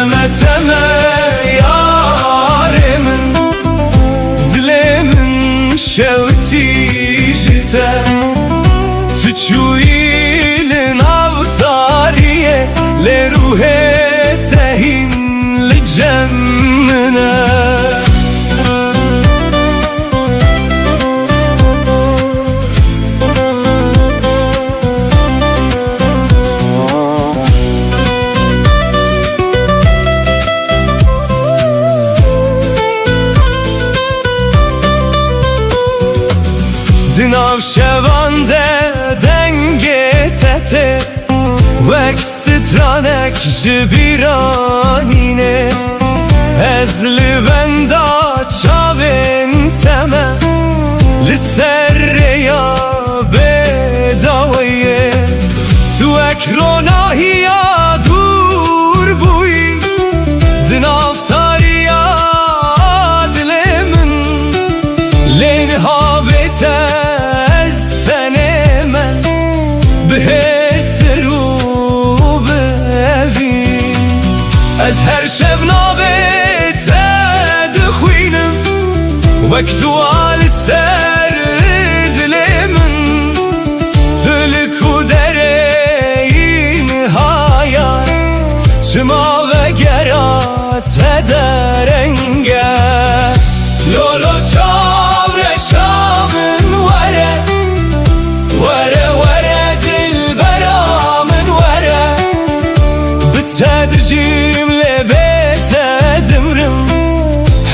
Teme teme yarimin, dilemin şevti jite, تچویل ناوتاریه لروح تهین لجمنه دناو شوانده دنگه تته وکسترانک جبیرانینه ازلی بندا چاوین تمه لسر یا بداویه تو اکروناهی یا دور بوی دناو تاریا دلمن لینها بیته از هر شب نابت دخوینم وقت وال سر دل من تلک و درین هایا چما و گرات درنگه لولو چاور شامن وره وره وره دل برامن وره بتدجیم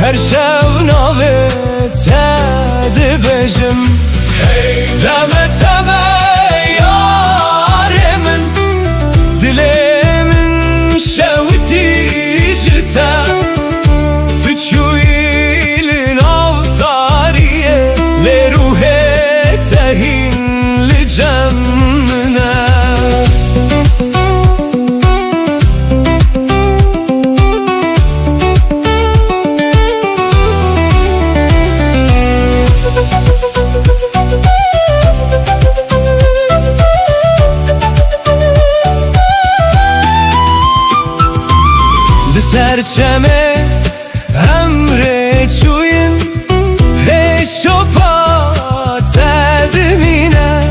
هر شب ناوه تد بجم تمه تمه یارمن دلمن شوتی جتا تچویل ناوتاریه لروح تهین لجمنه سرچمه امره چوین هشوپا تدمینه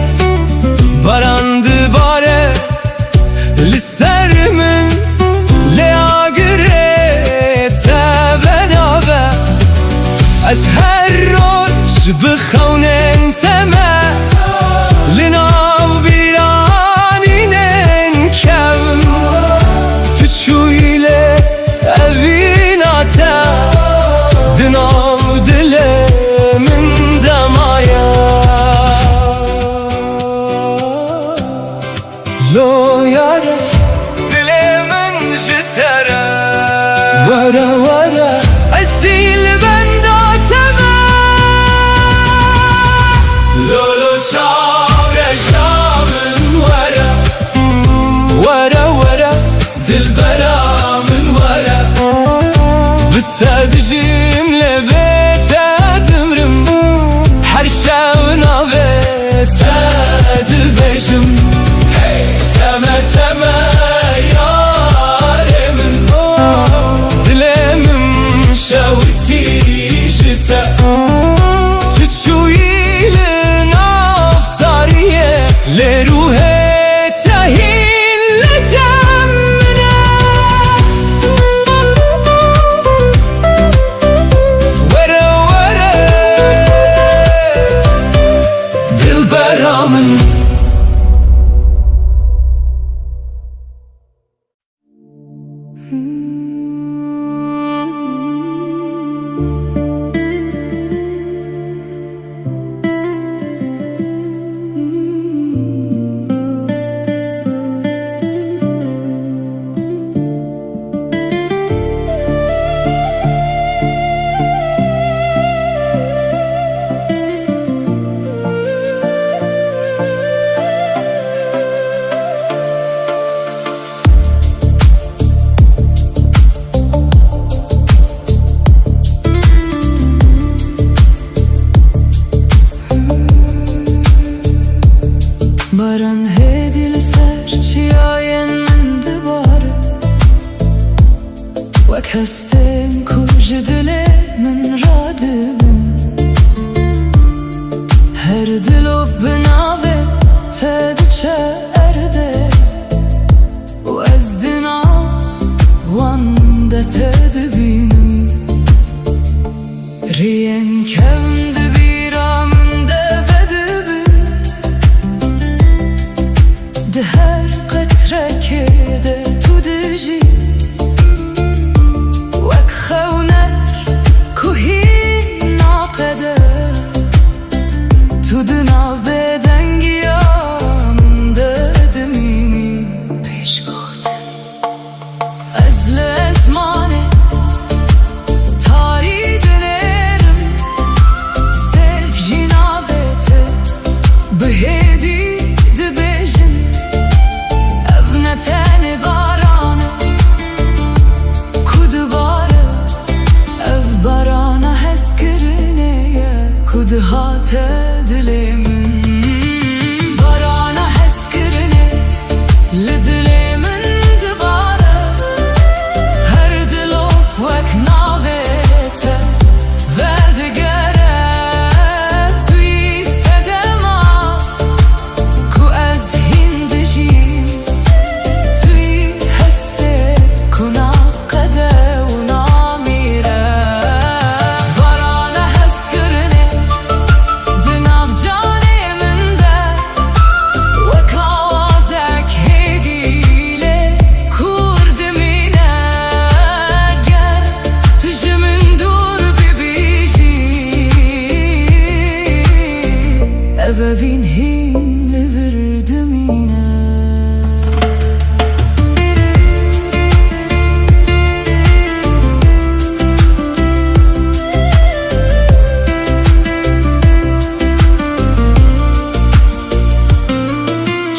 باراند باره لسر من لیاگره تبناوه از هر روز بخونن تمه لناو بیرانینن کم تو چویله اویناتا دناو دل من دمایا لو یاره دل من جتره ورا ورا اصیل بنداتمه لولو چاور شامن ورا ورا ورا دل برامن ورا بتسادجیم لبیت دمرم هر شب نابت بجم تمه تمه یارمن دلمم شوتی جتا تچویل نافتاریه لروح تهین لجمنه وره وره دل برامن وك هستن كوج دلي من رادبن هر دلو بناوه تدچه ارده و از دنا وانده تدبینم رین کند بیرامنده ودبن ده هر قطره که ده تو دجی وك خونك كوهي ناقده تو دنا بدنگیا من ددمینی پیش گفتم از لزمانه تاری دلرم ستر جناوته بهدی دبیجن ابنتن بارانه کدباره اف بارانه هسکرنه کدهات دلمن بارانه هسکرنه لدلمن دباره هر دلو وک ناوته وردگره توی صدما کو از هندجیم توی هسته کنا قده و نامیره بارانه هسکرنه دناف جانه من ده وک آوازک هدیله کورد مینه گر تو جمن دور ببیجی ابوین هین لوردمینه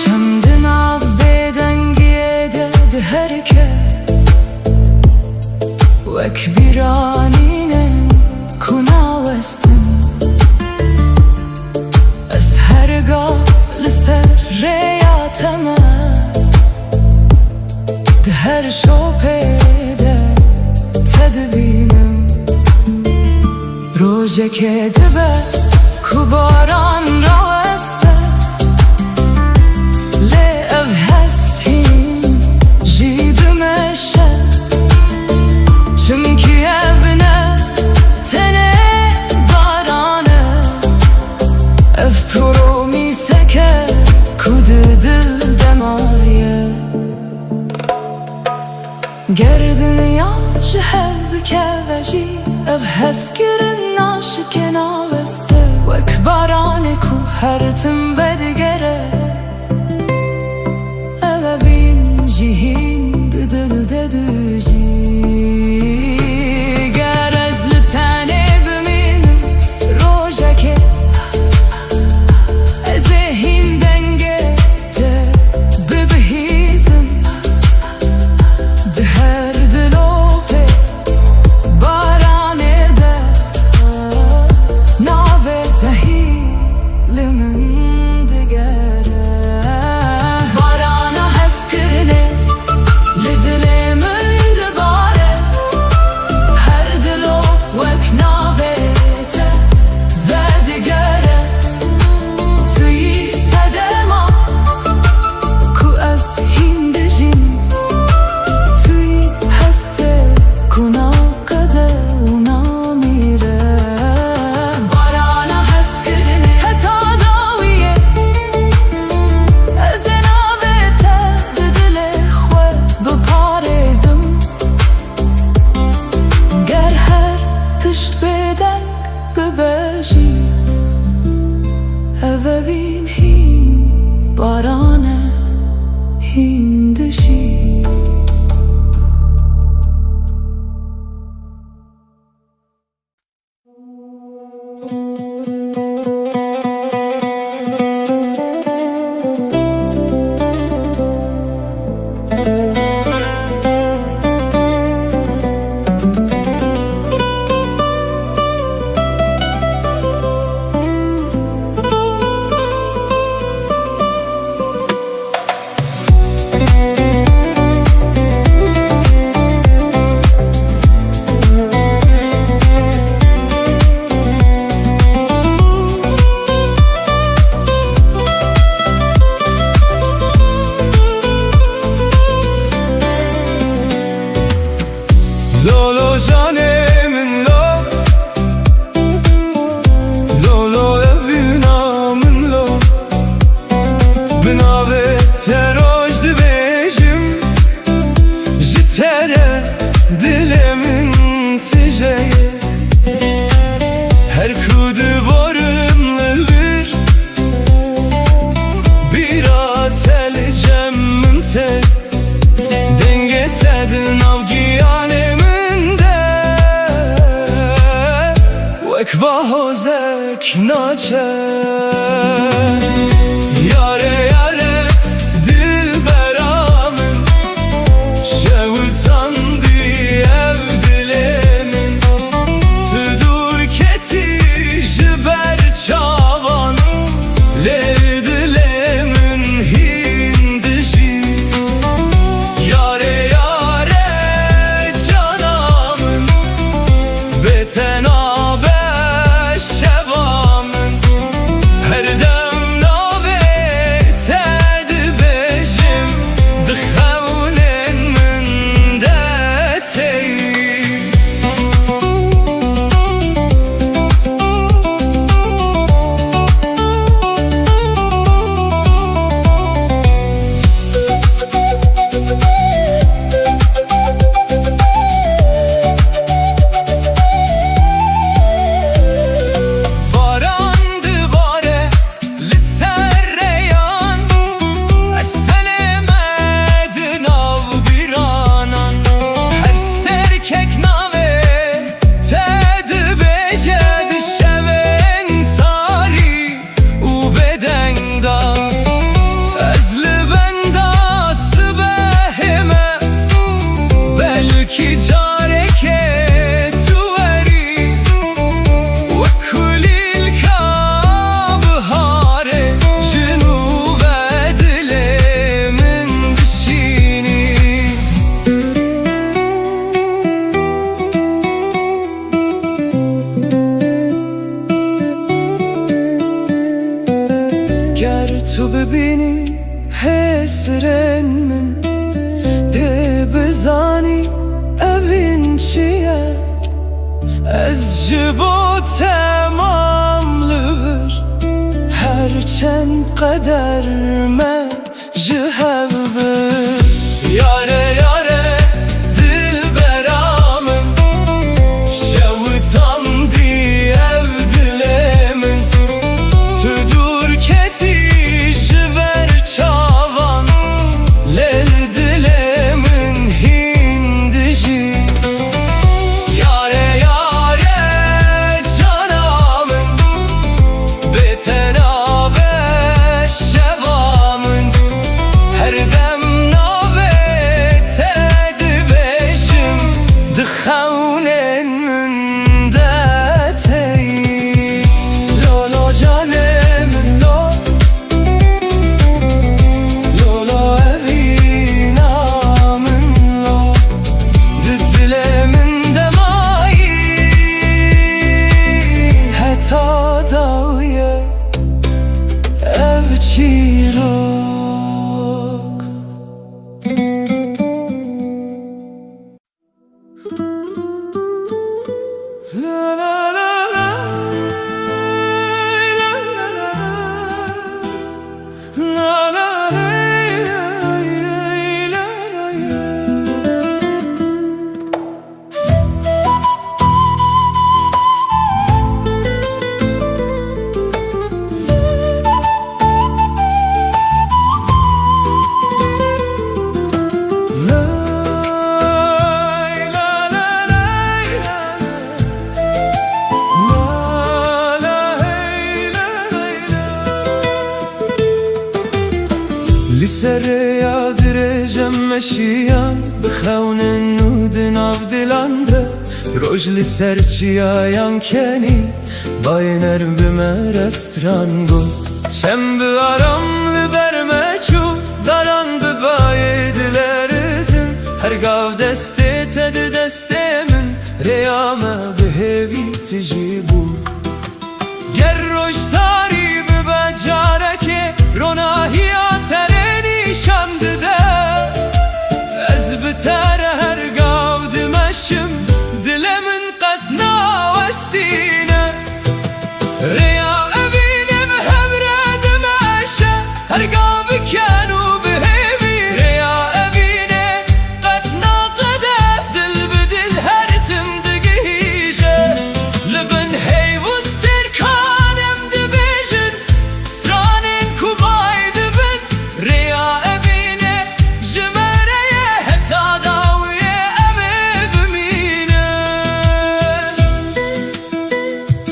چند ناف بدنگیه ده هرکه وک بیرانینن کنا وستن از هرگاه لسر ریاتمه ده هر شوپه ده تدبینم روژه که دبه کو باران را استه لی او هستیم جیدمشه چمکی ابنه تنه بارانه اف پرو می سکه کود دل دمایه گر دنیا جهب که وجی اف هسکرن ناشک ناوسته وک بارانه کو هرتم بدگره او بین جهین دل ددجی گر از لتنه بمینم روژه که از هین دنگه ده ببهیزم ده هر دلو به بارانه ده ناوه تهی لمن دگره بارانه هسکرنه لدل من lo canemin lo, lo evinamin lo. Binave teroj dibêjim ji tere dilemin tijeye. Her ku diborim li bir atel cemmin te denge tedin avgiyanemin de vek bahozek naçe. Yare yare dilberamın şevitandı ev dilemin. Tüdur keti jiber çavan le dilemin hindişi. Yare yare canamın beten abe şevamın. Her dem nave tedi beşim dıxevnen min de tey. Barandı bare li serreyan estelemedin av bir anan. Her sterkek nave tedi becedi şeven tari u bedenda. Ezli benda sıbehime belki careke tuveri. Ve kulil kabhare cinuve dilemin dişini. Ger tu bibini hesren min de bizani evin çiye. Ez ji bo temamlıdır herçend qeder me ji hev bir. Yare yare dilberamın şevitandı ev dilemin. Tüdur keti jiber çavan lel dilemin hindişi. Yare yare canamın beten abe şevamın. Her dem nave tedi beşim dıxevnen min de tey. Lo lo canemin lo, lo evinamin lo. Dilemin de mayi heta daye ev çirok. La la la la, la la la, la la la, la la. لسریا درجم مشیان بخونن نودن av dilanda. Roj li ser çiyayan keni bayner bime restran got. Çem bi aram li bermeçu daran bi baye dilerizin. Her gav deste tedi destemin reyame behevi tiji bu. Ger roj tari bi becareke ronahiya tereni şandı de. Ez bi tere her gav dimeşim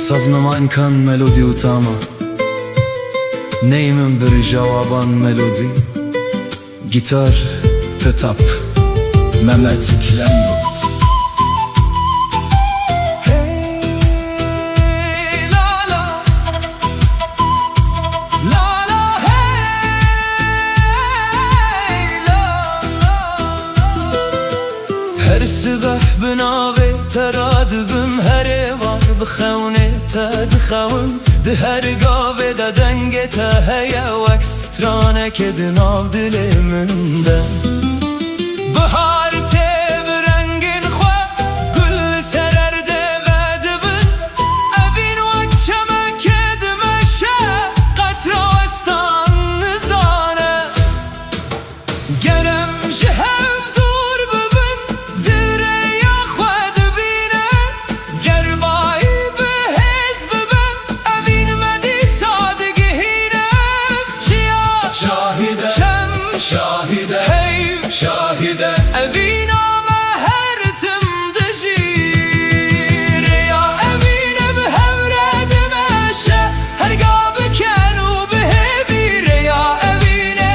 سازنما إن ملودي وتاما نيمن بر جوابان ملودي جيتار تتاب ممت كلام هر سبح بناوي ترادبم هر وار بخونه تدخون ده هر گاوه ده دنگ تهیه وکسترانه که دناو دل من ده بهار تب رنگین خواه گل سررده و دبن اوین وکچمه که دمشه قطراستان نزانه گرم جهه شاهده هی شاهده اوینا مهرتم دجیر یا اوینا بهورد مشه هرگا بکنو بهبیر یا اوینا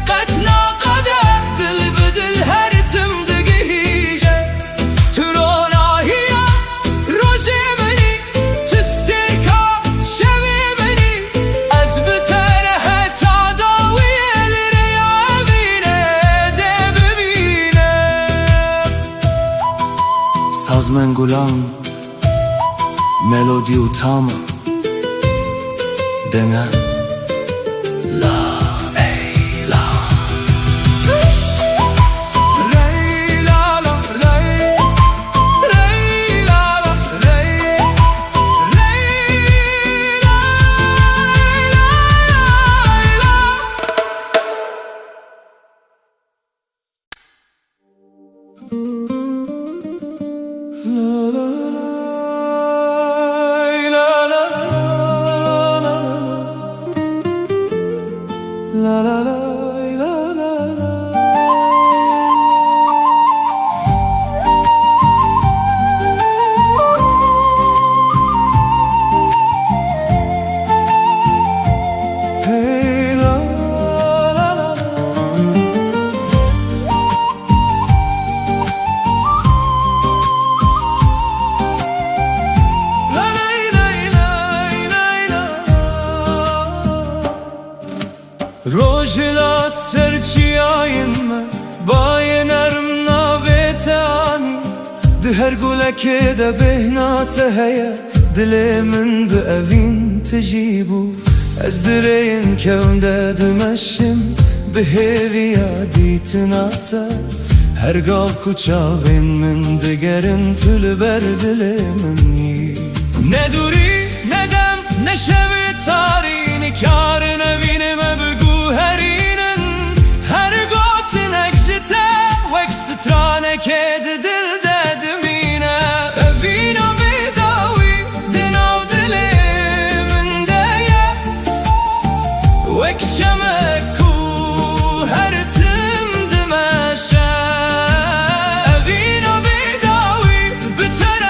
قطنا قده دل بدل هرتم دگیجه تروناهیا روژه منی تسترکا شوی منی از بتره تا داوی سازمن گلام ملودی و تاما دنه لا ای لا ری لا لا ری ری لا لا ری ری لا La la la la la la. Hey la la la. La la la la la. روجلات سرچی آینمه بای نرم ناویتانی ده هر گلک ده بهنات هیا دل من به اوین تجیبو از درین کون ده دمشم به هیویا دیتناتا هرگاه کچاوین من دگرن تل بر دل منی ندوری ندم نشوی تاری نکار نبینم بگو هرینن هر گوت نکشته وکسترانه که دل ددمینه اوینا بیداوی دناو دل من دیه وکچمکو هر تم دمشه اوینا بیداوی بتر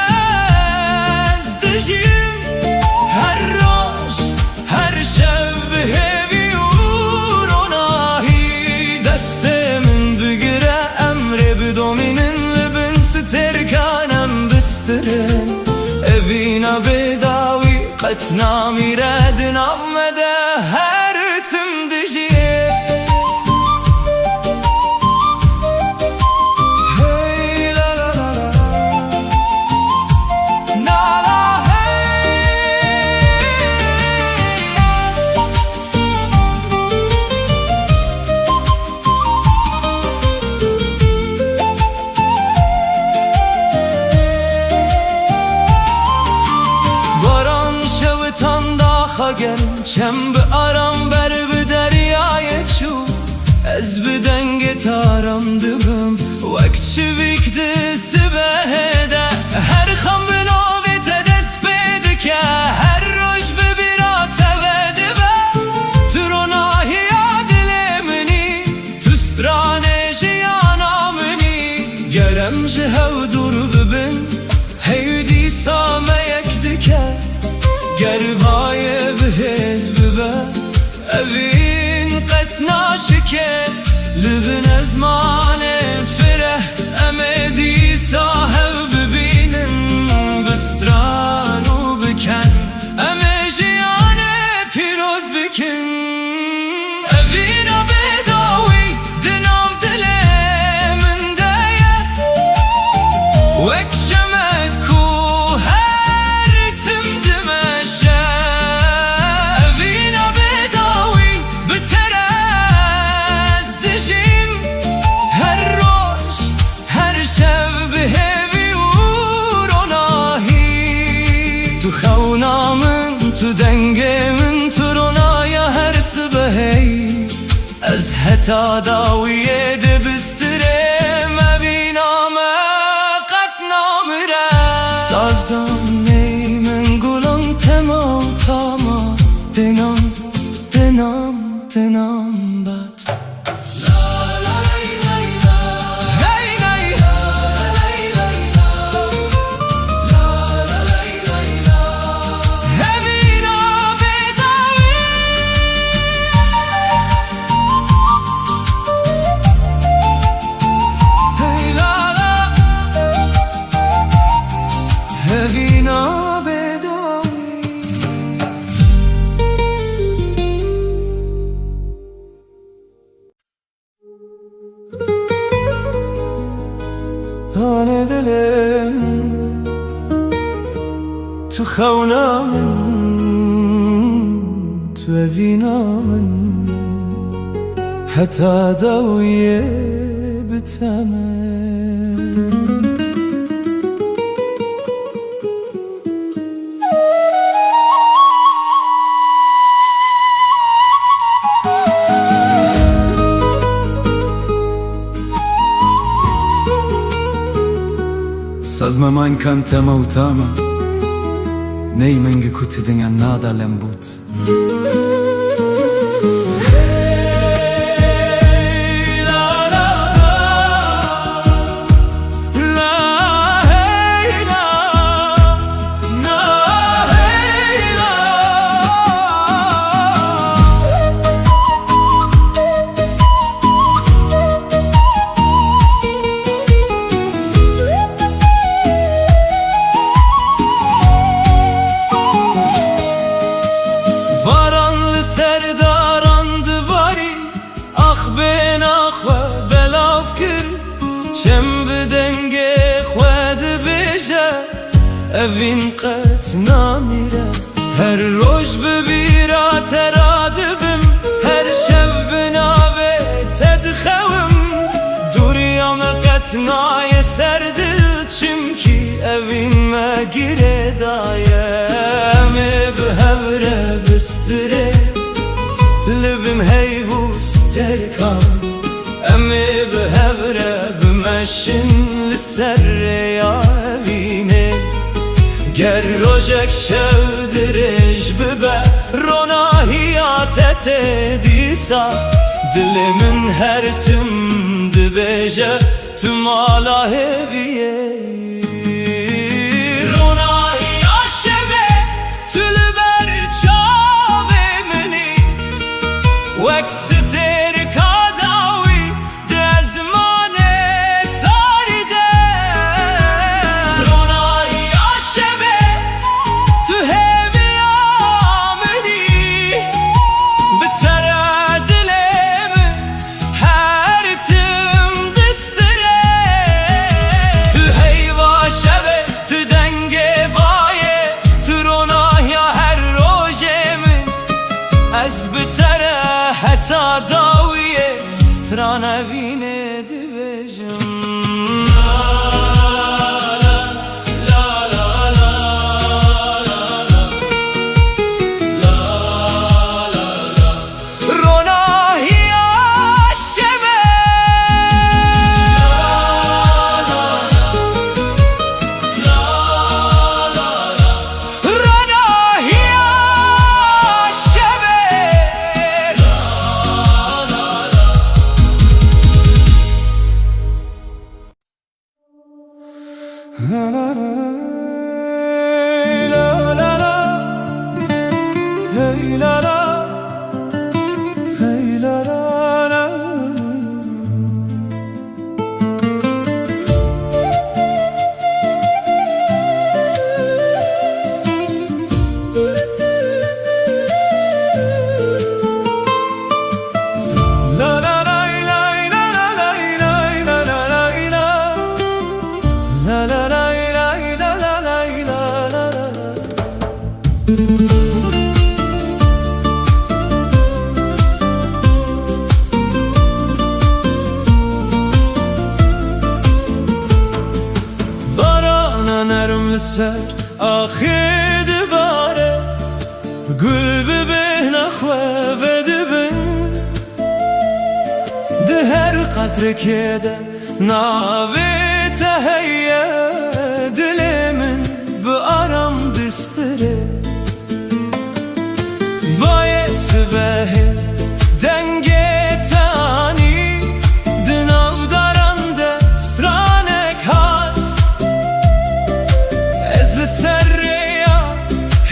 از دجیم هر روش هر شب هیوی وروناهی دست من بگیره امر بدومینن لبن سترکانم بسترن اوینا بیداوی قطنا میردن آمده هر تم دجیه چم به آرام بر به دریای چو از به دنگ تارم دبم وقت ویک دست بهده هر خم به نوی تدست بده که هر روش ببیرات وده با تروناهی دل منی تسترانه جیانا منی گرم جهو دور ببین هیدی سامه یک دکه evin qet naşike Libin ezmane fireh emedi sahev bibinin Bistran u biken eme jiyane piroz bikin Evina bedawi dinav dile min deye Wek şemek ku her tim dimeşe Evina bedawi biterez dijim Her roş her şev bihevi uronahi Tu xewna min tu denge min tu ronaya her sibehey Ez heta dawiye dibistirem evina me qet namire Sazdan ney min gulan temav tama Dinam, dinam, dinam bat Hey, hey, evina bedawi Hey la la Evina bedawi Hane dilim Tu xewna min Tu evina min Heta dawiye biteme Saz maman kan tema utama Ney mengi kuti dengan nada lembut Varanlı serdarandı bari Ah ben ah ve belav kir Çem bi denge xwedi beje Evin qet namire Her roj bi bira tera dibim Her şev binave tedxewim Duriya me qet naye serdil Çimki evin me gire daye Eme bi hevre bistire Libim heyvus terkan Eme bi hevre bimeşin li serre ya evine Ger rojek şevdirej bibe Ronahiyat etedisa Dilimin her tim dibeje Tüm ala heviye Ronahiya şeve Tülber çave mini Vekster kadawi Dezmane taride Ronahiya şeve Tu hevi ameni Bitere dilemi Her tim distire Tu heyva şeve Tu denge baye Tu ronahya her rojemin Ez bitere heta dawiye Strana vine dibejim Ronahiya şeve Ronahiya şeve La la la la la Hey la la La la la la la la la la la. Barana nərm sər axid bare Gül bibin axve ve dibin De her qatre kede navi teheyye Dilimin bu aram distire Bayesi behi denge tani Dinav darande stranek hat Ezli serreya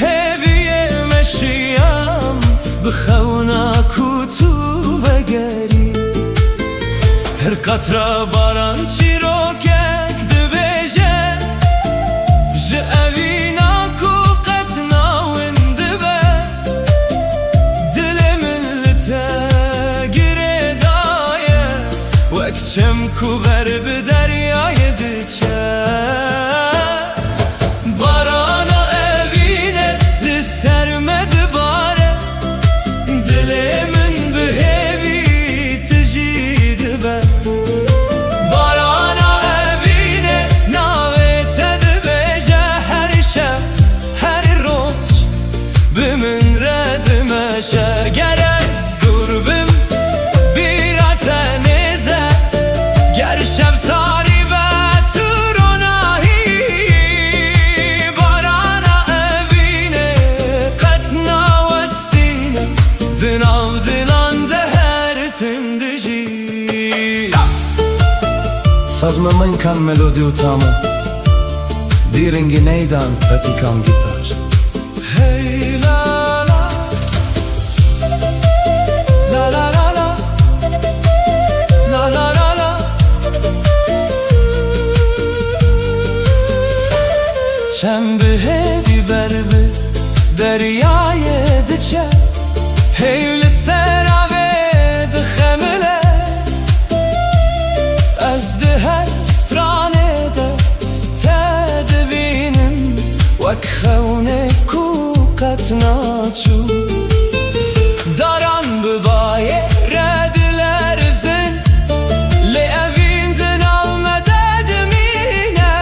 heviye meşiyam Bixevna kutu ve geri Her katra baran çirokek dibêje Ji evîna ku qet nawin dibe Dilê min li te girêdaye Wek çem ku ber bi deryayê diçe Barana evîne li ser me dibare Dilê min bi hêvî tijî dibe Barana evîne navê te dibêje Her şev her roj bi min re dimeşe Ger ez dûr bim bîra te nêze Ger şevtarî be tu ronahî Barana evîne qet nawestîne Di nav dilan de her tim dijî Sazma من kan melodi u tamo Diringi neydan patikan gitar Hey la la La la la la La la la la Çem bi hedi berbi deryayê diçe Hey li seravê dixemile Ez di her stranê de te dibînim Wek xewnek ku qet naçû Daran bi bayê re dilerzin Lê evîn di nav me de dimîne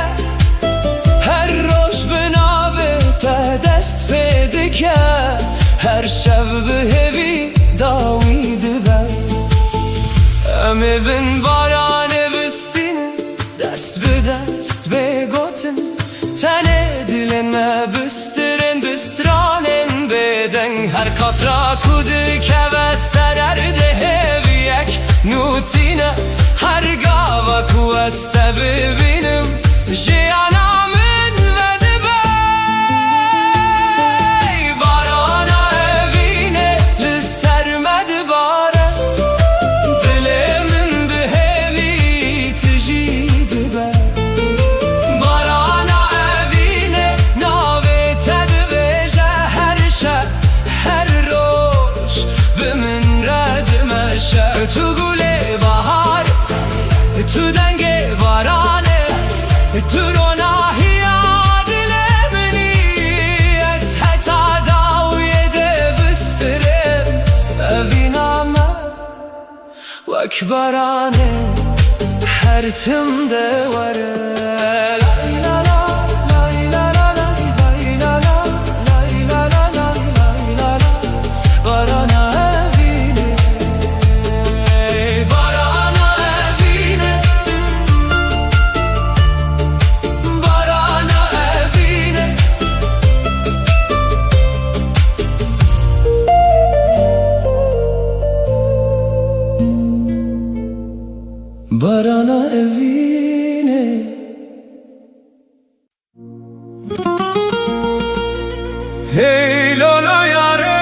Her roj bi navê te dest pê dike Her şev bi hêvî dawî dibe Em ê bin baranê bistînin Dest bi dest bê gotin Tenê dilên me bistirin Bi stranên bêdeng Her qatra ku dikeve ser erdê hêviyek Nûtîne her gava ku ez te bibînim Jiyana min ve dibe Barana evîne li ser me dibare Dilê min bi hêvî tijî dibe Barana evîne navê te dibêje Her şev her roj bi min re dimeşe Tu gulê bahar tu dengê baranê Tu ronahiya dilê minî Ez heta dawiyê de bistirim Evîna me wek baranê her tim de were Lay la la lay la la lay la la lay la la lay la la Barana evîne Barana evîne Barana evîne Barana evîne Hey lola yare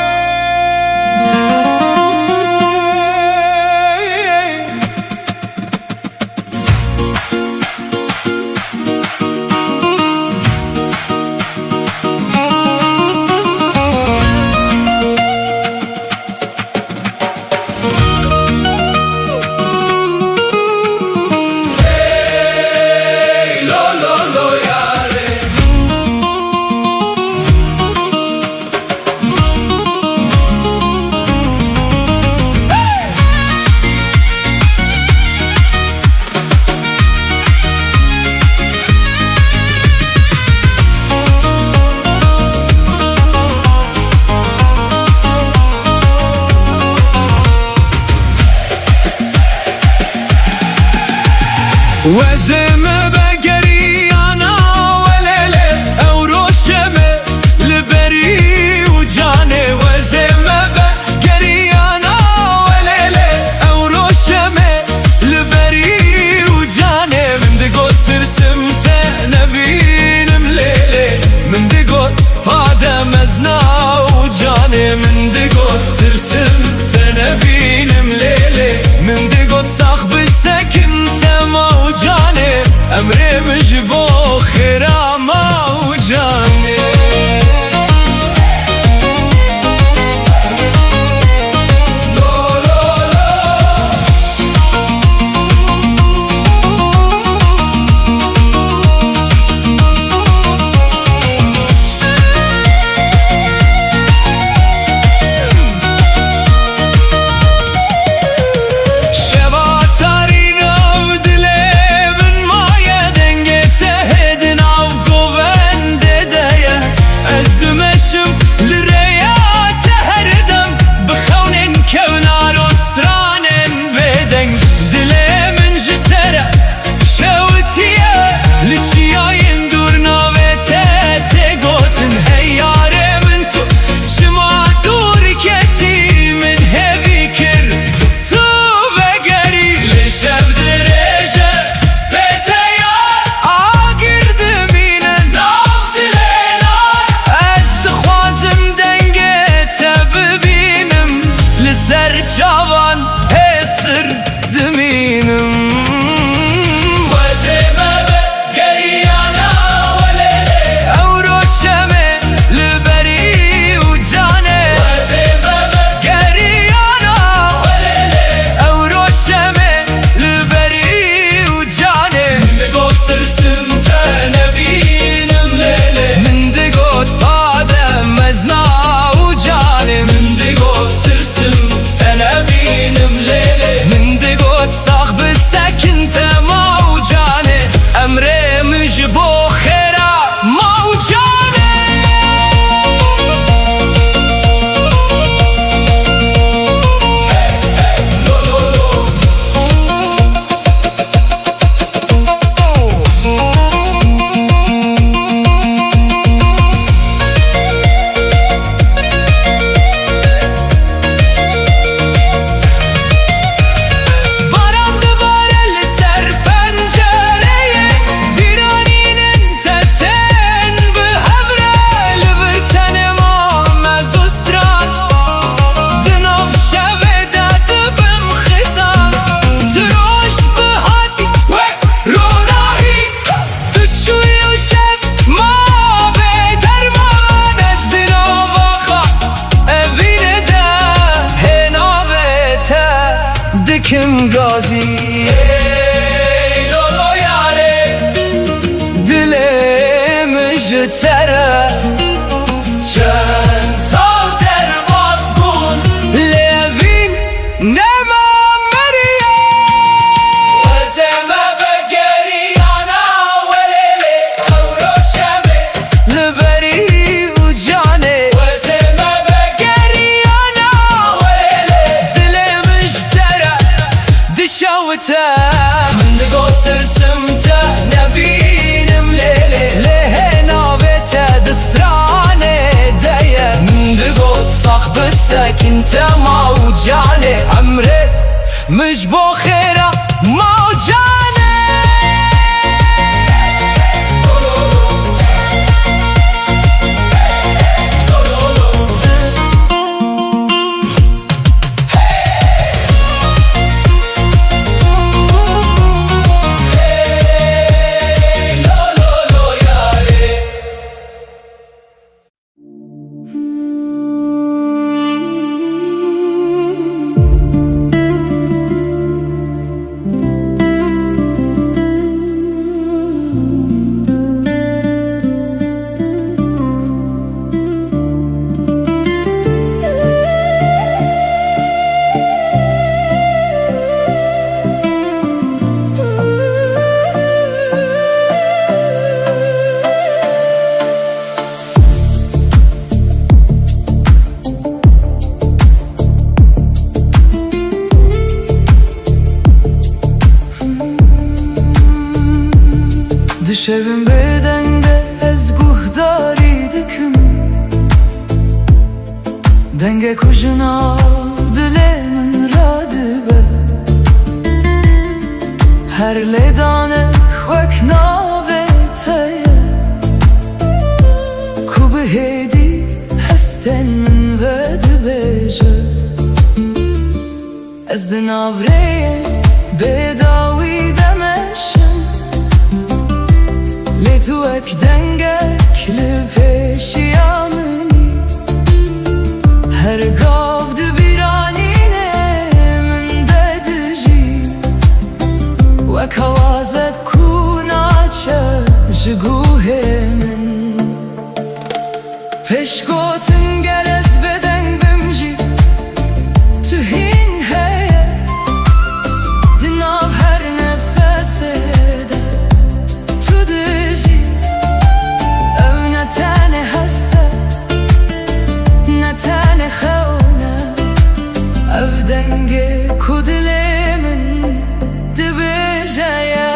Hey, lo, lo. وزم بقريانا وليلة أو روشمة لبري وجاني وزم بقريانا وليلة أو روشمة لبري وجاني من دقوت ترسمت نبين مليلة من دقوت هذا مزنا وجاني من دقوت ترسمت نبين مليلة من دقوت صاحب السكن موجاني أمري مجبو خيرا موجاني Kim gazi ey lolo yare Dilem jtere Çen sal der basbun Levin nema meriye Vazeme begeriyana Velele avroşeme Liberi ucane Vazeme begeriyana Velele Dilem jtere Dişavte من قطر سمته نبينم ليلي لهنا بيته دستراني دايه من قط صاحب السكن موجاني عمري مش بخيره موجاني den min vedbeje Ez din avreyen bedawi demeşim Li tu ek dengek li peşiya mini Her gav dibiranine min dediji Wek hawazek ku naçe ji guhê min Peşgotin gerez beden bimjî Tu hin heye Di nav her nefesê de Tu dijî Ew ne tenê hest e Ne tenê xewne Ev dengê ku dilê min dibêje ye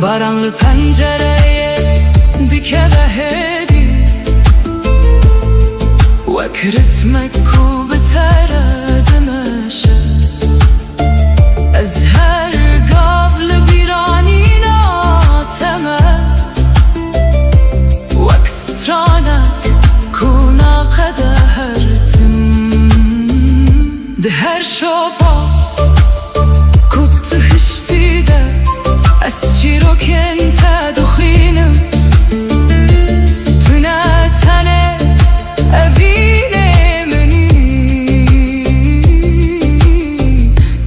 Baranlı pencereye dikeve hedi Wek ritmek ku bitere dimeşe Ez her gavlı biranina teme Wek stranek ku naqede hertim Di her şopa ku tu hişti de Ez çîrokên te dixwînim Tu ne tenê evînê minî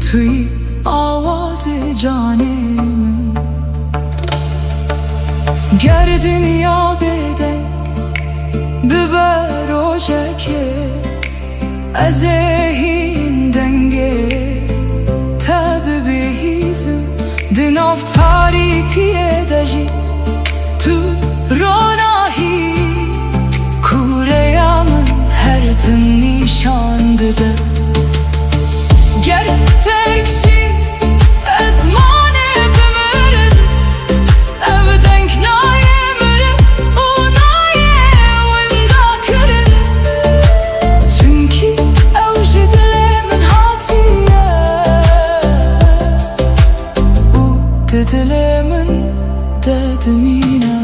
Tu yî awazê canê min Ger dinya bêdeng bibe rojekê Ez ê hîn dengê te bibihîzim Di nav tarîkiyê de jî Tu ronahî Kureya min her tim nîşan dide Ger sterk jî ez manê bimirim Ev deng nayê mirim û nayê winda kirin Çunkî ew ji dilê min hatiye Dilê min dedimîne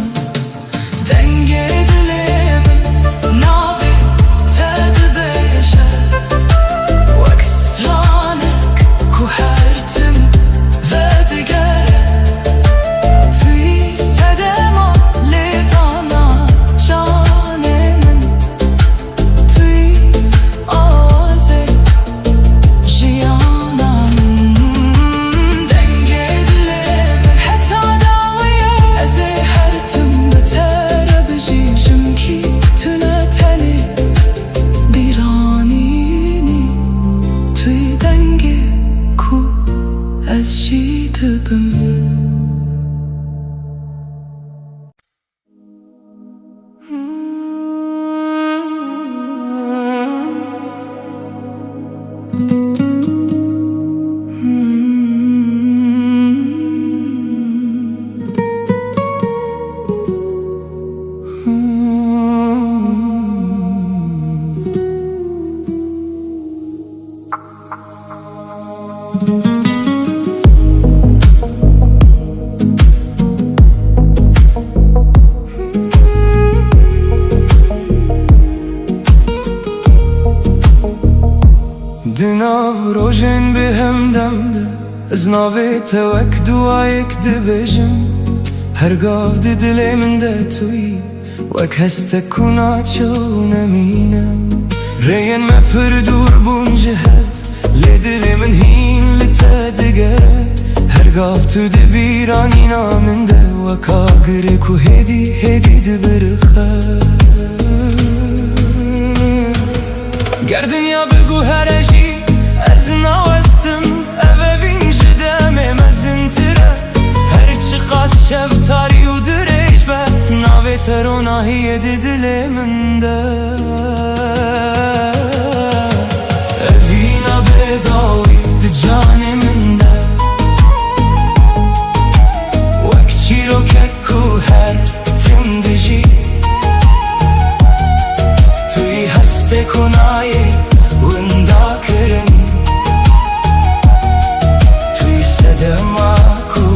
Dengê dilê min navê te dibêje Wek stranek ku her tim vedigere Tu yî sedema lêdana canê min Tu yî awazê jiyana min Dengê dilê Ez ê her tim bi te re bijî Çimkî tu ne tenê bîranînî Tu yî dengê ku ez jî dibim Di nav rojên bêhem demde Ez navê te wek duayek dibêjim Her gav di dilê min de tu yî وك هستكونا چونمینم رین ما پر دور بونجه لدل من هین لتدگره هرگاف تو دبیرانی نامنده وکا گرکو هدی دبرخه گر دنیا بگو هرجی از ناوستم اوه وین جدمه مزنتره هرچی قاس شفتاری و دریج به ناوی تروناهی دل من ده اوینا بداوی ده جان من ده وک چیرو ککو هر تم دجی توی هسته کنای وندا کرن توی صدماکو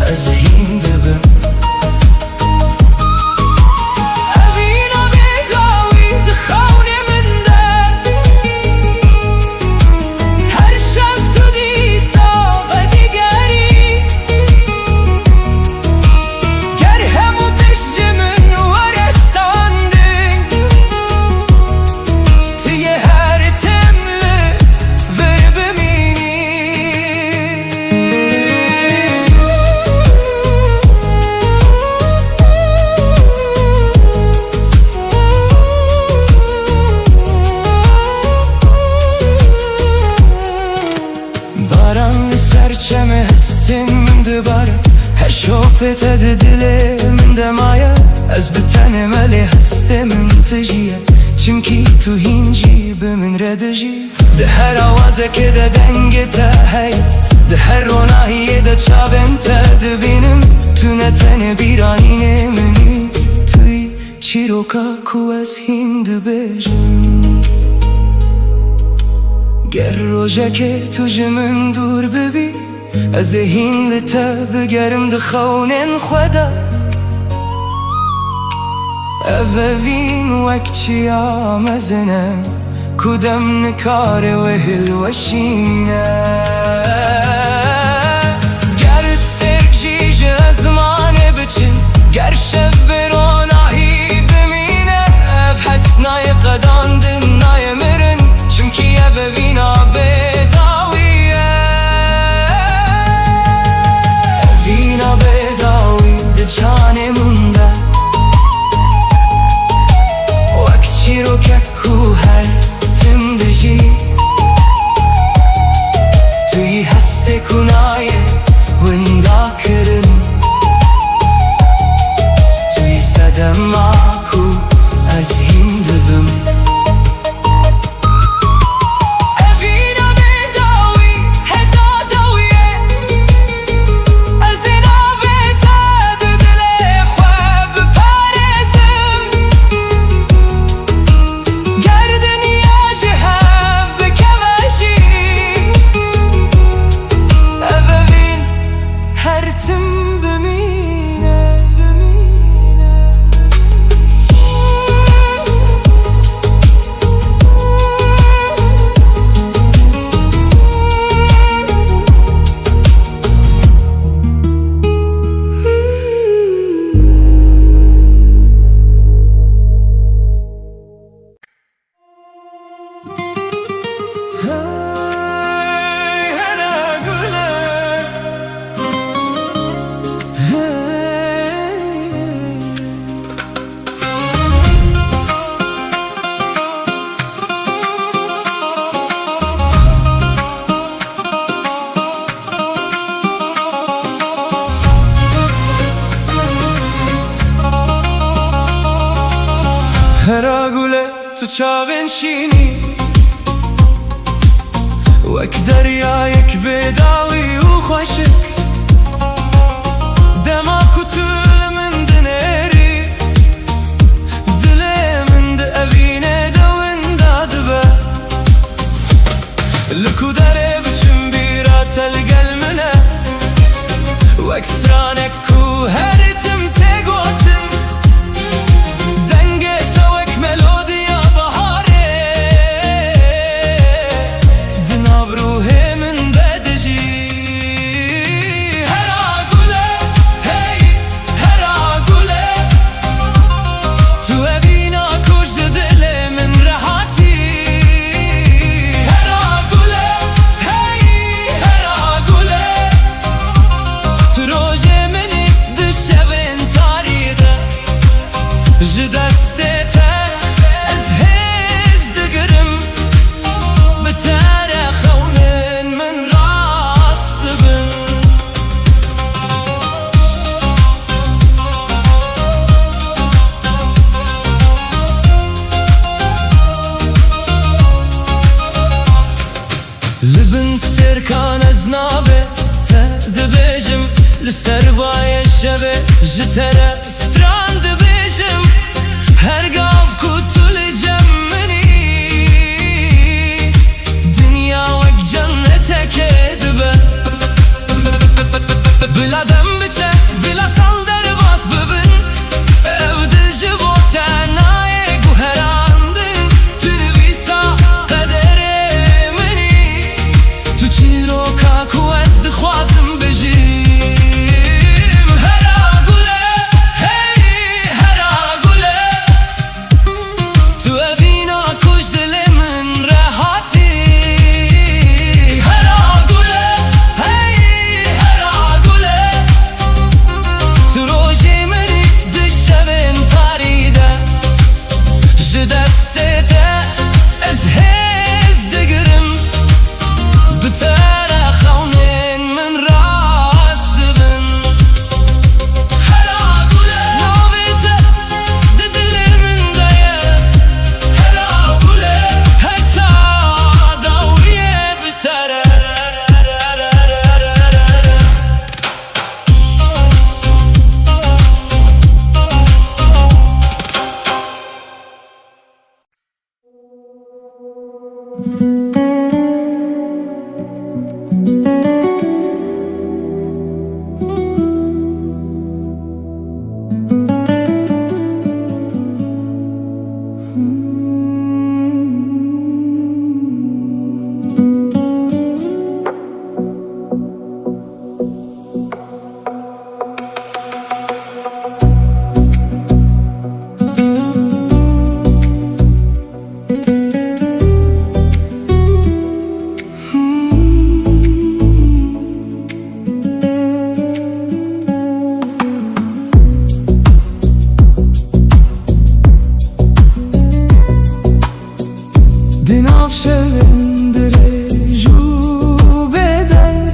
از هین دبن اوینا بداوی ده خون من ده هر شب تو دیسا و دیگری گر همو تشج من ورستاندی توی هر تمله ور ببینی باران سرچمه هستین من دباره هر شوپت دل من دمایه از بتن ملی هسته من تجیه چمکی تو هینجی به من ردجی ده هر آوازه که ده دنگ تا هی ده هر روناهیه ده چابن تا دبینم تو نتن بیرانین منی توی چیروکا کو از هین دبیجم گر روژه که تو جمن دور ببی از هین لتا بگرم ده خونن خدا اووین وک چیا مزنه کدام نکاره و هل وشینه گر استرجی جزمانه بچن گر شب بروناهی بمینه اف حسنای قدان دنای مرن چمکی اووینا بداویه اوینا بداوی ده جانه منده چیرو ککو هر تم دجی توی هسته کنای وندا کرن توی صدماکو از هین دبم اوینا بداوی هدا داویه از ناوی تا دل خواب پارزم گردنیا جهب بکوشی اووین هر تم بمینه هر گله تو چاوین شینی وک دریایک بداوی و خوشک دماکو طول من دنری دل من ده اوینه دوین دادبه لکو داره بچم بیرا تلگل منه وک سرانکو هرتم تگوتن دنگه توک ملودیا بهاره دناب روح من بدجی لسربای شب جتره ستراند بیشم هر گاو کتول جمنی دنیا وک جنته که دبه بلا دم بچه بلا سال در باز ببین evde jibo tenayê guherandin tu nivîsa qederê minî tu çîroka ku ez dixwazim bijîm hera gule hey hera gule tu evîna kuj dilê min rehatî hera gule hey hera gule tu rojê minî شبن تاریده ji destê te ez hêz digirim bi te re xewnên min rast dibin hera gule navê te di dilê min de ye hera gule heta dawiyê bi te re Din avşevindire ju bedeng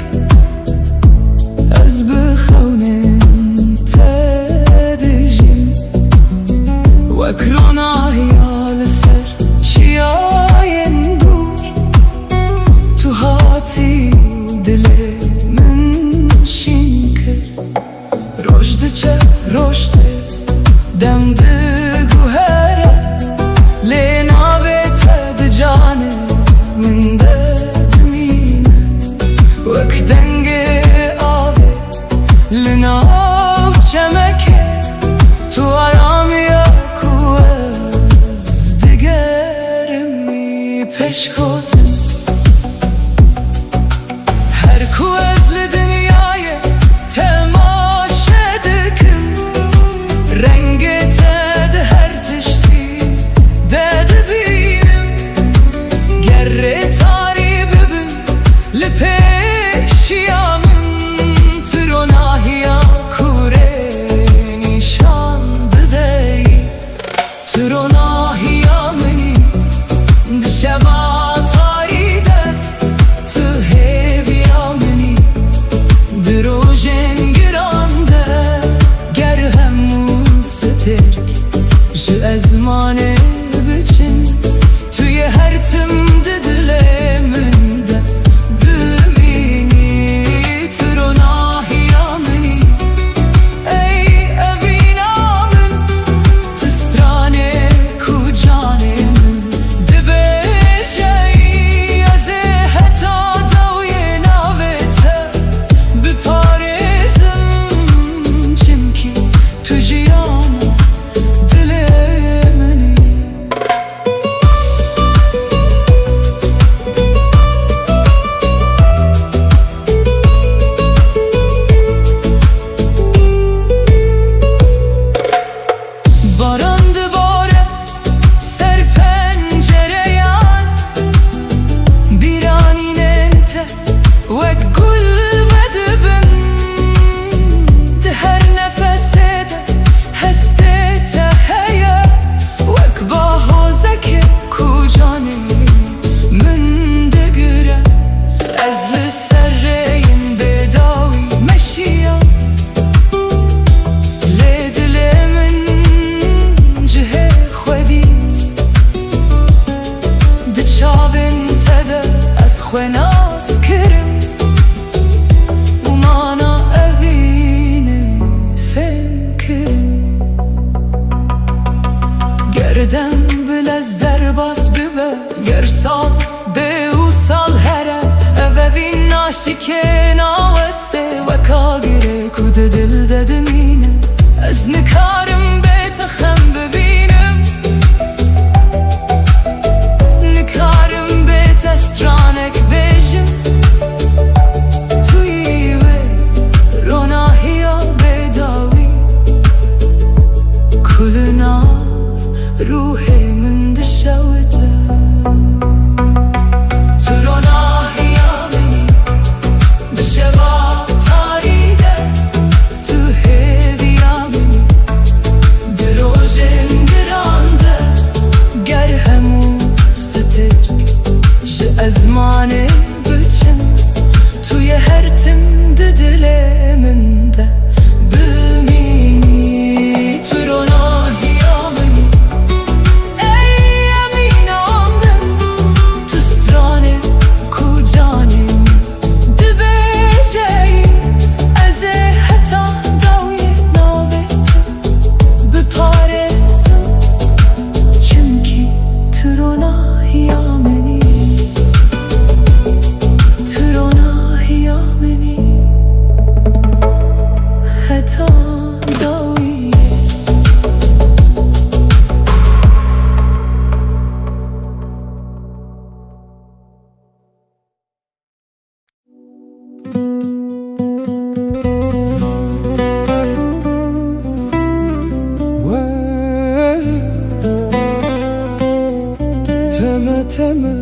ez bi xewnên te dijîm wek ronahiya li ser çiyayên dûr tu hatî dilê min şîn kir roj diçe roj tê dem diguhere lê navê te di canê min de dimîne wek dengê avê li nav çemekê tu aramiya ku ez digerimî peşkotin her ku ez li dinyayê temaşe dikim rengê te di her tiştî de dibînim gerê tarî bibin li pêşiya min tu ronahiya kurê nîşan dideyî tu ronahiya minî di şeva tarî de tu hêviya minî di rojên giran de ger hemû stirk ji ezmanê biçin tu yê her tim di dilê min de bimînî tu ronahiya minî ey evîna min tu stranê ku canê min dibêjeyî ez ê heta dawiyê navê te biparêzim çimkî tu jiyana dilê minî بدم بلز در باس ببه گرسال به او سال هره اوه ناشیکه ناوسته و کاگره کود دل ددمینه از نکارم به تخم ببینم نکارم به تسترانک بجم توی و روناهی ها بداوی کل ناف روح من دشوته تو روناهی ها منی دشوا تاریده تو هیوی ها منی دروژن گرانده گر هموز ترک ج ازمانه بچم توی هر تم دل من ده بمینی تو روناهی ها منی ای امینام من تو سترانه کو جانم دبجی از حتا داوی ناویت بپارزم چمکی تو روناهی ها منی تو روناهی ها منی حتا داوی تمه تمه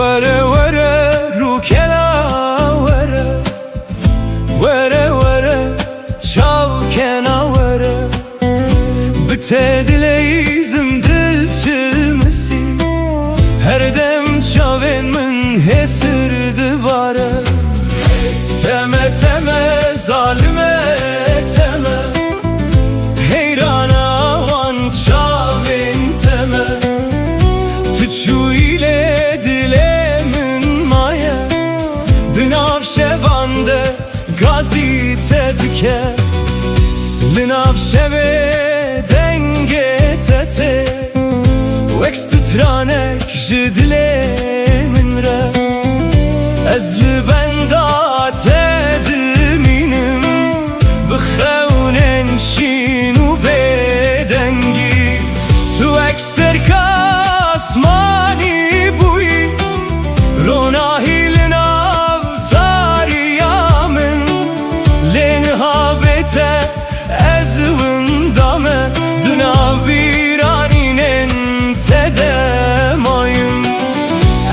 وره وره رو کلا وره وره وره چاو کنا وره بته دلیزم دل چلمسی هر دم چاوین من هسر دباره تمه تمه ظالمه تمه حیرانا وان چاوین تمه تو چویله شوانده گازی تدکه لناف شوه دنگه تته وکست ترانک جدله من را از لبندات دمینم بخونن شینو بدنگی تو اکستر کاسمانی بوی روناهی از وندامه دنا ویرانینن تدمایم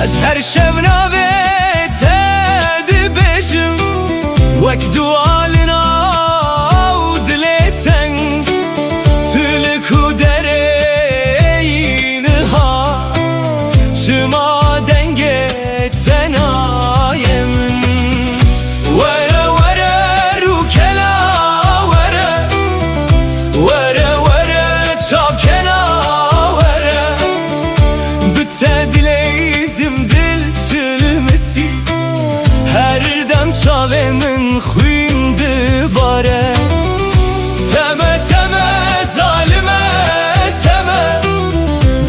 از هر شب نوه تد بشم وک دوالنا و دلتن تلکو درینها شما دنگه تنایم وره وره رو کلا وره وره چاپ کنا وره بته دلیزم دل چلمسی هر دم چاوه من خویم دباره تمه تمه ظالمه تمه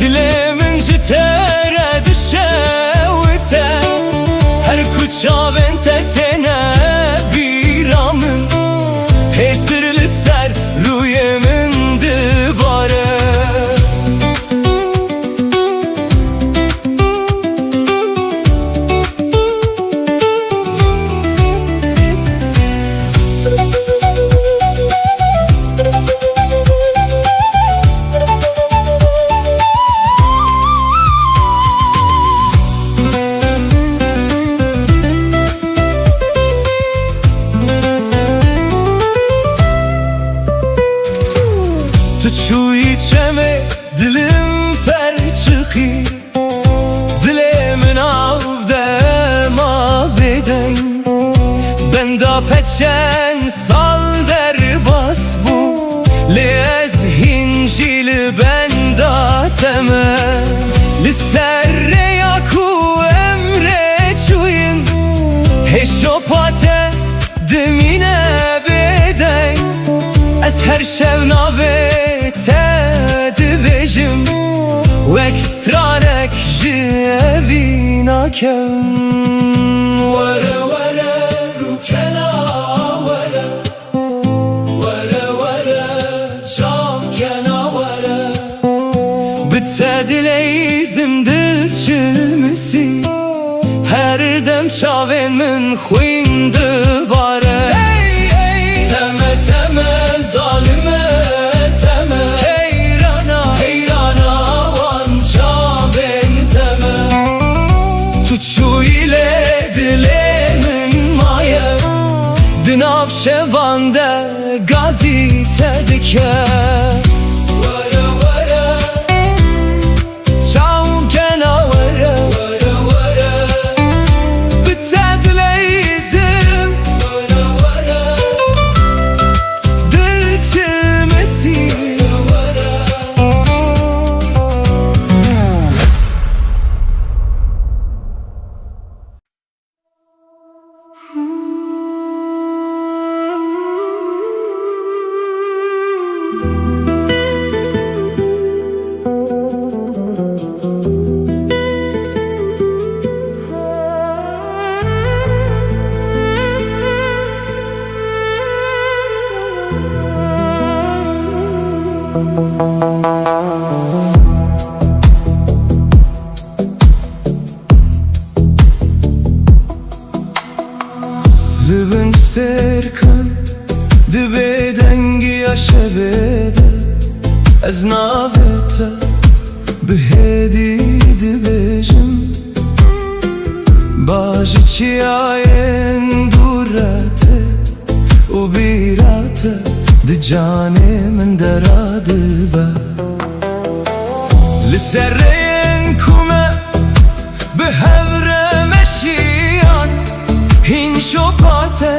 دل من جتره دشوته هر کچاوین تتنه بیرامن هسر لسر روی من دباره تو چوی چمه دلم پر çık aşıqi Dilê min av dema bêdeng Benda peçen sal derbas bû Lê ez hîn jî li benda teme Li ser rêya ku emre çûyin Hêşopa te dimîne bêdeng Ez her şev navê te dibêjim Wek stranek ji evî nakem Were were rûkena were Were were çavkena were Bi te dileyzim dil çilmisî Her dem çavên min xwîn dibare Teme teme zalime teme Heyrana heyrana wan çavên teme Tu çûyîlê dilê min maye Di nav şevan de gazî te dike Were were çavkena were Were were bi te dileyzim Were were dil çilmisî Libin sterkan dibê dengiya şevê de Ez navê te bi hêdî dibêjim Bajî çiyayên dûre te û bîra te Di canê min dera dibe Li ser rêyên ku me bi hev re meşiyan Hîn şopa te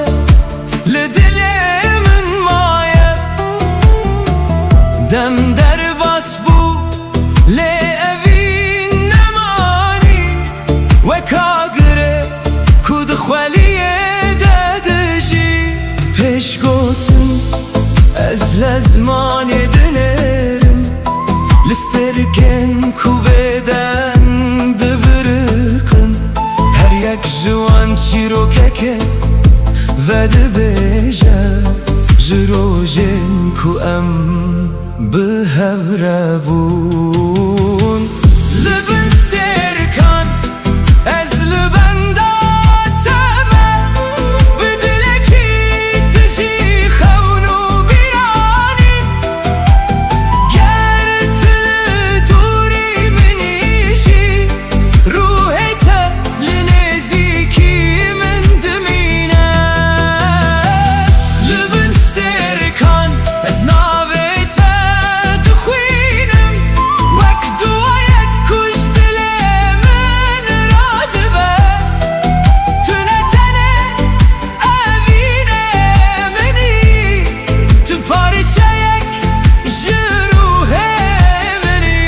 li dilê min maye Dem derbas bû lê evî nemanî Weka girê ku di xweliyê de dijî Pêş gotin ez le zmanê dinêrim Li sterkên ku bêden dibiriqin Her yek ji wan çîrokeke ve dibêje Ji rojên ku em bi hev re bûn Libin sterkan ez li benda teme Bi dilekî tijî xewn û bîranî Ger tu li dûrî min îşî Ruhê te li nêzîkî min dimîne Libin sterkan ez navê te dixwînim Wek duayek ku ji dilê min radibe Tu ne tenê evînê minî Tu parçeyek ji ruhê minî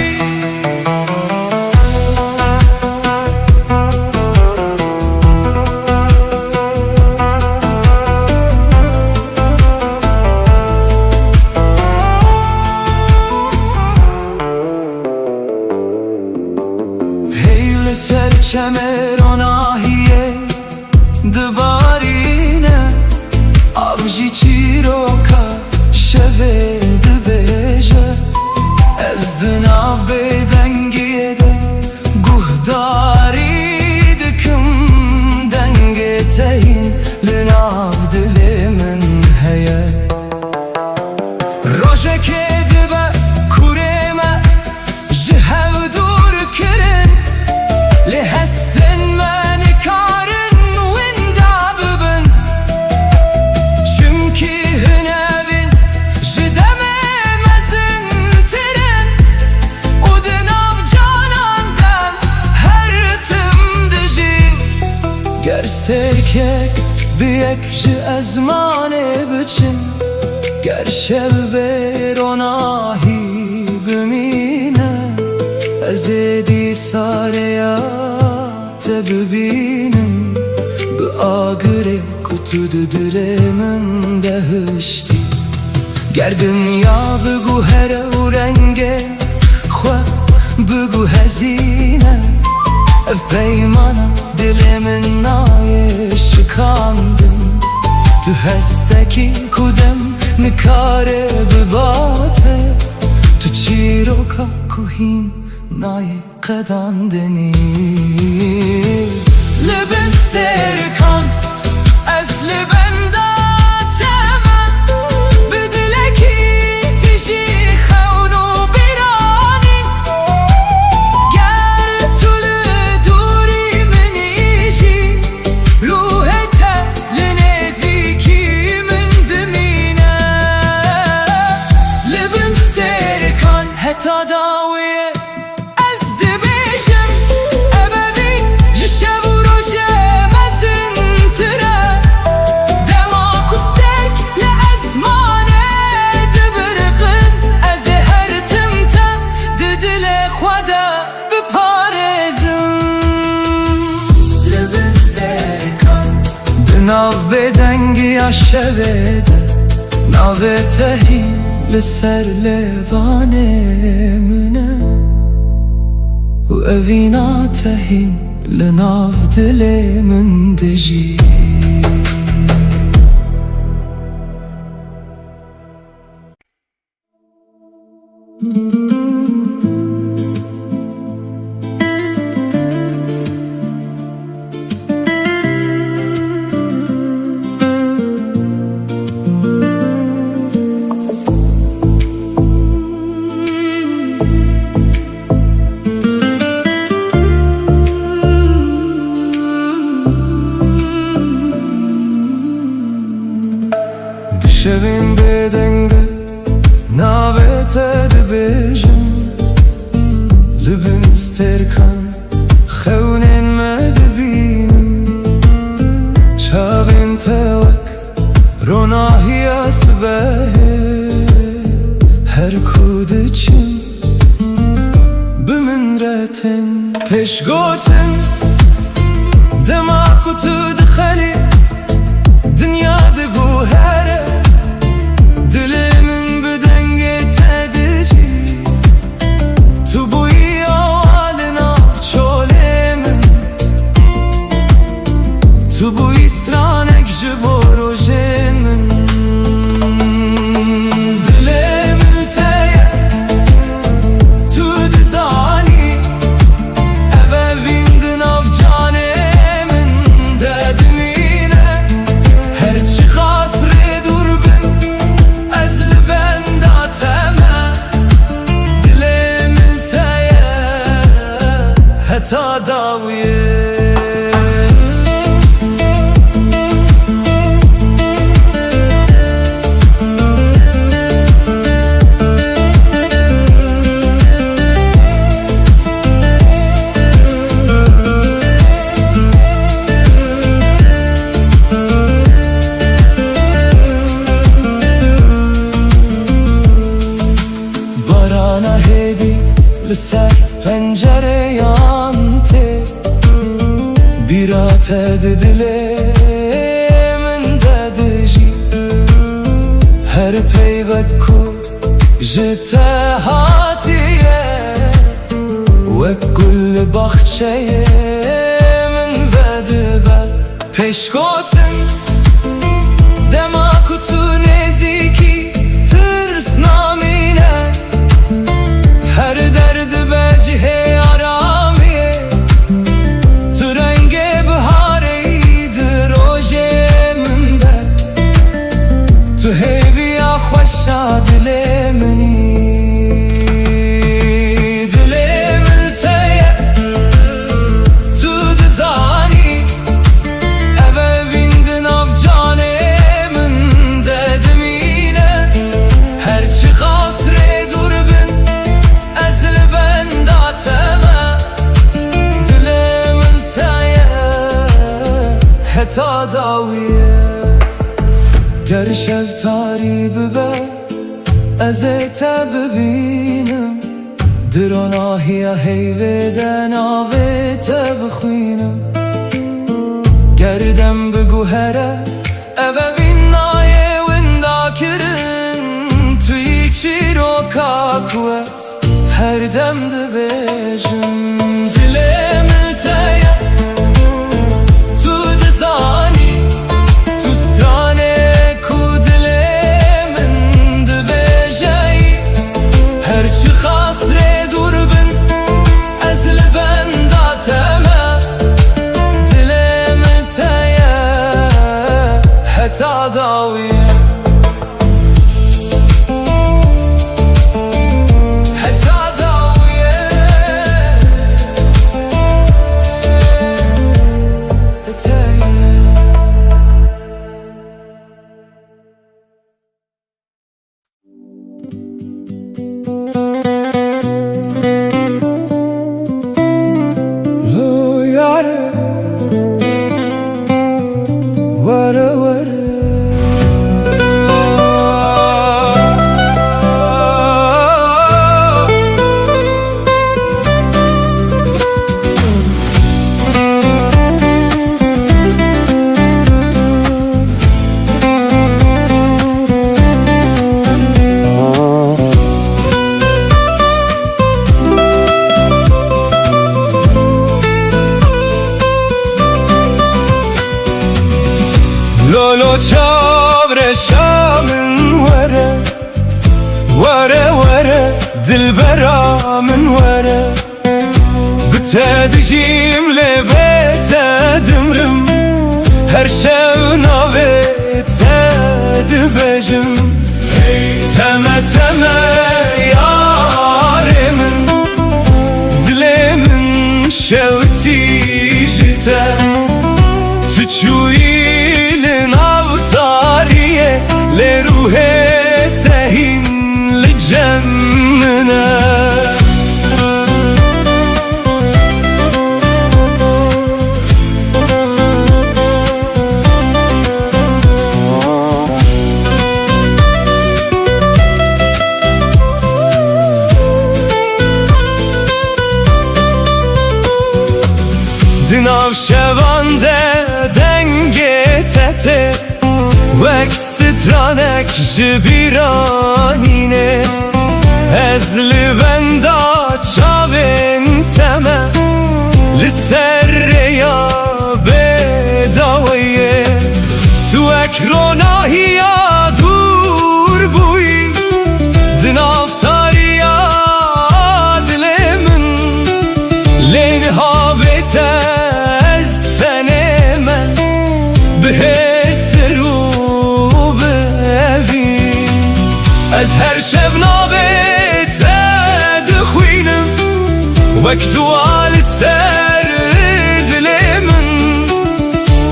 Hey li ser çemeronahiyê dibarîne Av jî çîroka şevê dibêje Ez di nav bêdengiyê de guhdarî dikim Dengê te hîn li nav dilê min heye Rojekê dibe kurê me ji hev dûr kirin Lê hestin me nikarin winda bibin Çimkî hinevîn ji demê mezin tirin û di بیک جی ازمانه بچن گر شب بروناهی بمینه از دی ساریات ببینم به آگره کتود درمن دهشتی گر دنیا بگو هر و رنگه خواه بگو هزینه اف پیمانا دل من نای شکاندم تو هستکی کدم نکاره بباته تو چیروکا کوهین نای قداندنی لبستر کن اصل بنداتمه بدلکی تشی خونو بیرانی گر طول دوری منیشی روحت لنزیکی من دمینه لبستر کن حتی داویه ناو بدنگی شویده ناو تهی لسر لیوانه منه و اوینا تهی لناو دل من دجی شبین بدنگه ناوت دبیجم لبن استرکن خونین مدبینم چاوین توک روناهی اسبه هر کودچم بمن رتن پیش گوتن دماغ تو دخلی دنیا دگو هره تا داویه barana hedi لسر پنجره بیرات دل من دادجی هر پیوت کو جتا هاتیه و کل بخچه من بدبل پیش گوتن دماغ تو نزیکی ترس نامینه هر درد بجه آرامیه تو رنگ بهاره ایده روژه من ده تو هیوی خوشا دل منی دل من تیه تو دزانی اوه ویندن آف ازت ببینم دراناهی هیوه ناوت بخوینم گردم بگو هره اوه بین نایه وندا کرن توی چی رو کاکوز هر دم ده بیجم دلم تایه تو دزانی تو سترانه کو دلم ده بیجایی هرچی خاص ری دور بن از لبنداتمه دلم تایه حتی داویه لولو چاور شامن وره وره وره دلبرا من وره بتدجیم لبت دمرم هر شو ناوت دبجم تمه تمه یار من دل من شوتی جته تچوی لروح تهين لجمنا دناو شوانده دنگه تته وکسترانک جبیرانینه از لبندا چاوین تمه لسر یا بداویه تو اکروناهی یا دور بوی دنافتاری یا دل من لین ها بیت از تن من به از هر شب نابت دخوینم وقتو آل سر دل من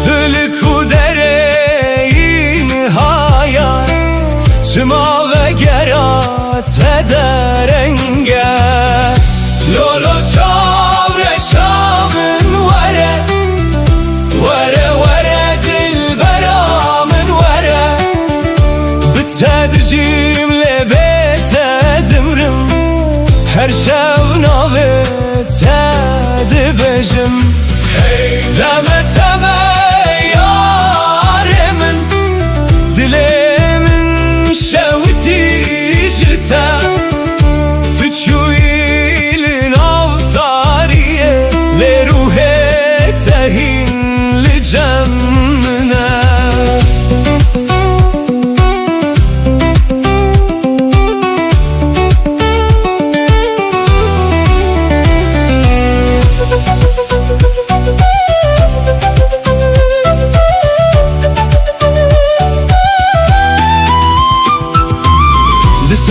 تلکو درین هایا چما و گرات درنگه لولو چاور شامن وره وره وره دل برا من وره بتدجیم هر شو ناوت دبجم تمه تمه یار من دل من شوتی جته تچوی لناوتاریه لروح تهین لجمنا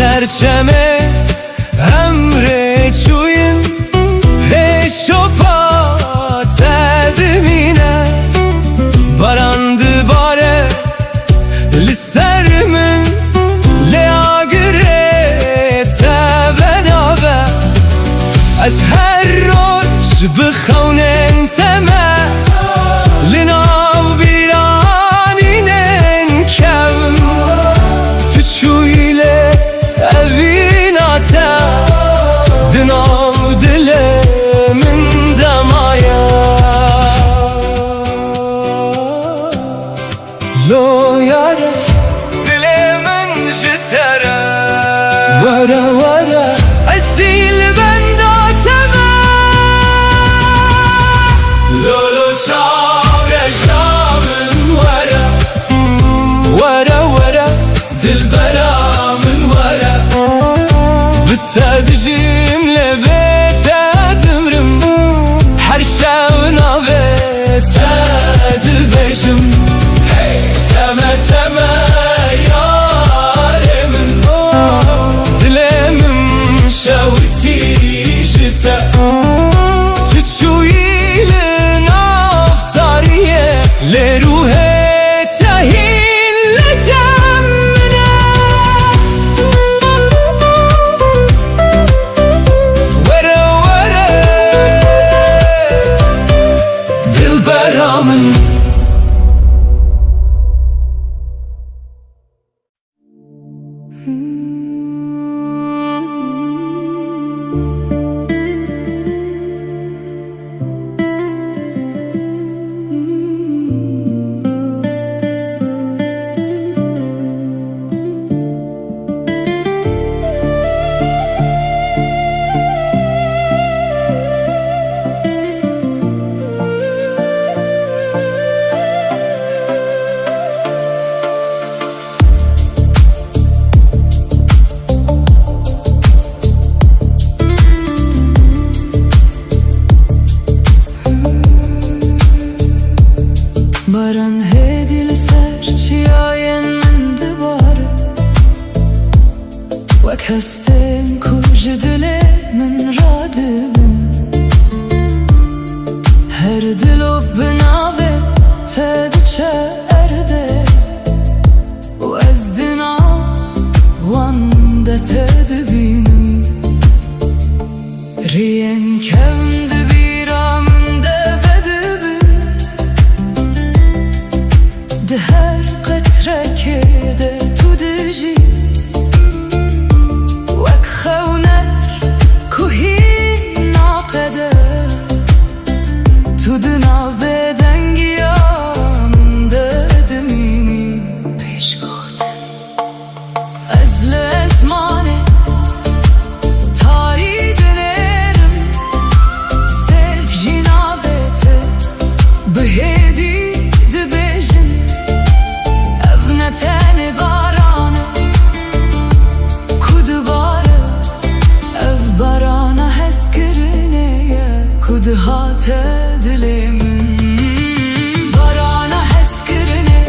سرچمه امره چوین هشو پا تدمینه باراند باره لسر من لیاگره تبناوه از هر روز بخونن تمه لناو بیرانینن کم تو چویله من Baran hedil serçiyayen min dibare Wek hestin ku ji dilê min radibin Her dilo bi navê te diçe erde û ez di nav wan de te dibînim Riyên kevn di bîra min de vedibin Di her qetrekê de tu dijî Wek xewnek ku hîn naqede Tu di nav bêdengiya min de dimînî Pêşgotin Ez li ezmanê tarî dinêrim Stêrk jî navê te bi hêdî dibêjin Ev ne tenê baran e ku dibare Ev barana hezkirinê ye ku dihate dilê min Barana hezkirinê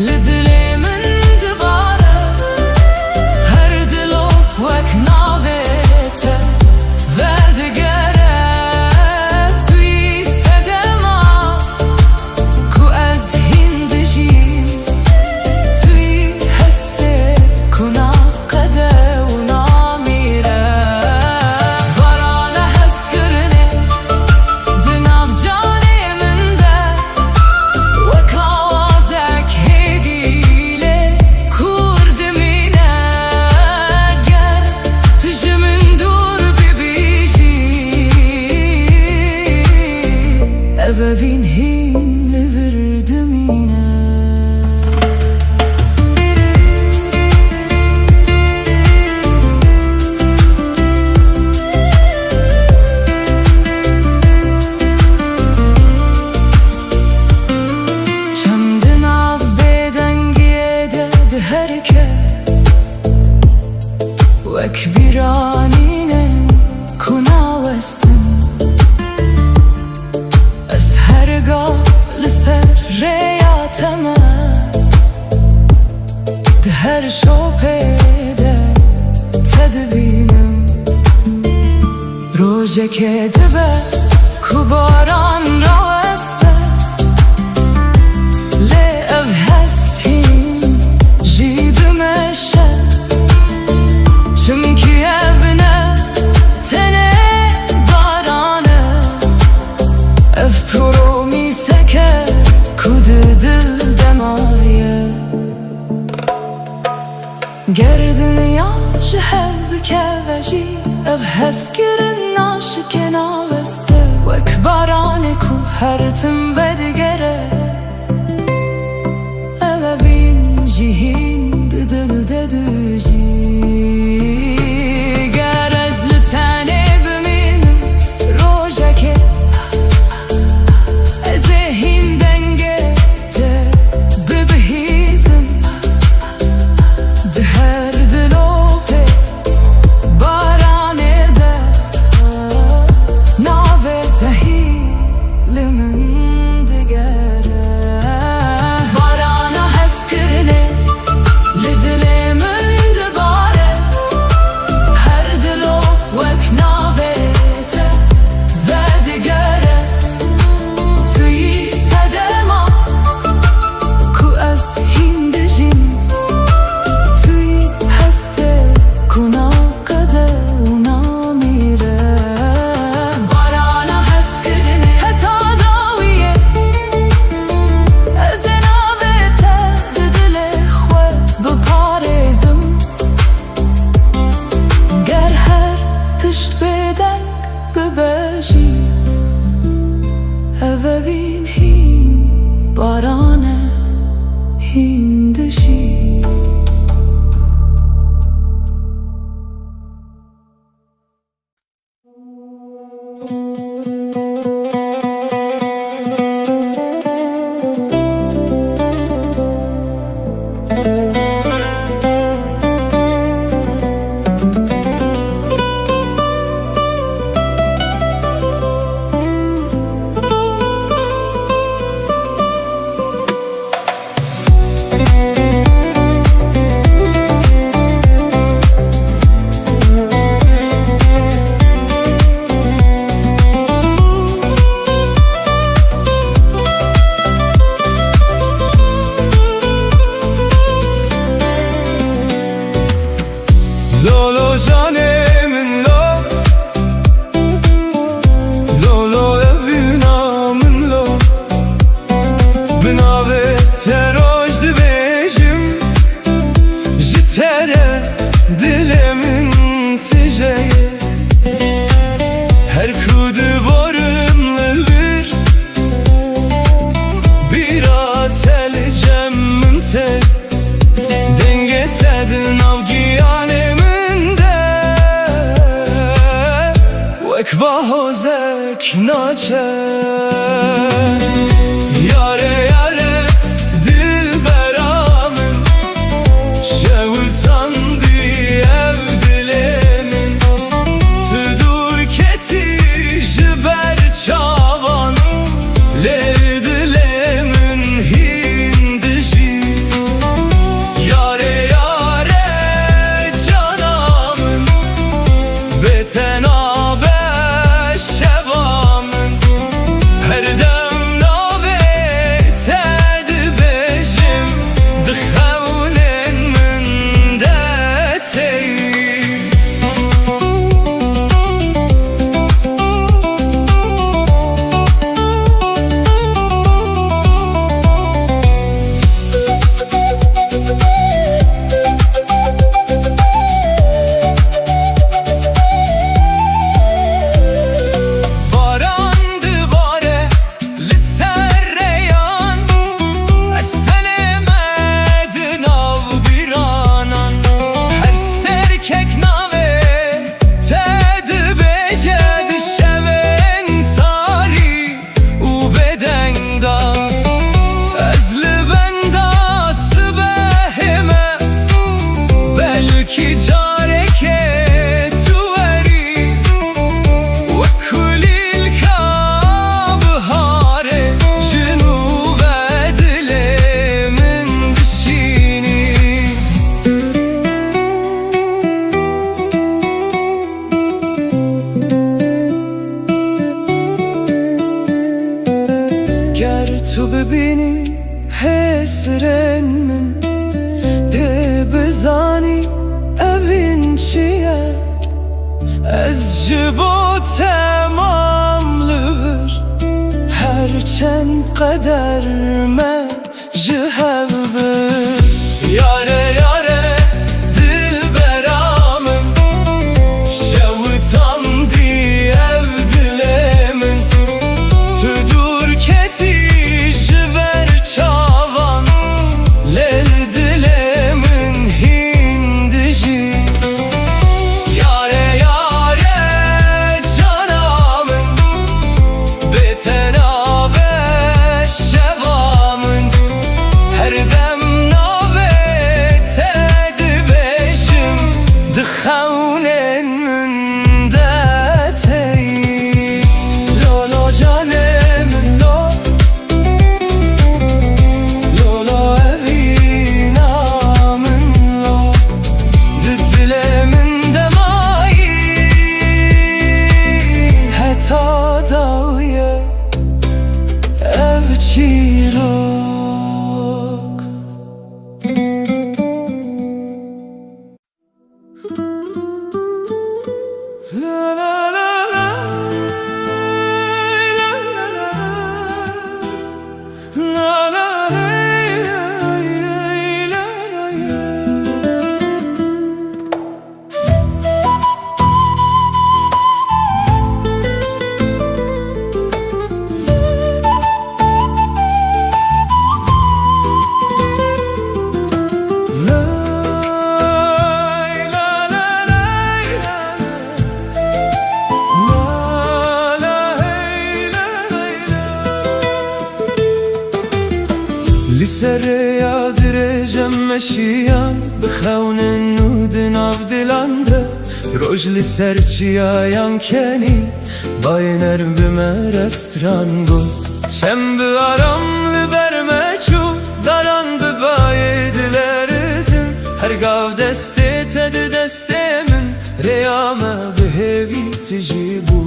li dilê min dibare Her dilop wek navê te verdigere Tu yî sedema ku ez hîn dijîm Tu yî hestê ku naqede û namîre Barana hezkirinê di nav canê min de Wek awazek hêdî lê kur dimîne Ger tu ji min dûr bibîjî Ev evîn hîn li vir dimîne Çem di nav bêdengiyê de di herike Wek bîranînin ku nawestin Ez hergah li ser rêya te me Di her şopê de te dibînim Rojekê dibe ku baran raweste Lê ev hestîn jî dimeşe Çimkî ev ne tenê baran e Ev promîseke ku di dil de maye Ger dinya ji hev bikeve jî Ev hezkirin naşikê naweste Wek baranê ku her tim vedigere Ev evîn jî hîn di dil de dijî Ger ez li tenê bimînim rojekê Ez ê hîn dengê te bibihîzim Di her dilopê baranê de Navê te hî li min digere Barana hezkirinê li dilê min dibare پشت بدنگ ببجی اوین هین بارانه هندشی لولو جانمın lo Lolo evinamın lo Binave teroj dibejim Jitere dilemin tijeye Her kudu borumlu bir atel cemmin te Dengetedin avgiyanem Ekbahozek naçe Yare yare dilberamın Şevutandı ev dilemin Tüdur keti jiber çavan Le dilemin hindişi Yare yare canamın Beten تو ببینی حسرن من ده بزانی اوین چیه از جبو تماملور هرچند قدر من جهبر یاره یاره dilberamın Şevutandı ev dilemin Tüdur keti سر یادر جمشیان بخون نودن آف دلانده روژل سر چیایان کنی باینر بمه رستران گود چم بیارم لبرمه چو داران ببای دلرزن هر گاو دسته تد دسته من ریامه به هیوی تجیبو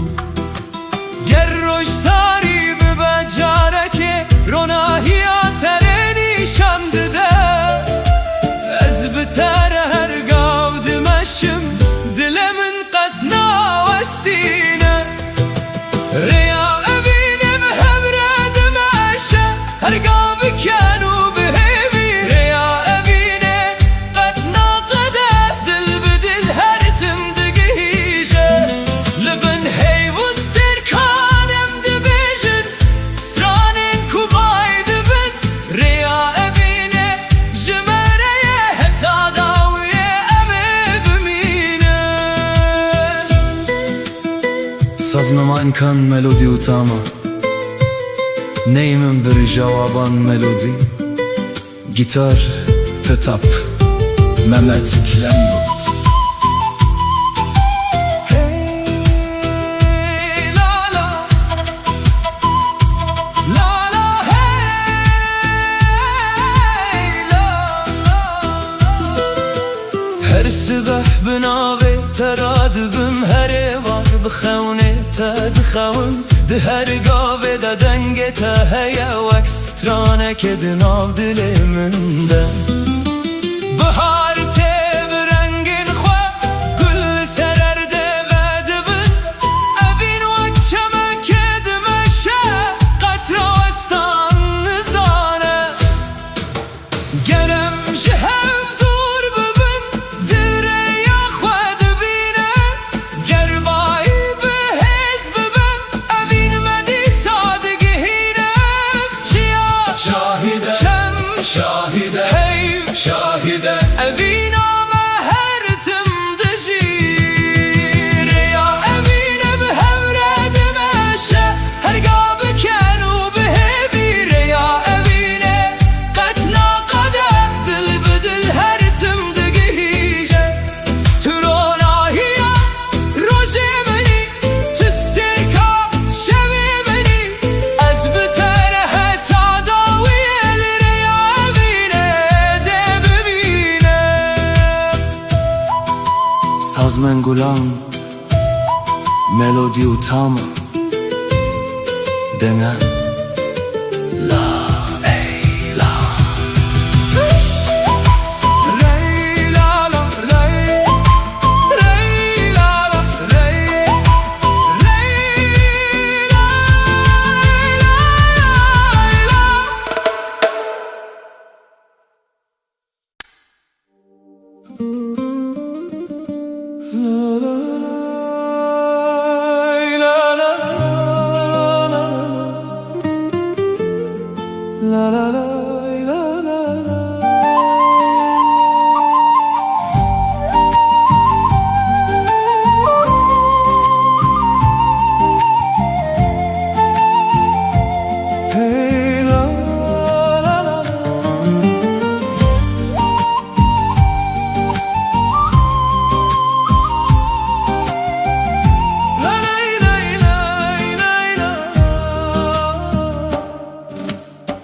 گر روشتاری ببجاره که روناهی آتره نیشانده ده از بتر هر گاو دمشم دل من قد ناوستینه ریا ابینم همره دمشه هر گاو بکنو بهیوی ریا ابینه قد ناقده دل بدل هر تم دگیجه لبن هیوستر کانم دبیجن سترانین کوبای دبن ریا ابینه جمره هتا داویه امه بمینه سازمما انکان ملودی و تاما نیمم بر جوابان ملودی گیتار تتاب ممت کلم بود hey la la la la hey la la her sabah binave teradbim her var bkhawne tad khawm ده هر گاوه ده دنگ ته هیا وکسترانه که دناو دل من ده بهار ته برنگین خواه گل سررده و دبن اوین وکچمه که دمشه قطراستان نزانه گرم جهو دور ببن دره یا خواه دبینه گربایی به حزب ببن اوین مدی سادگهینه چیا شاهده چم شاهده هیو شاهده اوین آمه هر تم دجیر یا اوین به هوره دمشه هرگا بکنو به هیویر یا اوینه قد ناقده دل بدل هر تم دگیجه تروناهیا روژه منی تسترکا شوی منی از بتر هتا داویه لریا اوینه ده ببینه سازمن گلام ملودی و تاما دنه لا ای لا ری لا لا ری ری لا لا ری ری لا لا la la la la la la hey la la la la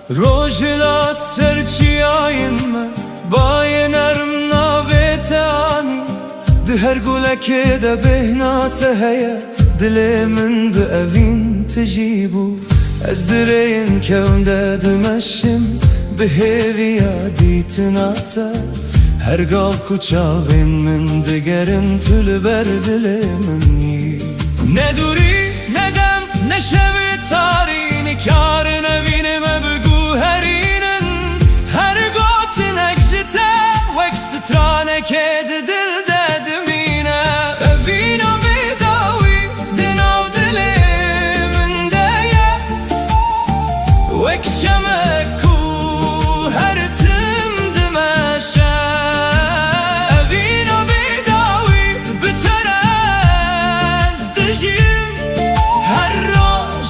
روژلات سرچیاین من بای نرم ناویتانی ده هر گلک ده بهنات هیا دل من به اوین تجیبو از درین کون ده دمشم به هیویا دیتناتا هر گال کچاوین من دگرن تل بر دل منی ندوری ندم نشوی تارین کار نوینم بگو هرینن هر گوت نکشته وکسترانه که دل ددمینه اوینو بیداوی دناو دل من دیه وکچمکو هر تم دمشه اوینو بیداوی بتر از دجیم هر روز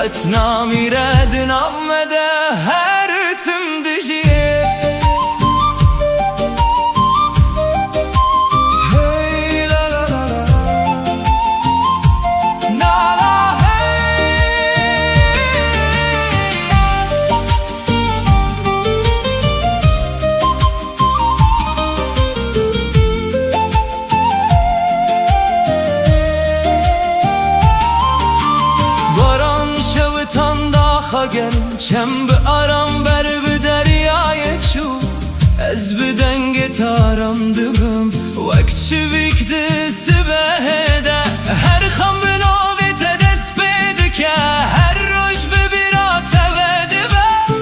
قد نمیره دنامده هر تم دجیه چم به آرام بر به دریای چو از به دنگ تارم دبم وقت چویک دست بهده هر خم به نوی تدست بیده که هر روش ببیرات وده به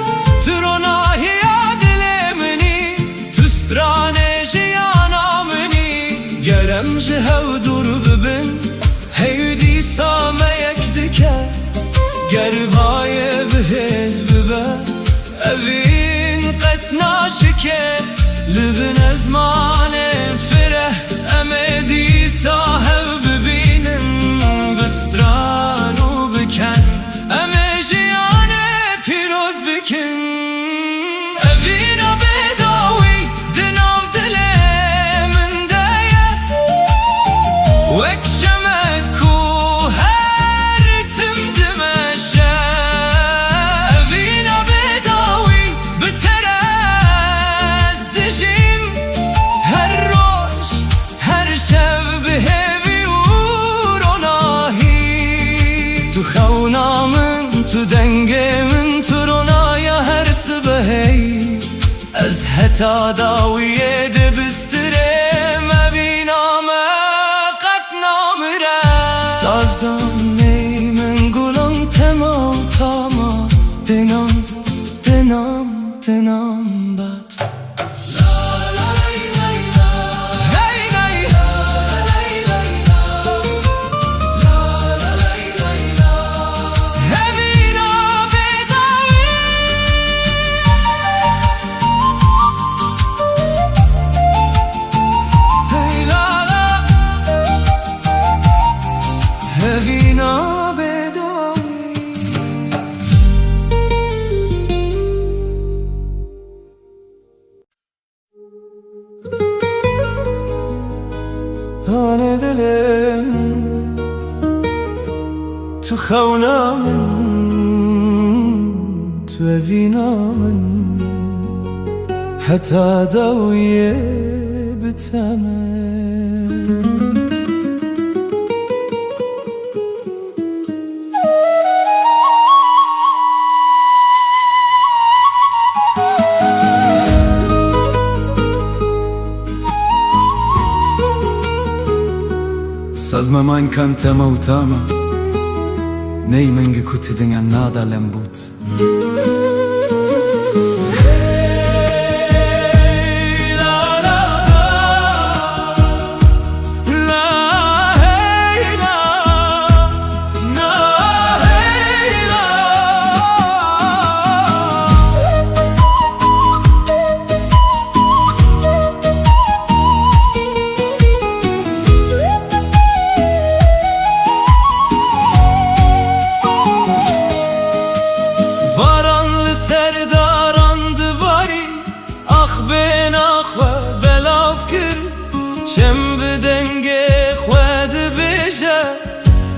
تو روناهی دل منی تو سترانه جیانا منی گرم جهو دور ببین هیدی سامه یک دکه گربای بهز ببه اوین قد ناشکه لبن ازمان فره امدی صاحب ببینم بسترانو بکن امه جیان پیروز بکن اوینا بداوی دناف دل من دایه وک شمکو تو دنگ من تو رونایا هر سبهی از حتا داویه دبستره مبینام قد نامره سازدان نی من گلم تما تاما دنام دنام دنام بد آن دلم تو خونا من تو اوینا من حتی داویه بتمه Sazma man kan tema utama Nei menge kuti dinga nada lembut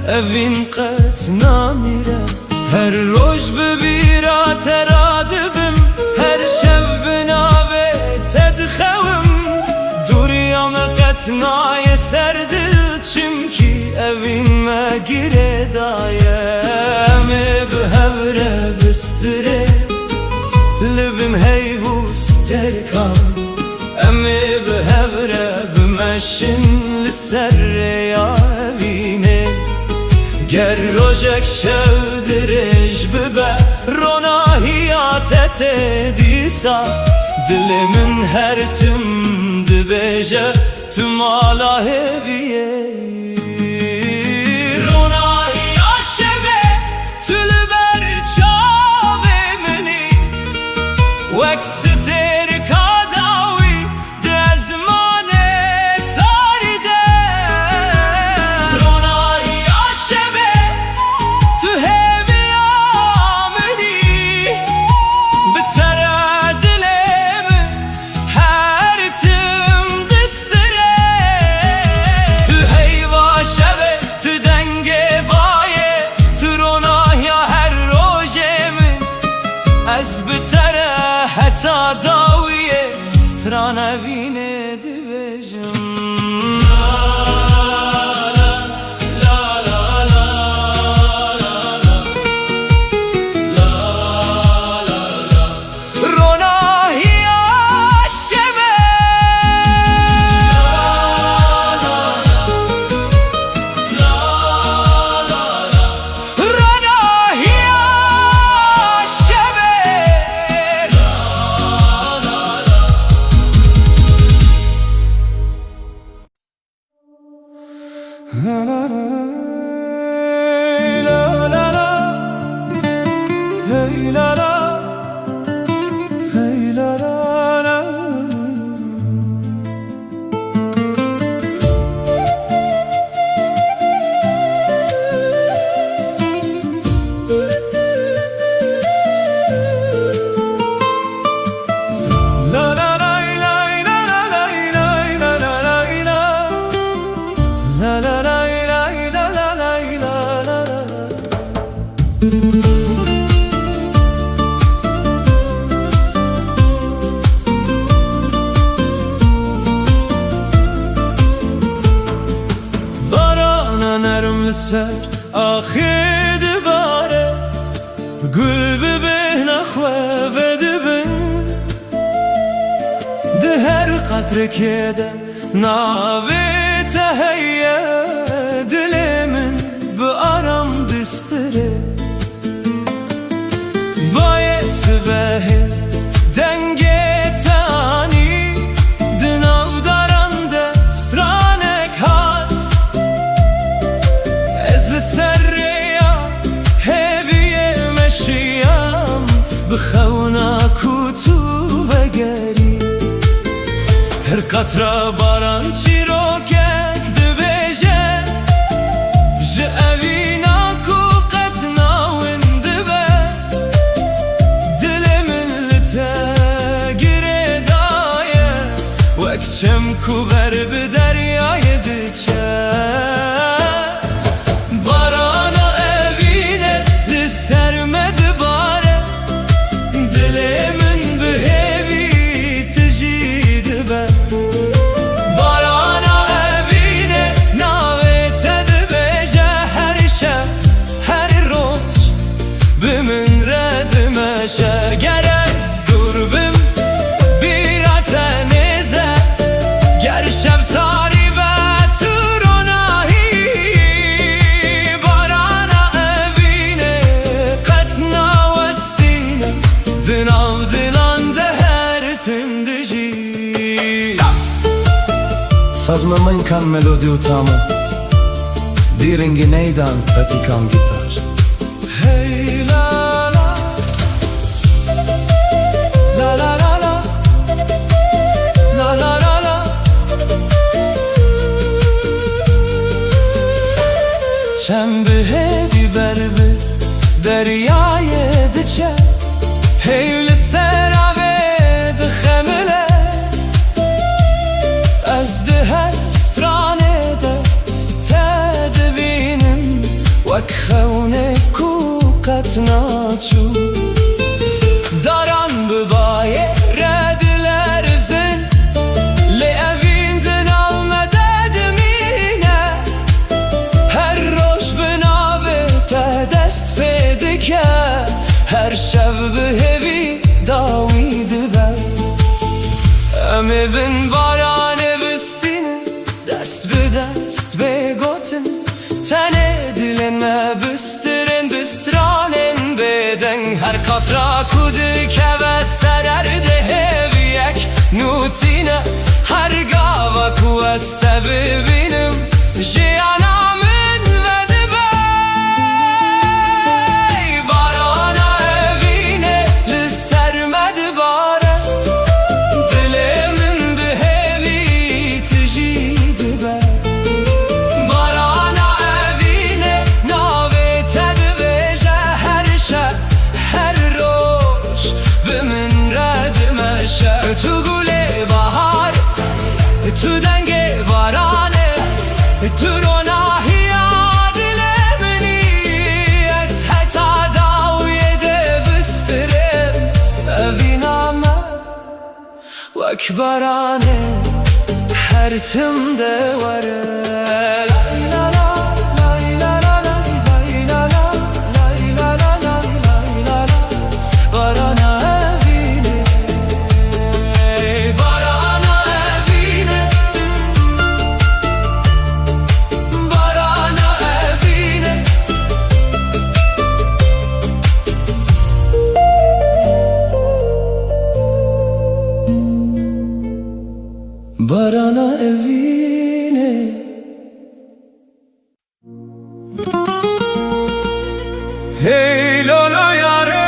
اوین قد نمیره هر روز ببیرا ترادبم هر شب بناوه تدخوم دوریام قد نای سردل چمکی اوین مگیره دایه امه به هوره بستره لبم هیوز ترکان امه به هوره بمشن لسر یا اوینه گر روزک شو درج ببه روناهیاتت دیسا دل من هر تم دبیجه تو مالا هویه روناهیا شبه تو لبر چاوه منی وکس تو همی Barana nərm sər axı dibare Gül bibin axve ve dibin De her qatr kede navi teheyye Dilimin bu aram distire Bayesi behi denge tani Dinav darande stranek hat Ezli serreya heviye meşiyam Bixevna kutu ve geri Her katra baran çirokek dibêje Ji evîna ku qet nawin dibe Dilê min li te girê daye Wek çem ku ber bi deryayê diçe Barana evîne li ser me dibare Dilê min bi hêvî tijî dibe Barana evîne navê te dibêje Her şev her roj bi min re dimeşe Ger ez dûr bim bîra te nêze Ger şevtarî be tu ronahî Barana evîne qet nawestîne Di nav dilan de her tim dijî Sazma من کن ملودی و تامه دیرنگی نیدان پتیکان گیتار Hey la la La la la la La la la la Çem bi hêdî ber bi deryayê diçe Hey li ser avê dixemile Ez di her stranê de te dibînim Wek xewnek ku qet naçû Daran bi bayê re dilerizin Lê evîn di nav me de dimîne Her roj bi navê te dest pê dike Her şev bi hêvî dawî dibe Em ê bin baranê bistînin Dest bi dest bê gotin Tenê dilên me bistirin Bistranên bêdeng Her qatra ku dikeve ser erdê hêviyek Nûtîne her gava ku ez te bibînim Jiyana min ve dibe Barana evîne li ser me dibare Dilê min bi hêvî tijî dibe Barana evîne navê te dibêje Her şev her roj bi min re dimeşe Tu gulê bahar tu dengê baranê Tu ronahiya dilê minî Ez heta dawiyê de bistirim Evîna me wek baranê her timde were Lay la la lay la la lay la la lay la la lay la la Barana evîne Barana evîne Barana evîne Barana evîne Hey lola yare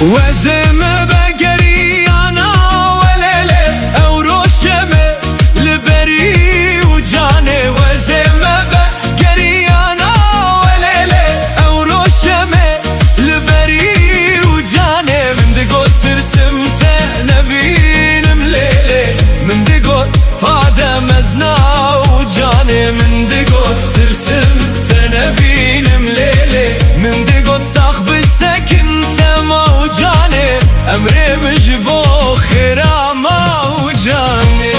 وزم بقري انا وليلي او روشمي لبري وجاني وزم بقري انا وليلي او روشمي لبري وجاني من دقوت ترسمت نبين مليلي من دقوت هذا مزنا وجاني من دقوت ترسمت نبين مليلي من دقوت صاحب السكن موجاني أمري مجبو خيرا موجاني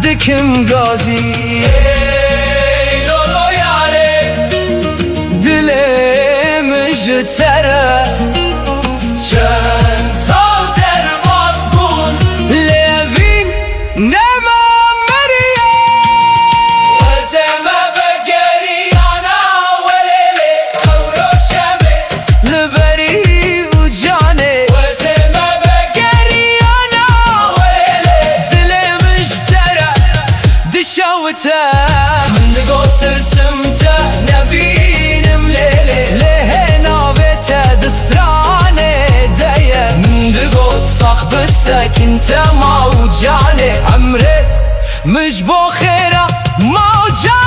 دکم گازی ای لولو یاره دلم جتره چند سال در باز بون لیوین نما مریه وزمه بگریانا ولیلی او روشمه لبری و جانه وزمه بگریانا ولیلی دلم جتره دشوته من دقوت ترسمته نبینم لیلی لهنا بيته دستراني دايه من دقوت صاحب السكن موجاني عمري مش بو خيره موجاني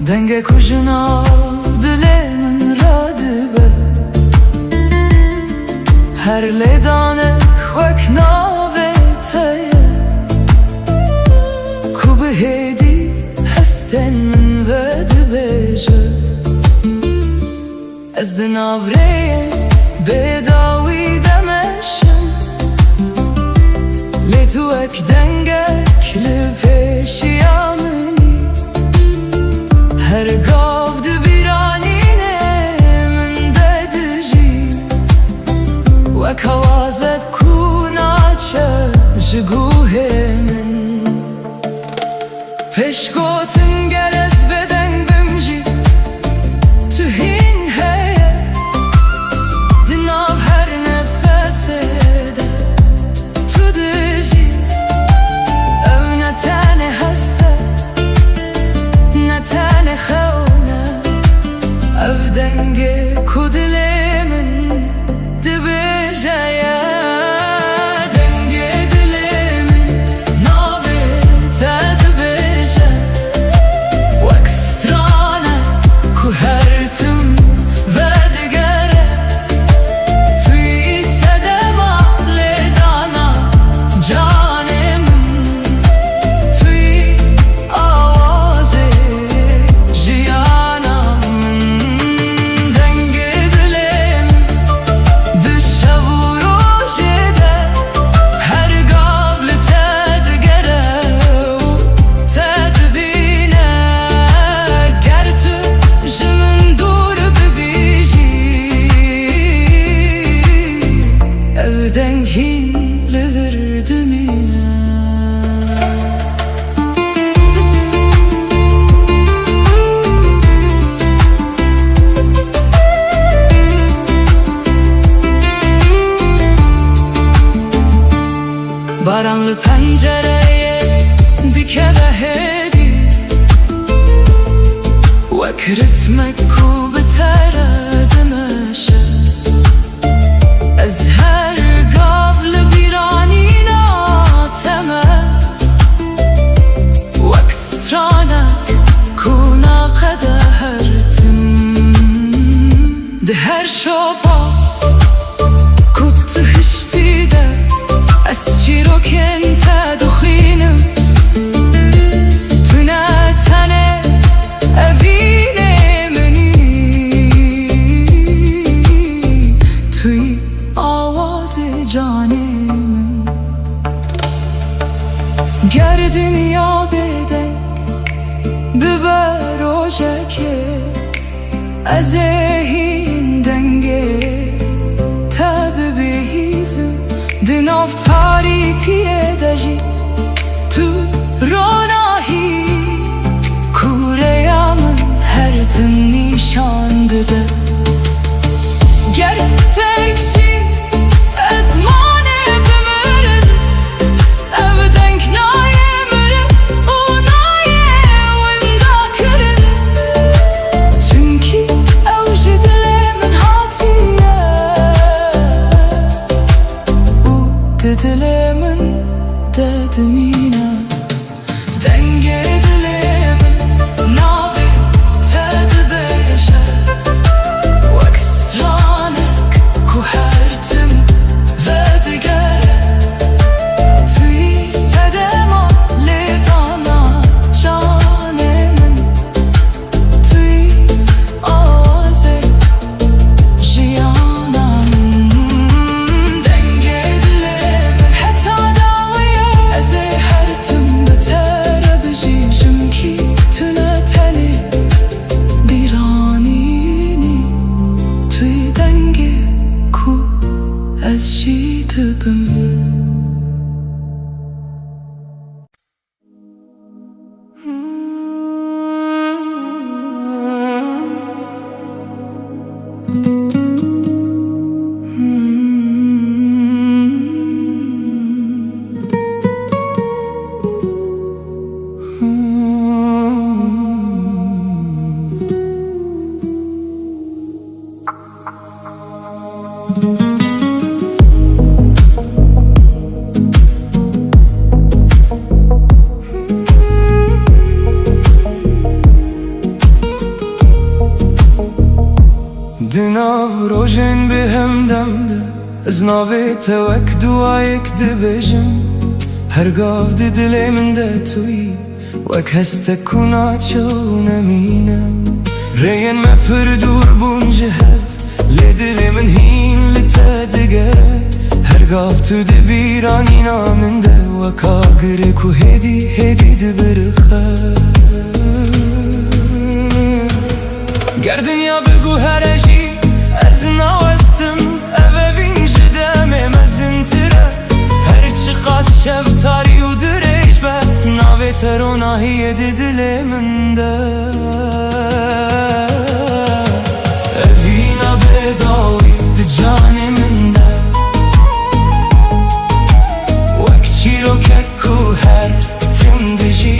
Denge kujuna dilemin radibe Her ledane xwek nave teye Ku bihedi hesten min ve dibêje Ez di navreyê bêdawî demeşim Lê tu ek dengek li pêşiya minî Her gav di bîranînê min de dijî Wek hewazek ku naçe ji guhê min Pêşgotin gel ez bêdeng bim jî Tu hîn heye Di nav her nefesê de Tu dijî Ew ne tenê hest e Ne tenê xewne Ev dengê ku dilê min dibêje ye Dengê dilê min navê te dibêje Wek strane ku her tim vedigere Tu yî sedema lêdana canê min Tu yî awazê jiyana min Dengê dilê min di şev û rojê de Her gav li te digere û te dibîne Ger tu ji min dûr bibîjî Ev deng hîn li vir dimîne Baranlı pencereye dikeve hedi Wek ritmek ku bitere dimeşe Ez her gav li bîranîna teme Wek stranek ku naqede her tim Di her şopa ku tu hiştî de Ez çîrokên te dixwînim Tu ne tenê evînê minî Tu yî awazê canê min Ger dinya bêdeng bibe rojekê Ez ê hîn dengê te bibihîzim Di nav tarîkiyê de jî Tu ronahî Ku rêya min her tim nîşan dide Ger steng jî ez manê bimirim Ev deng nayê mirim û nayê winda kirin Çunkî ew ji dilê min hatiye Û di dilê min de dimîne روژن بهم دمده از ناوی تو وک دوایک دبیجم هرگاف دی دلی من ده توی وک هسته کنا چو نمینم رین ما پر دور بونجه لی دلی من هین لی تا دگره هرگاف تو دی بیرانی نامن ده وکا گره کو هدی هدی دی برخه گر دنیا بگو هرجی از نوستم اوه وینج دمه مزنتره هرچی قاس شفتاری و دریج به ناوی تروناهی دی دل من ده اوینا بداوی دی جان من ده وک چی رو ککو هر تم دجی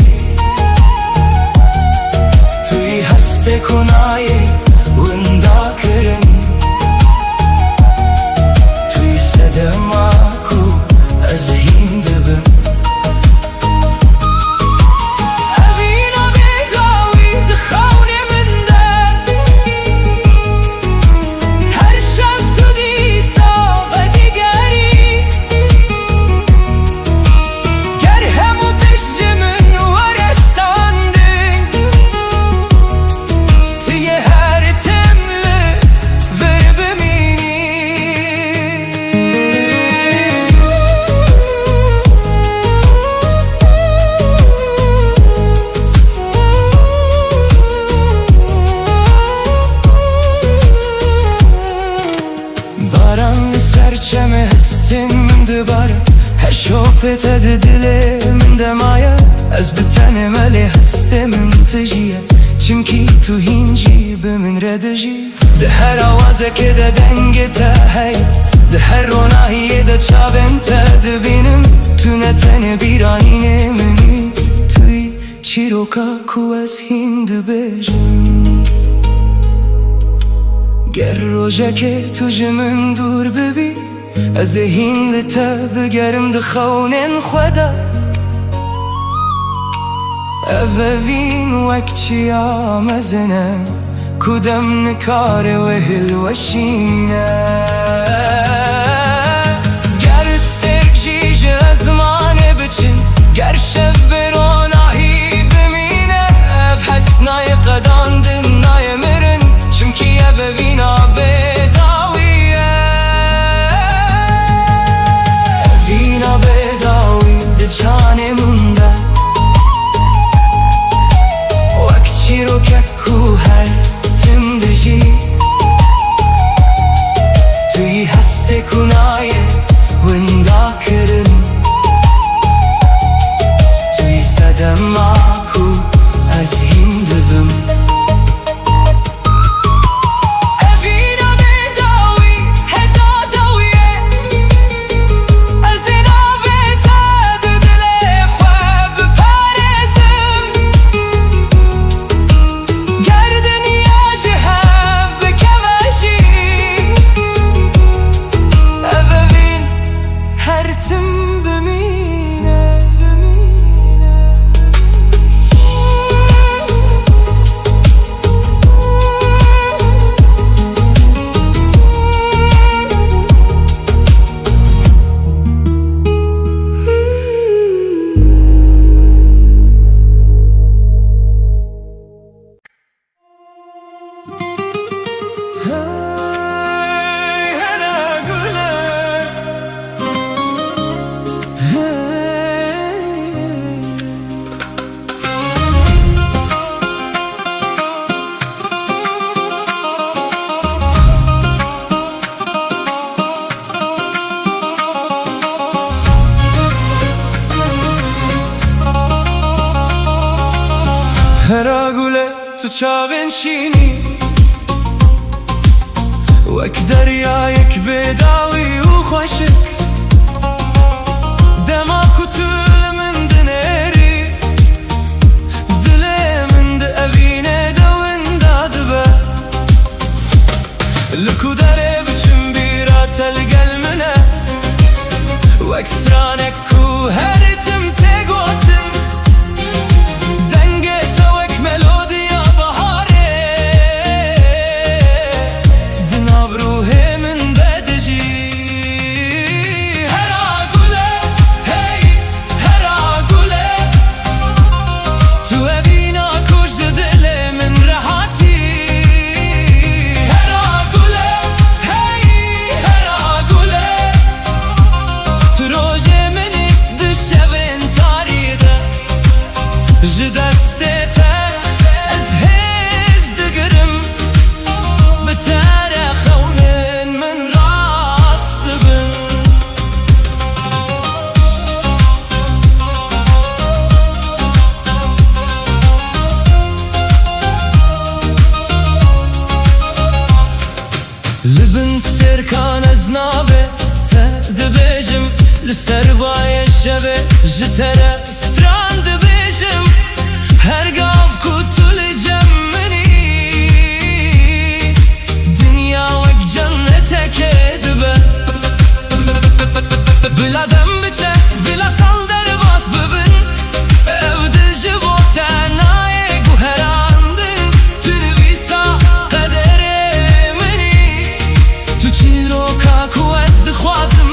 توی هسته کنایی وندا کرن توی صدماکو از هین دبن اوینا بیداوی دخون من ده هر شب تو دی ساق دیگری گر همو تشج من ورستانده توی هر تمله ور بمینی باران سرچمه هستین من دباره هر شوپت ده دل من دمایه از بتن ملی هسته من تجیه چمکی تو هینجی به من ردجی ده هر آوازه که ده دنگ تا هی ده هر روناهی ده چاون تا دبینم تو نتن بیرانی منی توی چی رو که از هین دبیجم گر روژه که تو جمن دور ببی از هین لتا بگرم دخونن خدا اوین وک چی آمزنه کدام نکار وهل وشینه گر استرک جیج ازمانه بچن گر شب بروناهی بمینه اف حسنای قدان دنای مرن چمکی اوینا بداویه اوینا بداوی ده جان منده وک چی رو ککو هر تم دجی توی هسته کنای وندا کرن توی صدماکو از هین دبم هر گله تو چاون شینی وک دریا یک بداوی و خوشک دما کتول من دنری دل من ده اوینه دوین دادبه لکو داره بچم بیرا تلگل منه وک سرانک کو هر تم تگوتن ملودیا بهاره دنابرو لبن ستركان از نابه دبیجم لسر بای شبه جتره ستران دبیجم هرگاف کتول جمنی دنیا وک جنته که دبه بلا دم بچه بلا سال در باز ببین او دل جبو تنای گوهراندن تنویسا قدر منی تو چی رو کاکو از دخوازم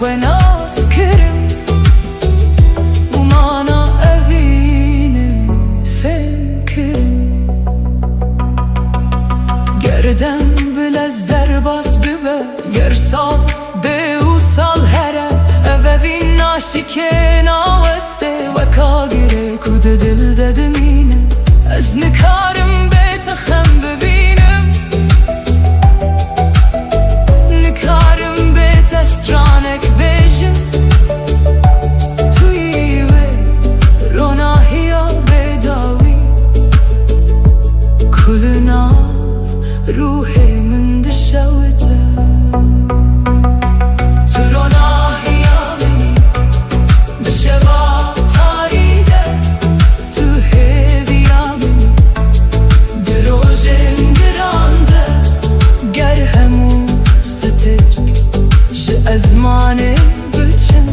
when I derbas bibe gersal deusal here evevin aşike naveste ve kagire kud dil dedim yine ez nikarim betexem bebinem nikarim betestranek bejim tuyi ve ronahiya bedavi kuluna روحي من دشوته ترونا يا مني دشوا تاريده تو هذي يا مني دروجن درانده گرهمو سترك ج ازمانه بچم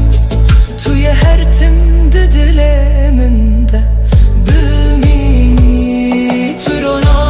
توی هر تم ددله من ده بميني ترونا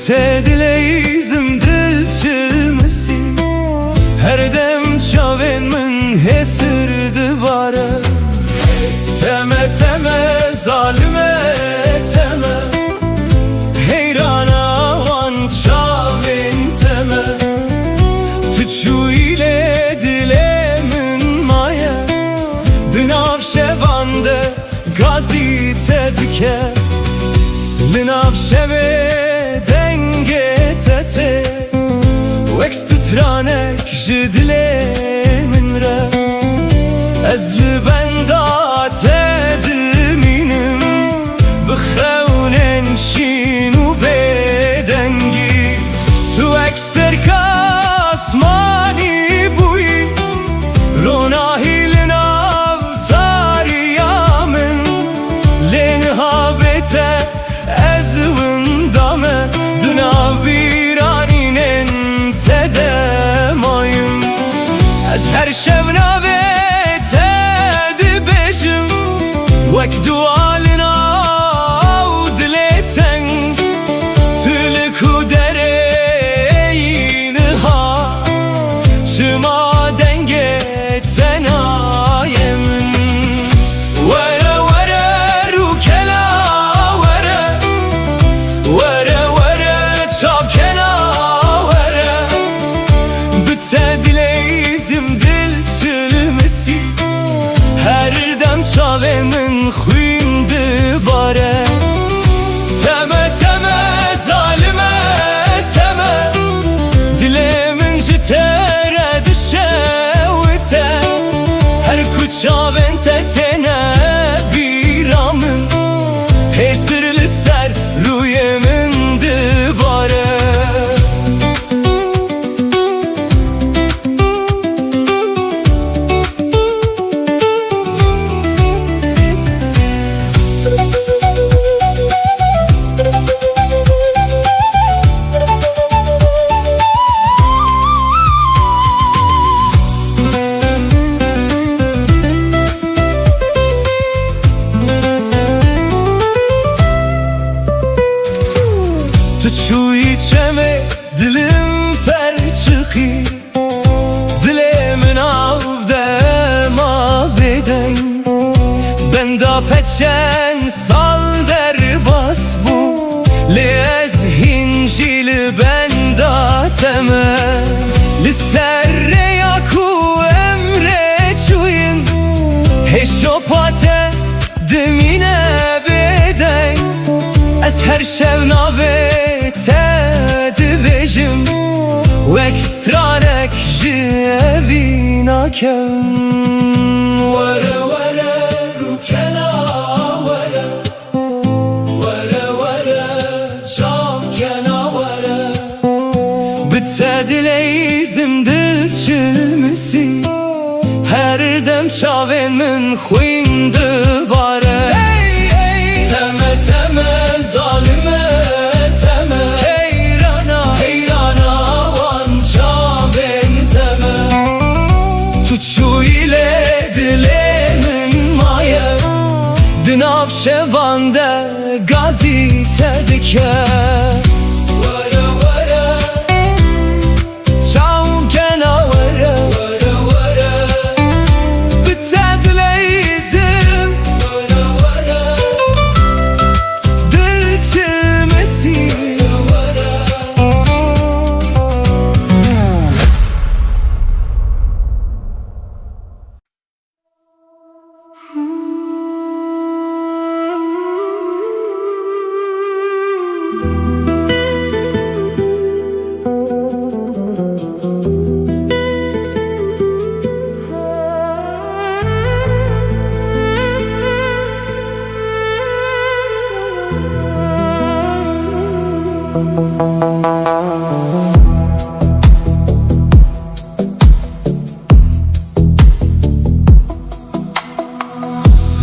Tedileyizm dil çilmesi her dem çavên min hesirdi bare teme teme zalime teme heyrana wan çavên teme tu ile dile min maye dinav şevande gazite dike linav şeve وكست ترانك جدلي من را أزل بندات دمينم بخونن شين وبدنجي تو أكستر كاسماني بوي روناهي لناو تاريا من لينها بيته أزون دامه دناو بيرانين تدمایم از هر شب نویت دبشم وک دوالنا و دلتن تلکو درینها شما دنگه تنایم وره وره رو کلا وره وره وره چاب کلا Tedileyizm dil çilmesi her dem çavên min xwîndi bare teme teme zalime teme dilê min ji tere dişewite her ku çavên te têne bîra min hêsir li ser rûyê min dibare چند سال در باس بو لیز هنجیل بنداتمه لسر یاکو امره چوین هشو پاته دمینه بدن از هر شب نابته دبجم و اکسترانک جوینا کم وره وره رو کنا وره وره وره جام کنا وره بتدلیزم دل چلمسی هر دم چاوین من خوین دباره تمه تمه ظالمه تمه حیرانا حیرانا وان چاوین تمه تو چویله دله من مایه دناف شوانده گازی تدکه وره وره چاو کنا وره وره وره بتدلیزم وره وره دل چلمسی وره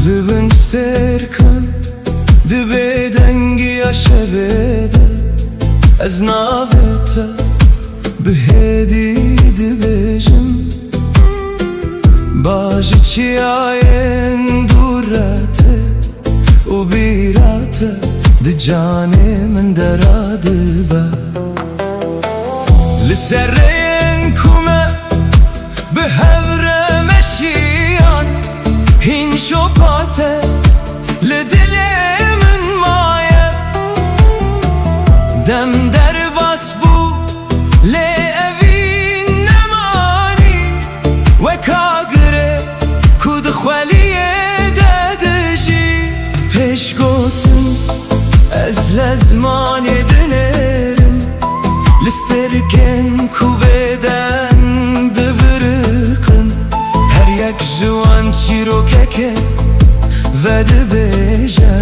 Lübün sterkan dibe dengi yaşevede ez navete behedi dibejim Bajı çiyayen durate u birate di canemin deradı be Liserreyen kume behevre meşiyan Hin şopate le dilimin maye Dem derbas bu le evin nemani Ve kagre kud khvaliye dedeji Peş gotin ez lezman edinerim Listerken kubeden debirikın Her yak juan çirokeke ve dibêje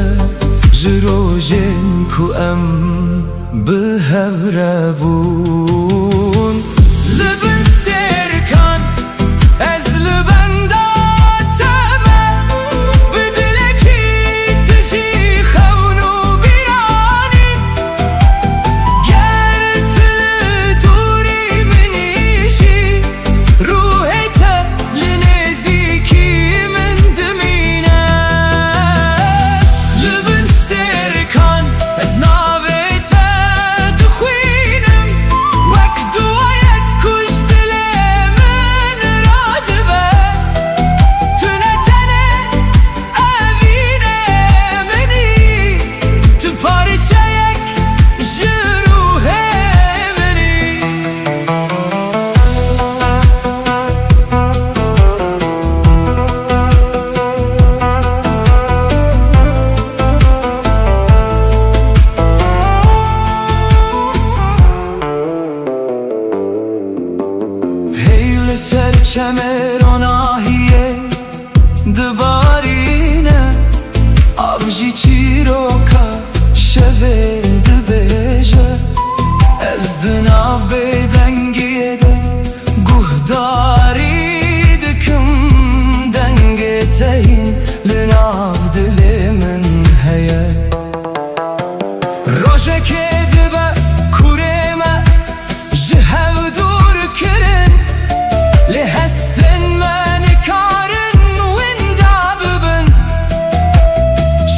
ji rojên ku em bihevre bûn Li bin stêrkan ez li benda teme bi dilekî tijî xewn û bîranî Ger tu li dûrî minî jî ruhê te li nêzîkî min dimîne Li bin stêrkan ez navê te dixwînim Wek duayek ku ji dilê min radibe Tu ne tenê evînê minî Tu parçeyek ji ruhê minî Hey li ser çemeronahiye dibarîne Av jî çîroka şevê dibêje Ez di nav bêdengiyê de guhdarî dikim Dengê te hîn li nav dilê min heye Rojekê dibe kurê me ji hev dûr kirin Lê hestin me nikarin winda bibin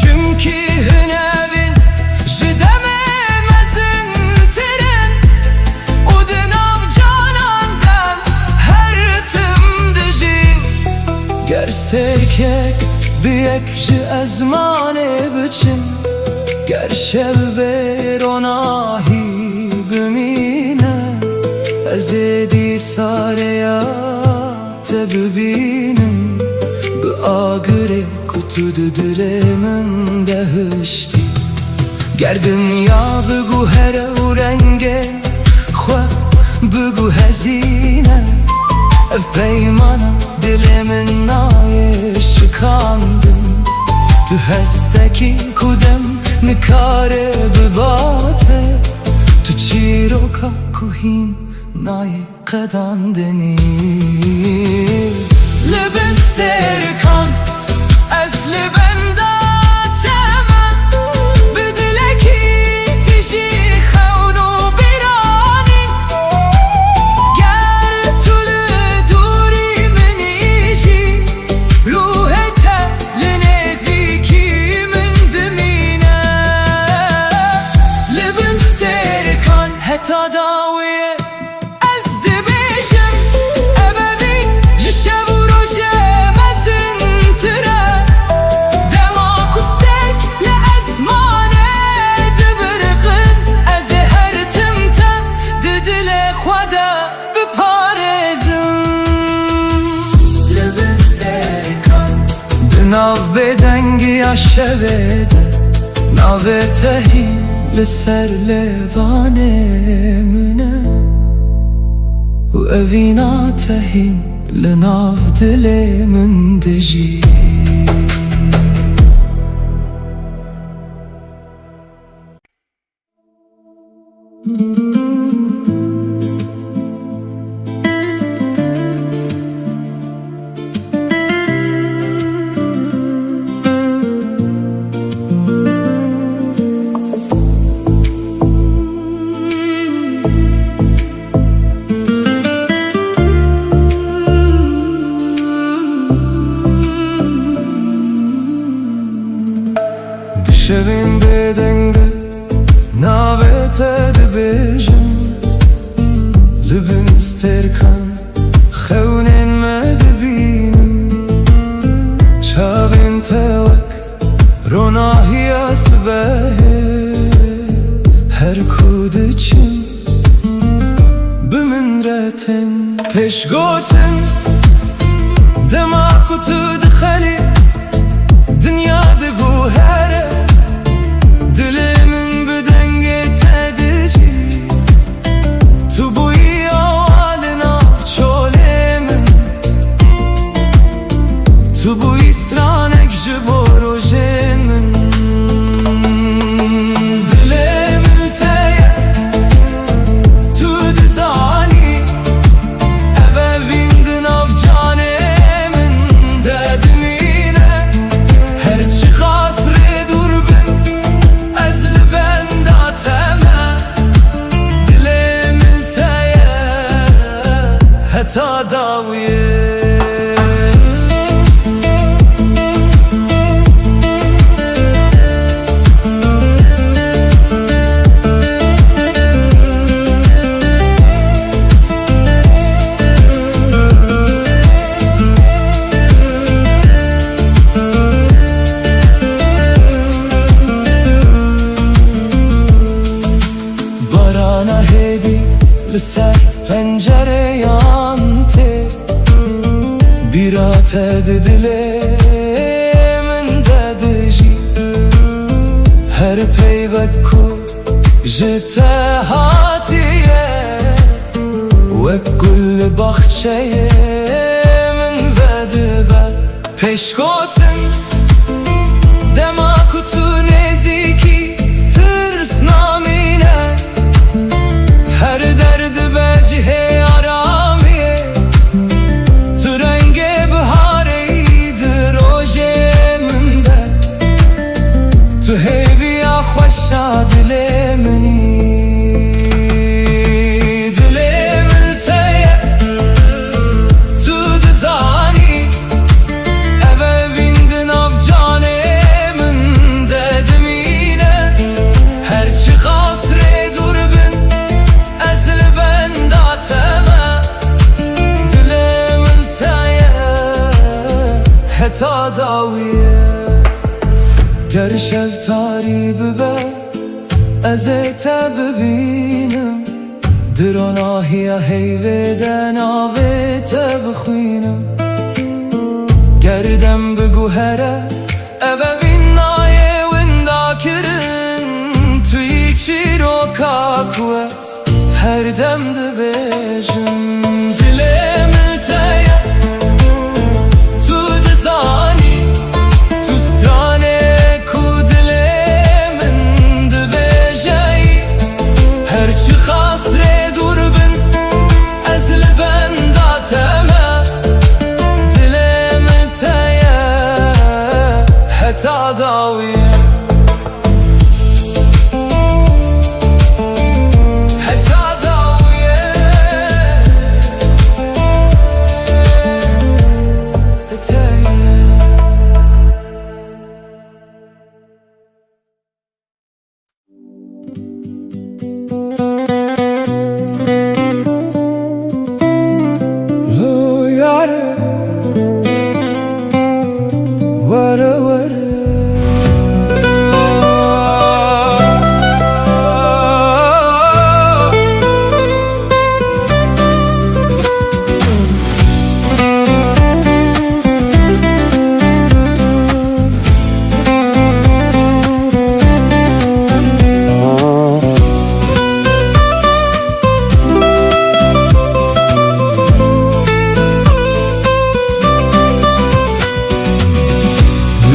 Çimkî hin evîn ji demê mezin tirin û di nav canan dem her tim dijî Ger stêrkek بیک جی ازمانه بچن گر شب بروناهی بمینه از دی ساریات ببینم به آگره کتود دلمن دهشتی گر دنیا بگو هر و رنگه خواه بگو هزینه اف پیمانا دلمن نای شکاندم تو هستکی کدم نکاره بباته تو چیروکا کوهین نای قداندنی لبستر کن اصل بنداتم بدلکی تشی خونو بیرانی گر طول دوری منیشی روحت لنزیکی من دمینه لبستر کن حتی داویه ناو بدنگی شویده ناو تهی لسر لیوانه منه و اوینا تهین لناو دل من دجی شوین بدنگه ناوت دبیجم لبن استرکن خونین مدبینم چاوین توک روناهی اسبه هر کودچم بمن رتن پیش گوتن دماغو تو دخلی دنیا دگو هره تا داویه barana hedi لسر پنجره بیرات دله من دادجی هر پیوک کو جته هاتیه و کل بخچه من بده بر پیش گوتن دماغو تو نزیکی ترس نامینه هر درد بجه آرامیه تو رنگ تو هیوی خوشا دل منی دل من تیه تو دزانی اوه ویندن آف هتا داویه گر شفتاری ببه ازت ببینم دراناهی هیوه ناویت بخوینم گردم بگو هره اوه بین نایه وندا کرن توی چی رو کاکوست هر دم ده بیجم دلم تایه تو دزانی تو سترانه کو دلم ده بیجایی هرچی خاص ری دور بن از لبنداتمه دلم تایه حتا داویه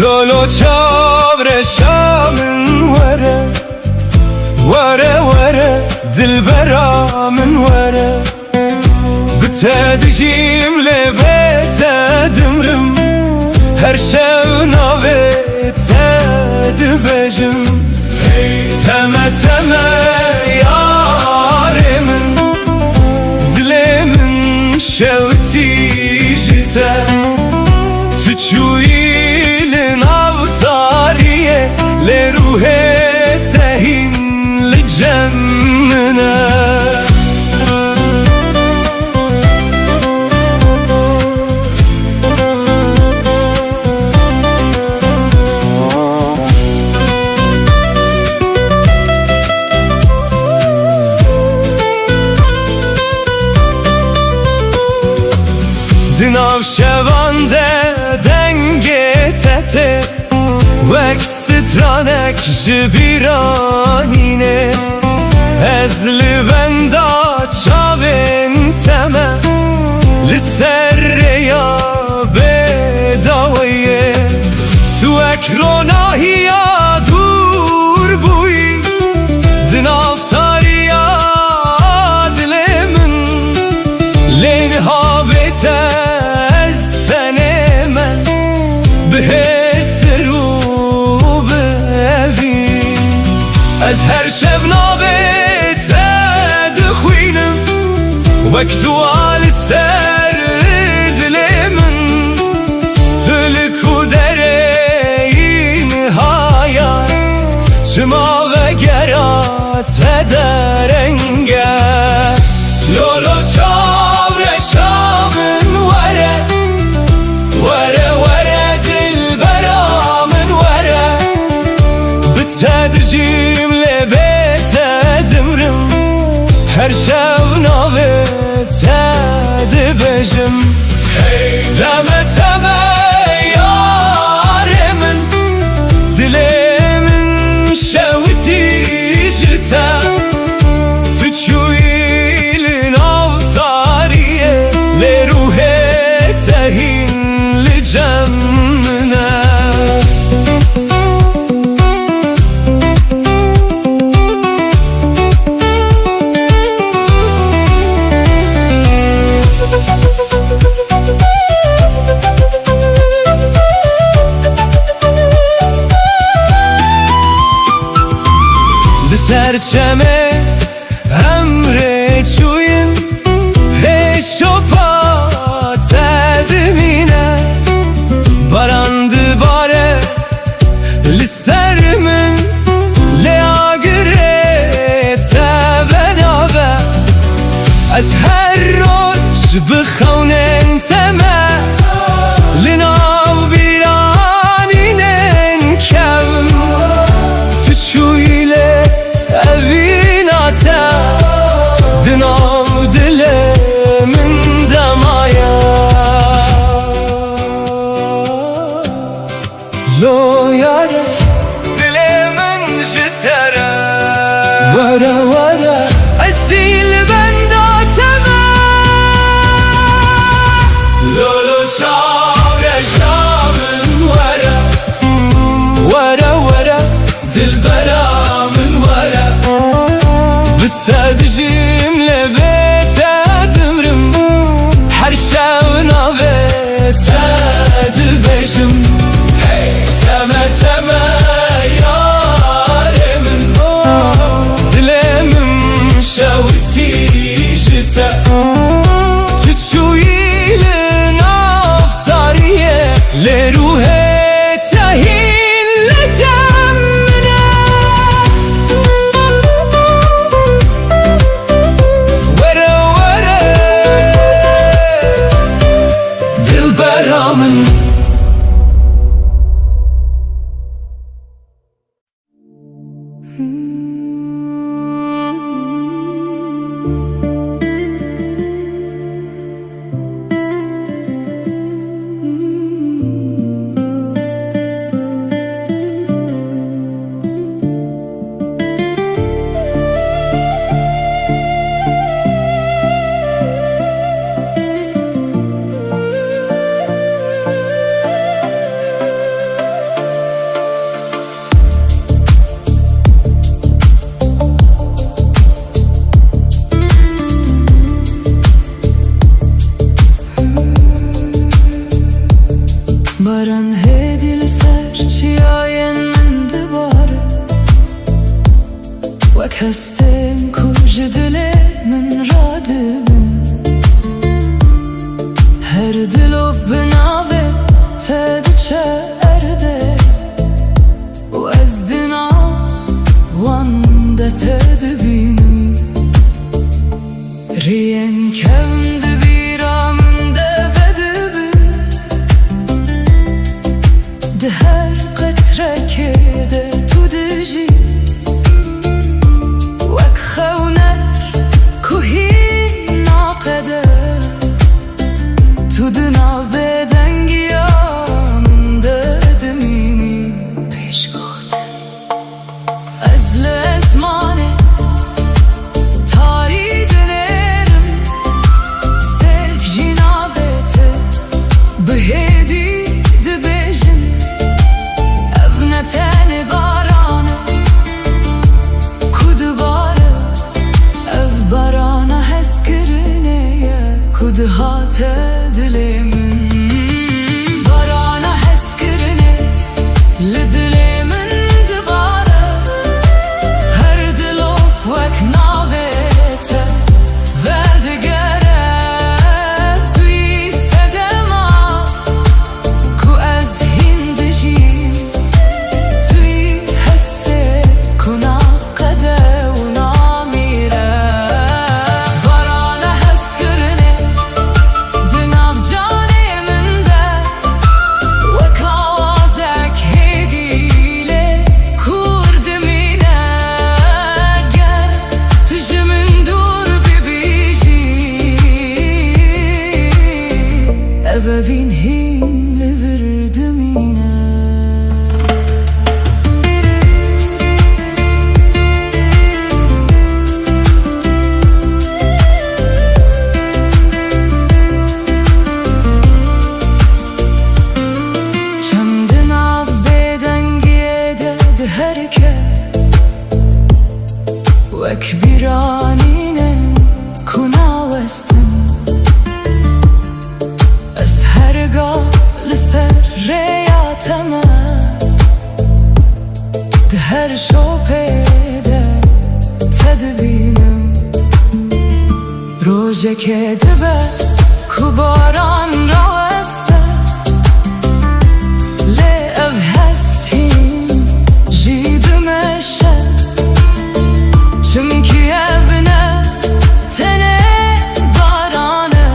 لولو چاور شامن وره وره وره دلبرا من وره بتدجيم لبيت دمرم هر شو ناويت دبجم تما تما ياري من دلي من شوتي جتا تشوي لروحه تهين لجمنا دناو شوانده دنگه تته وکسترانک جبیرانینه از لبندا چاوین تمه لسر یا بداویه تو اکروناهی یا دور بوی دنافتاری یا دل من لین ها بیت از تن من به از هر شب نابت دخوینم وقتو آل سر دل من تلکو درین هایا چما و گرات درنگه لولو چاور شامن وره وره وره دل برا من وره بتدجیم هر شو ناویت دبجم تمه تمه یار من دل من شوتی جتا تو چوی لناو تاریه لروحه تهین لجمنا سرچمه امره چوین هشوپات دمینه باراند باره لسر من لیاگره تبناوه از هر روز بخونه انتمه لناو بی برامن Baran hedil serçiyayen min dibare Wek hestin kuj dile min radibin Her dilo binave tediçe erde U ez dinav wanda tedbinim Riyen kevndi biraminde vedibin De her qetre kede tu dijî Wek xewnek kuhî naqede Tu di nav bêdengiya min de dimînî Pêş gotin ez li esmanê tarî dinêrim Stêrk jî navê te bi hêdî dibêjin Ev ne tenê baran e ku dibare Ev barana hezkirinê ye ku dihate dilê min Barana hezkirinê li dilê min dibare Her dilop wek navê te verdigere Tu yî sedema ku ez hîn dijîm Tu yî hestê ku naqede û namîre Barana hezkirinê di nav canê min de Wek awazek hêdî lê kur dimîne Ger tu ji min dûr bibîjî Ev evîn hîn li vir dimîne Çem di nav bêdengiyê de di herike Wek bîranînin ku nawestin Ez hergah li ser rêya te me Di her şopê de te dibînim Rojekê dibe ku baran raweste Lê ev hestîn jî dimeşe Çimkî ev ne tenê baran e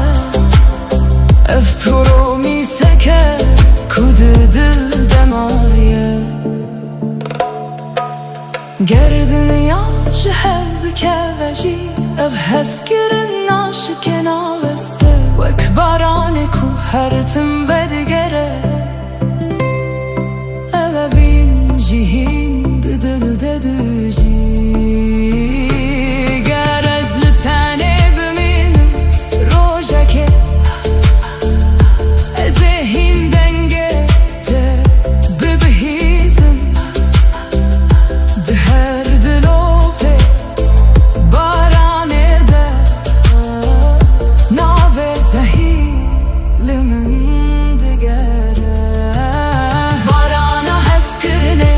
Ev promîseke ku di dil de maye Ger dinya ji hev bikeve jî Ev hezkirin naşikê naweste Wek baranê ku her tim vedigere Ev evîn jî hîn di dil de dijî Ger ez li tenê bimînim rojekê Ez ê hîn dengê te bibihîzim Di her dilopê baranê de Navê te hî li min digere Barana hezkirinê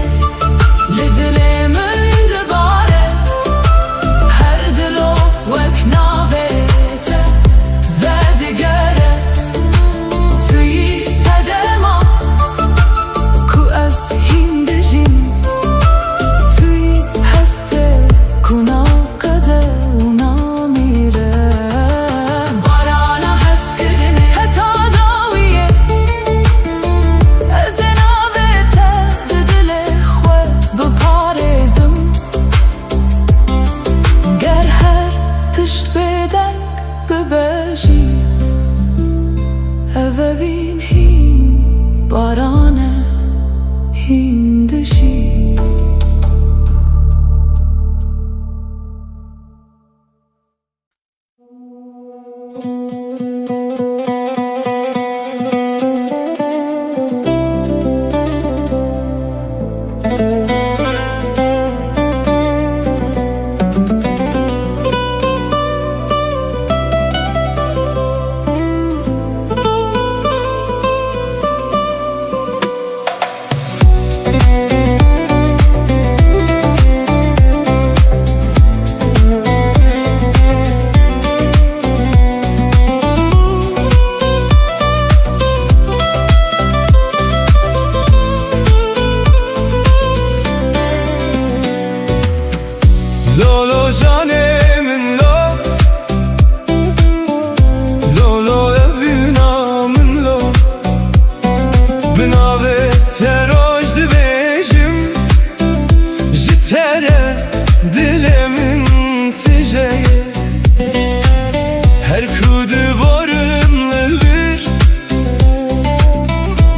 evin hin barane hindişi. Lolo canemin lo, Lolo evinamin lo. Binave teroj dibêjim, ji tere dilimin tijeye. Her ku diborim li vir,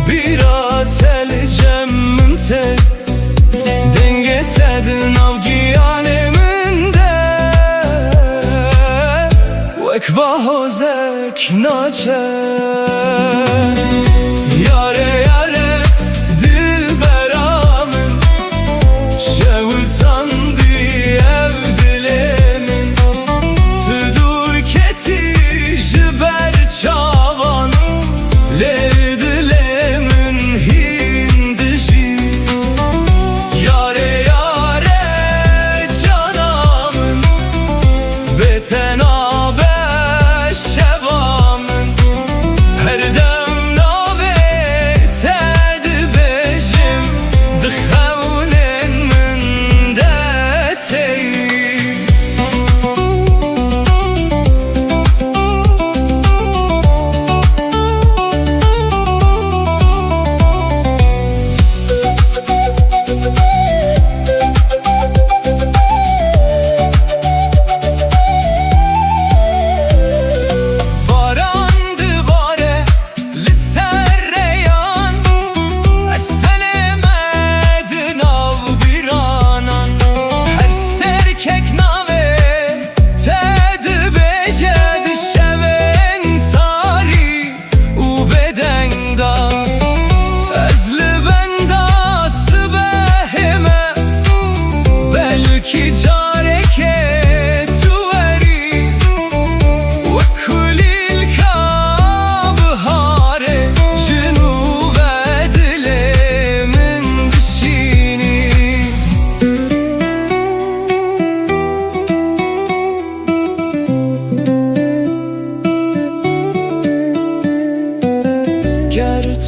bira telicem min te. Denge tedin avgiyanemin wek bahozek naçe. Yare yare dilberamın, şevitan ev dilimin. Tüdur keti jiber çavan, le dilimin hindişi. Yare yare canamın, beten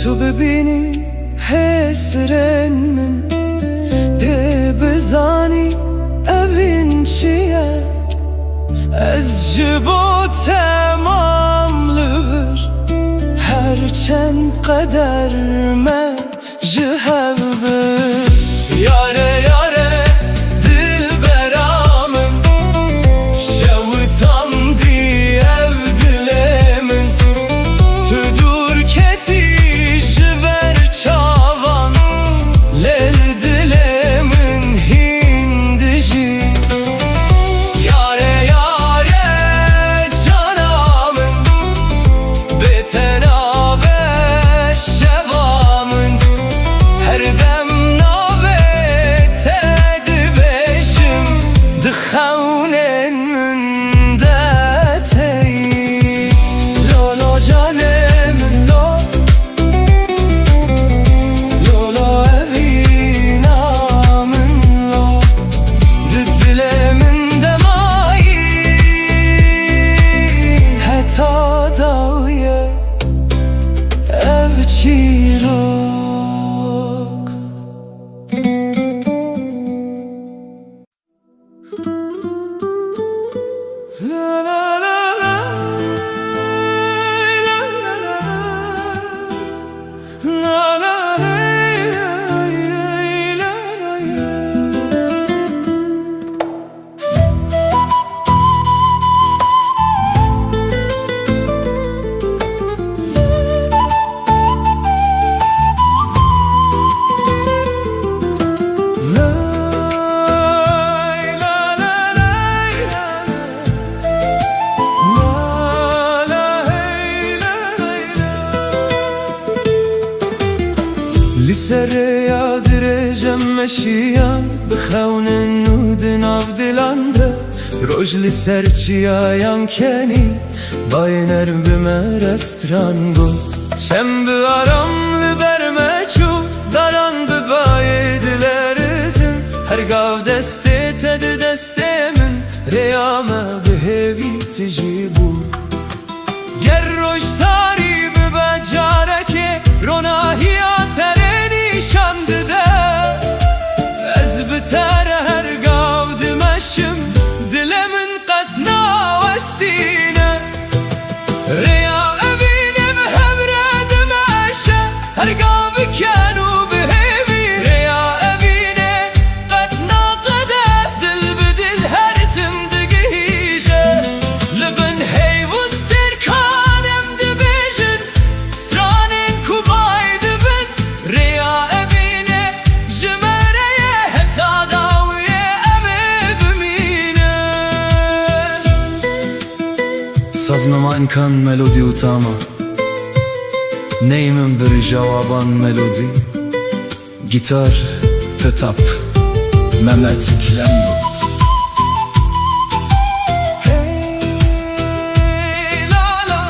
tu bibini hesren min de bizani evin çiye. Ez ji bo temamlı vir, herçend qeder me ji hev bir. Yare yare dilberamın, şevitan ev dilimin. Tüdur keti jiber çavan, lel dilimin hindişi. Yare yare canamın, beten ave şevamın. Her dem navet edbeşim, dixevnen min detey. Lolo canemin lo, Lolo evinamin lo. Dilimin demayi, heta dawiye ev çîrok. La la la la, la la la, la. لسر یادر جمشیان بخون نود ناف دلانده روش لسر چیایان کنی باینر بمرستران گفت چم بیارم لبرمه چو داران ببای دلرزن هر گاو دسته تد دسته من ریامه به هیوی تجیبو گر روش تاری ببجاره که روناهی آتره نشانده ده از بتر هر گاو دمشم دل من قد ناوستینه ریا ابینم هبره دمشه هر گاو بکنو به هیوی ریا ابینه قد ناقده دل بدل هر تم دگیجه لبن هیوستر کانم دبیجن سترانین کوبای دبن ریا ابینه جمره هتا داویه امه بمینه سازمما انکان ملودی و تاما نیمم بر جوابان ملودی گیتار تتاپ ممت کلم بود hey la la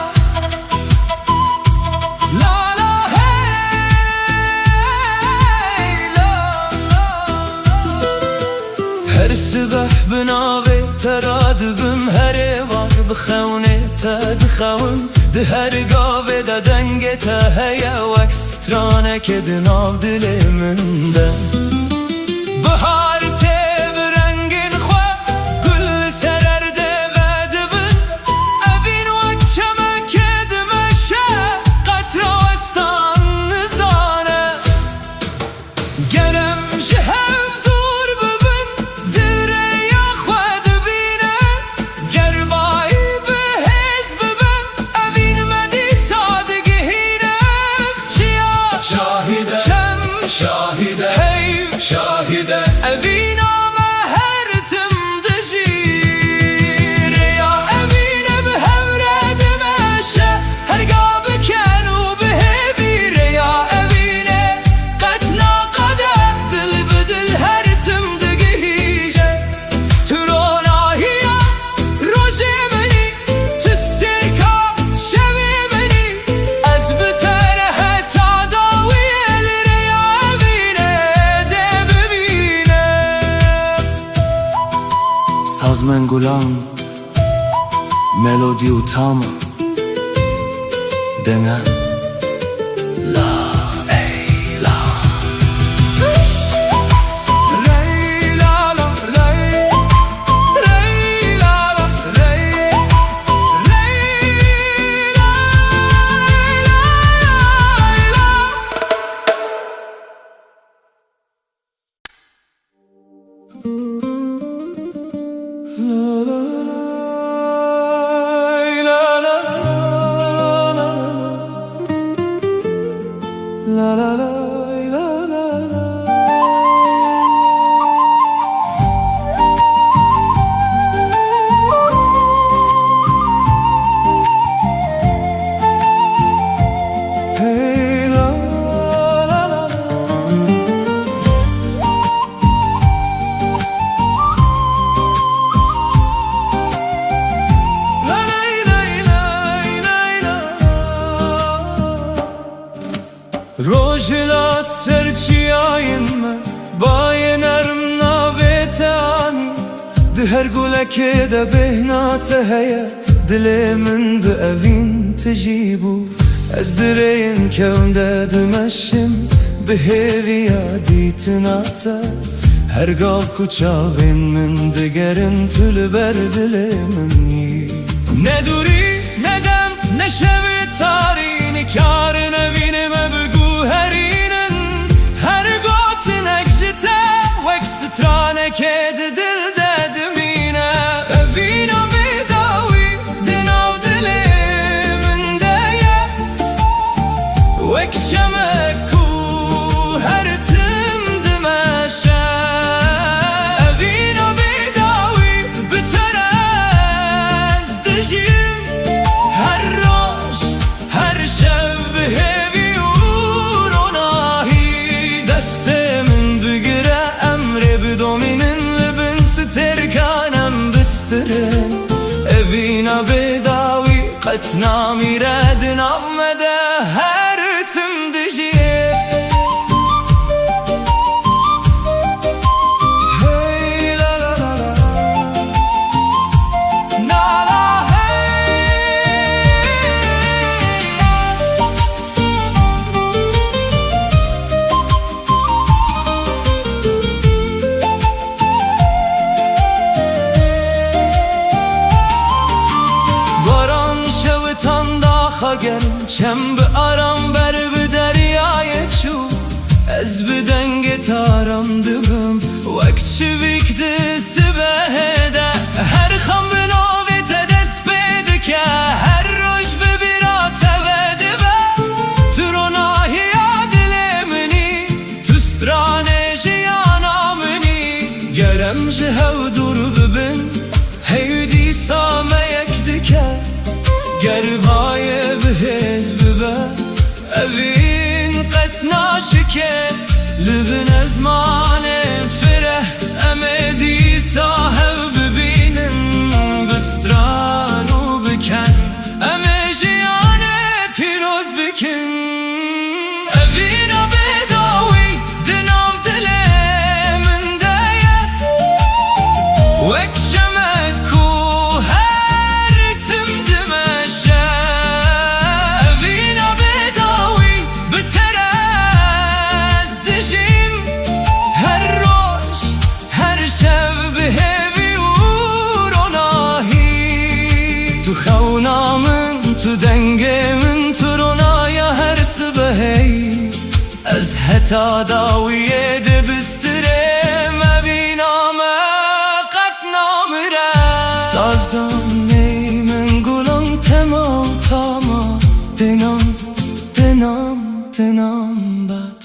la la hey la la her sabah binavi teradibim her var bخونه تد خوم ده هر گاوه ده دنگ تا هیا وکسترانه که دناو دل من ده بهار ته برنگین خواه گل سرر ده غدبن اوین وکچمه که دمشه قطر وستان نزانه گرم جهو دور ببن دره یا خواه دبینه گربایی شاهده هی شاهده اوینا ما هر تم دجیر یا اوینا به هوره دمشه هر گاب کنو به هیویر یا اوینا قد ناقده دل بدل هر تم دگیجه تروناهیا روژه منی تسترکا شوی منی از بتر هتا سازمن گلان ملودی و تاما دنه لا ای لا ری لا لا ری ری لا لا ری ری لا لا la la la la la la hey la la la روجلات سرچیاین من باینرم ناویتانی ده هر گلک ده بهنات هیا دل من به اوین تجیبو از درین کون ده دمشم به هیویا دیتناتا هر گال کچاوین من دگرن تل بر دل منی ندوری ندم نشوی تارین کار نوینم بگو هرینن هر گوت نکشته وک سترانه که دل ددمینه اوینا بیداوی دناو دل من دیه وک چمکو هر تم دمشه اوینا بیداوی بتر از دجیم هر روش هر شب هیوی و روناهی نامیره دنامده هر تم دجیه Hey la la la la La la hey Baran şevitan da xagen çem bi aram ber bi deryaya çu Ez bi denge taram dibim Vek çivik disi behede Her xam bi navi te dest bedike Her roj bi bira teve dibe Turonahiya dilemini Tustrane jiyana mini Gerem ji hev dur bibin Hey dîsa me yek dike Gerbaye bihez bibe Evin qet naşike Libin ezmane fireh Eme dîsa hev bibinin Bistranu biken Eme jiyane piroz bikin Evina bedawi Dinav dile min deye Vek şemek ku her tim dimeşe Evina bedawi biterez dijim Her roş her şev bihevi uronahi Tu xewnamın tu dengemin tu ronaya her sibehey Ez heta dawiye dibistirem Eviname qet namire Sazdan neymin gulan tema tama Dinam, dinam, dinam bat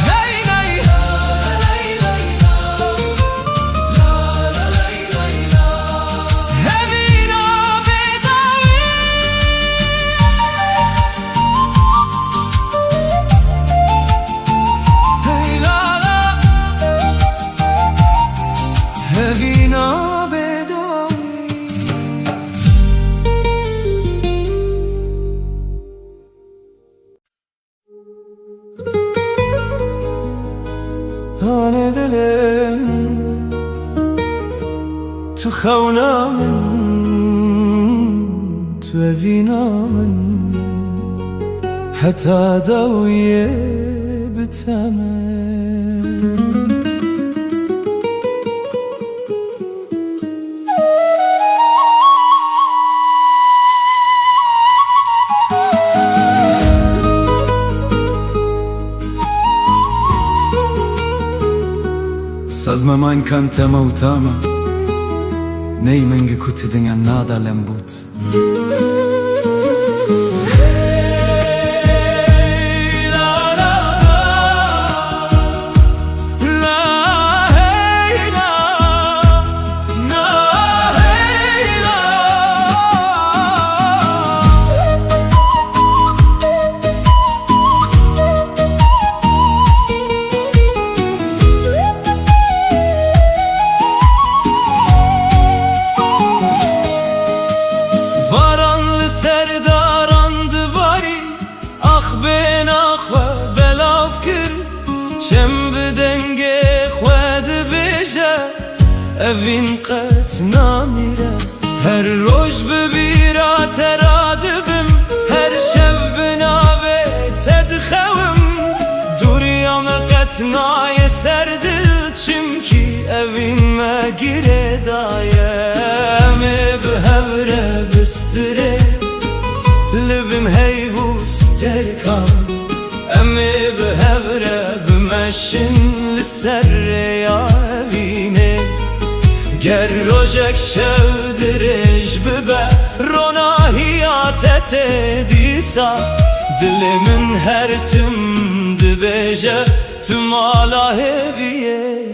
Hey lay Evina bedawi Hey la la Evina bedawi Hane dilim Tu xewna min Tu evina min Heta dawiye biteme Sazma man kan tema utama Nei mengi kuti dengan nada lembut Hey la la La hey la Na hey la Varanlı serdarandı bari Ah ben ah ve belaf kir Çem bi denge xwedi beje Evin qet namire Her roj bi bira teradibim Her şev bi nave tedxevim Duriyame qet naye serdil Çimki evin me gire daye Eme bi hevre bistire Libim heyvus terkam Eme bi hevre bimeşin li serre ya evine Ger rojek şevdirej bibe Ronahiyat ete disa Dilimin her tim dibeje Tüm ala heviye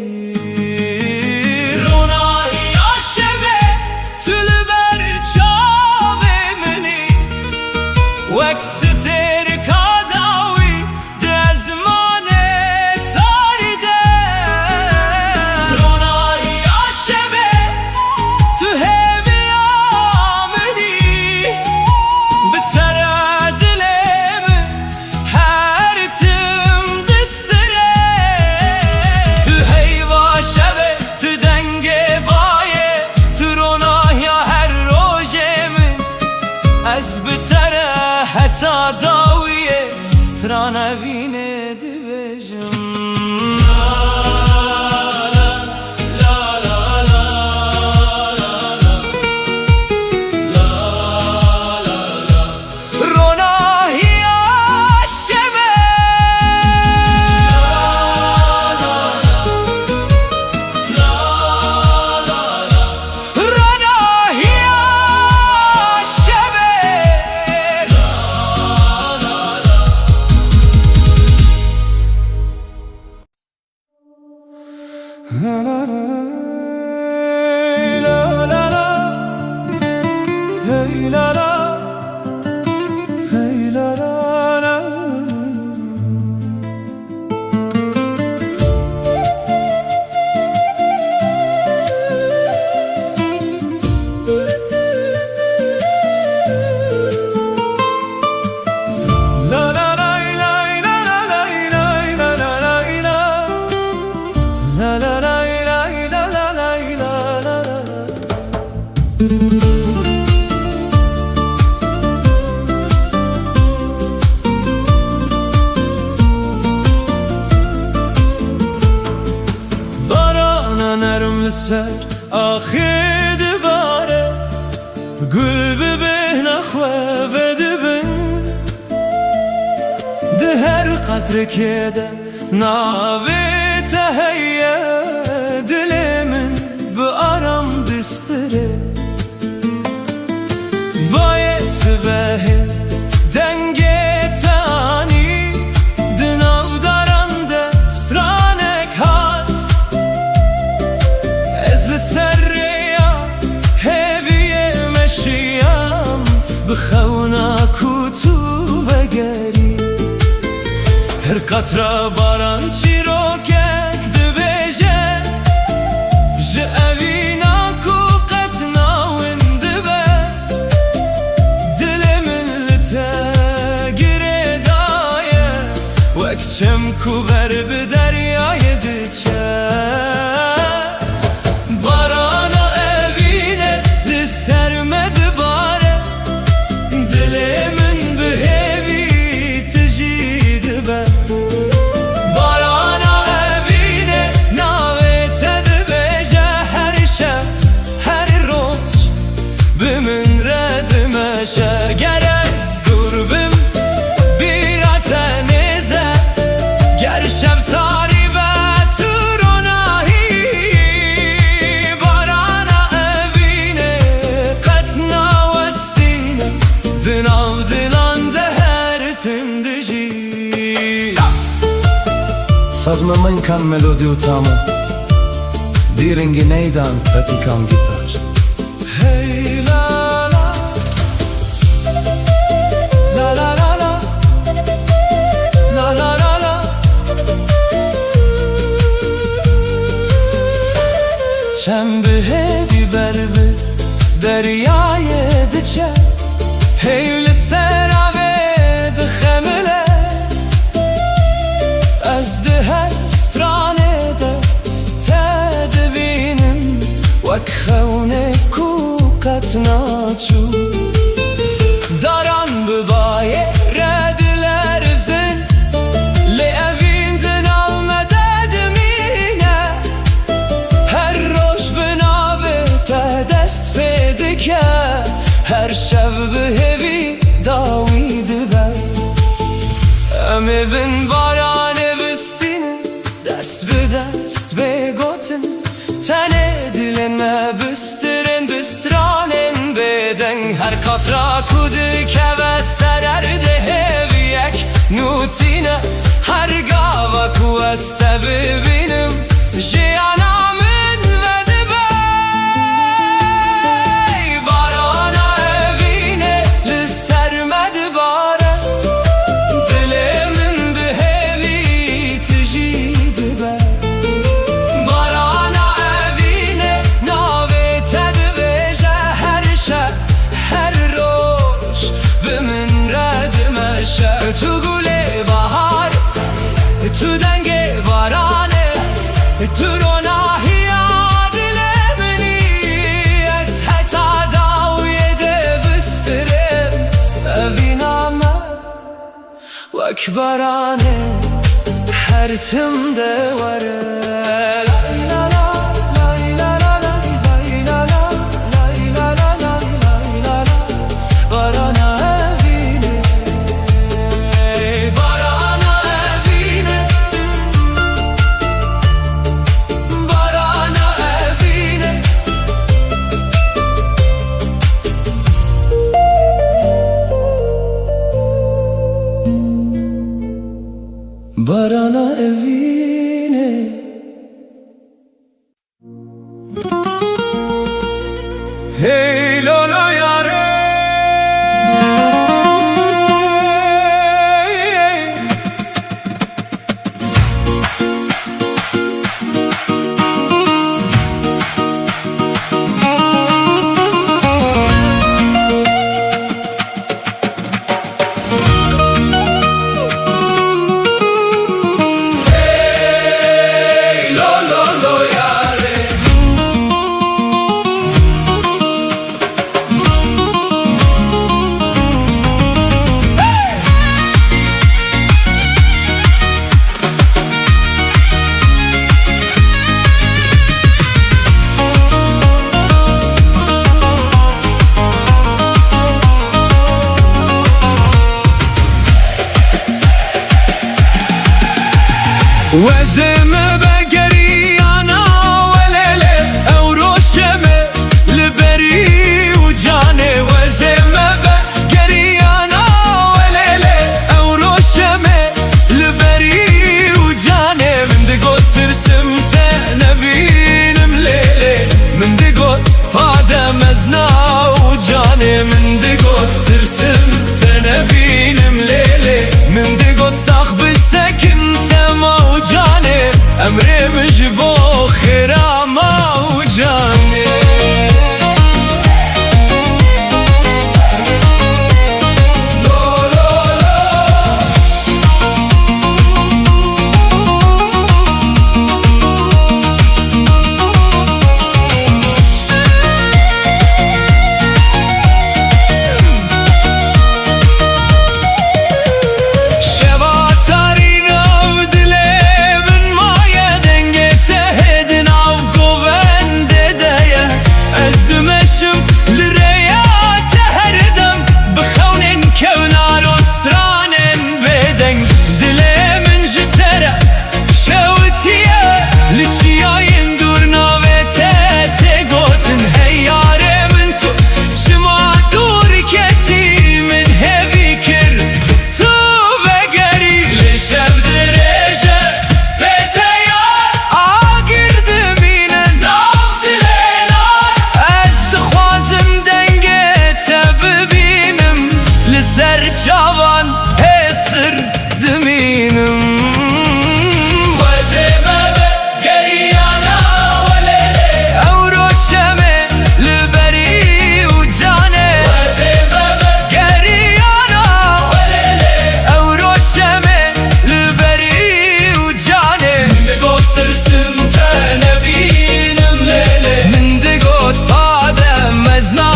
Ronahiya şeve Tülber çave meni Vekster kadawi Dezmane taride Ronahiya şeve Tu heviya حتا داویه سترانه وینه دبیجم سر آخی دباره گل ببه نخواه و دبن ده هر قطره که ده ناوی تهیه دل من به آرام دستره باید سبه دنگ تانی دناو دارنده سترانک هات از لسریا هیوی مشیم بخونا کتو بگری هر قطره باران چی رو کک دبیجه جه اوینا کو قطنا وندبه دل من لتگره دایه وکچم کو بر به دریای دچه بارانا اوینه لسرمد باره دل من به هیوی تجید به بارانا اوینه ناوی تدبیجه هر شب هر روز به من ردمشه گر از دور بم بیرات نیزه گر شب تاری به تو رو ناهی بارانا اوینه قطنا وستینه دناو دلان ده هر تندجی Sazmama kan melodi utama Diringi neydan pratikam gitar Hey la la la la la la la la la la Çembe hedi berbe deryaya diçe Heyli serave de xemile از ده هر سترانه ده تدبینم وک خونه کو قطناچو داران ببایه ردلر زن لی اویندن آمده دمینه هر روش بناوه تا دست پیده که هر شب به هوی داویده بر امی بن بارانه بستینه دست به دست بگوتن تنه دلن ما بسترن بسترانن بدن هر قطرا کده که بسترر ده هویک نوتینه هر گاوا کو است ببینم جیانامن و دبی بارانا اوینه لسرمد باره دل من به Vek barane her timde var. Barana evine. Hey lolo yare, وزم بقري أنا وليلة أوروشم لبري وجاني وزم بقري أنا وليلة أوروشم لبري وجاني من دقوت ترسمت نبين مليلة من دقوت هذا مزنا وجاني من دقوت ترسمت نبين مليلة من دقوت صاحب السكن موجاني أمري مجبو خيرا موجاني Cavan esir deminim Vazime be geriyana velele Evroşeme liberi ucane Vazime be geriyana velele Evroşeme liberi ucane Mindigot tırsım tenebinim lele Mindigot padem mezna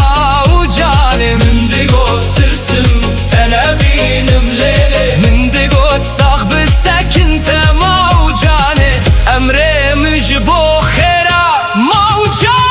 ucane Mindigot tırsım benim lele من دقوت صاحب السكن موجاني أمري مجبو خيرا موجاني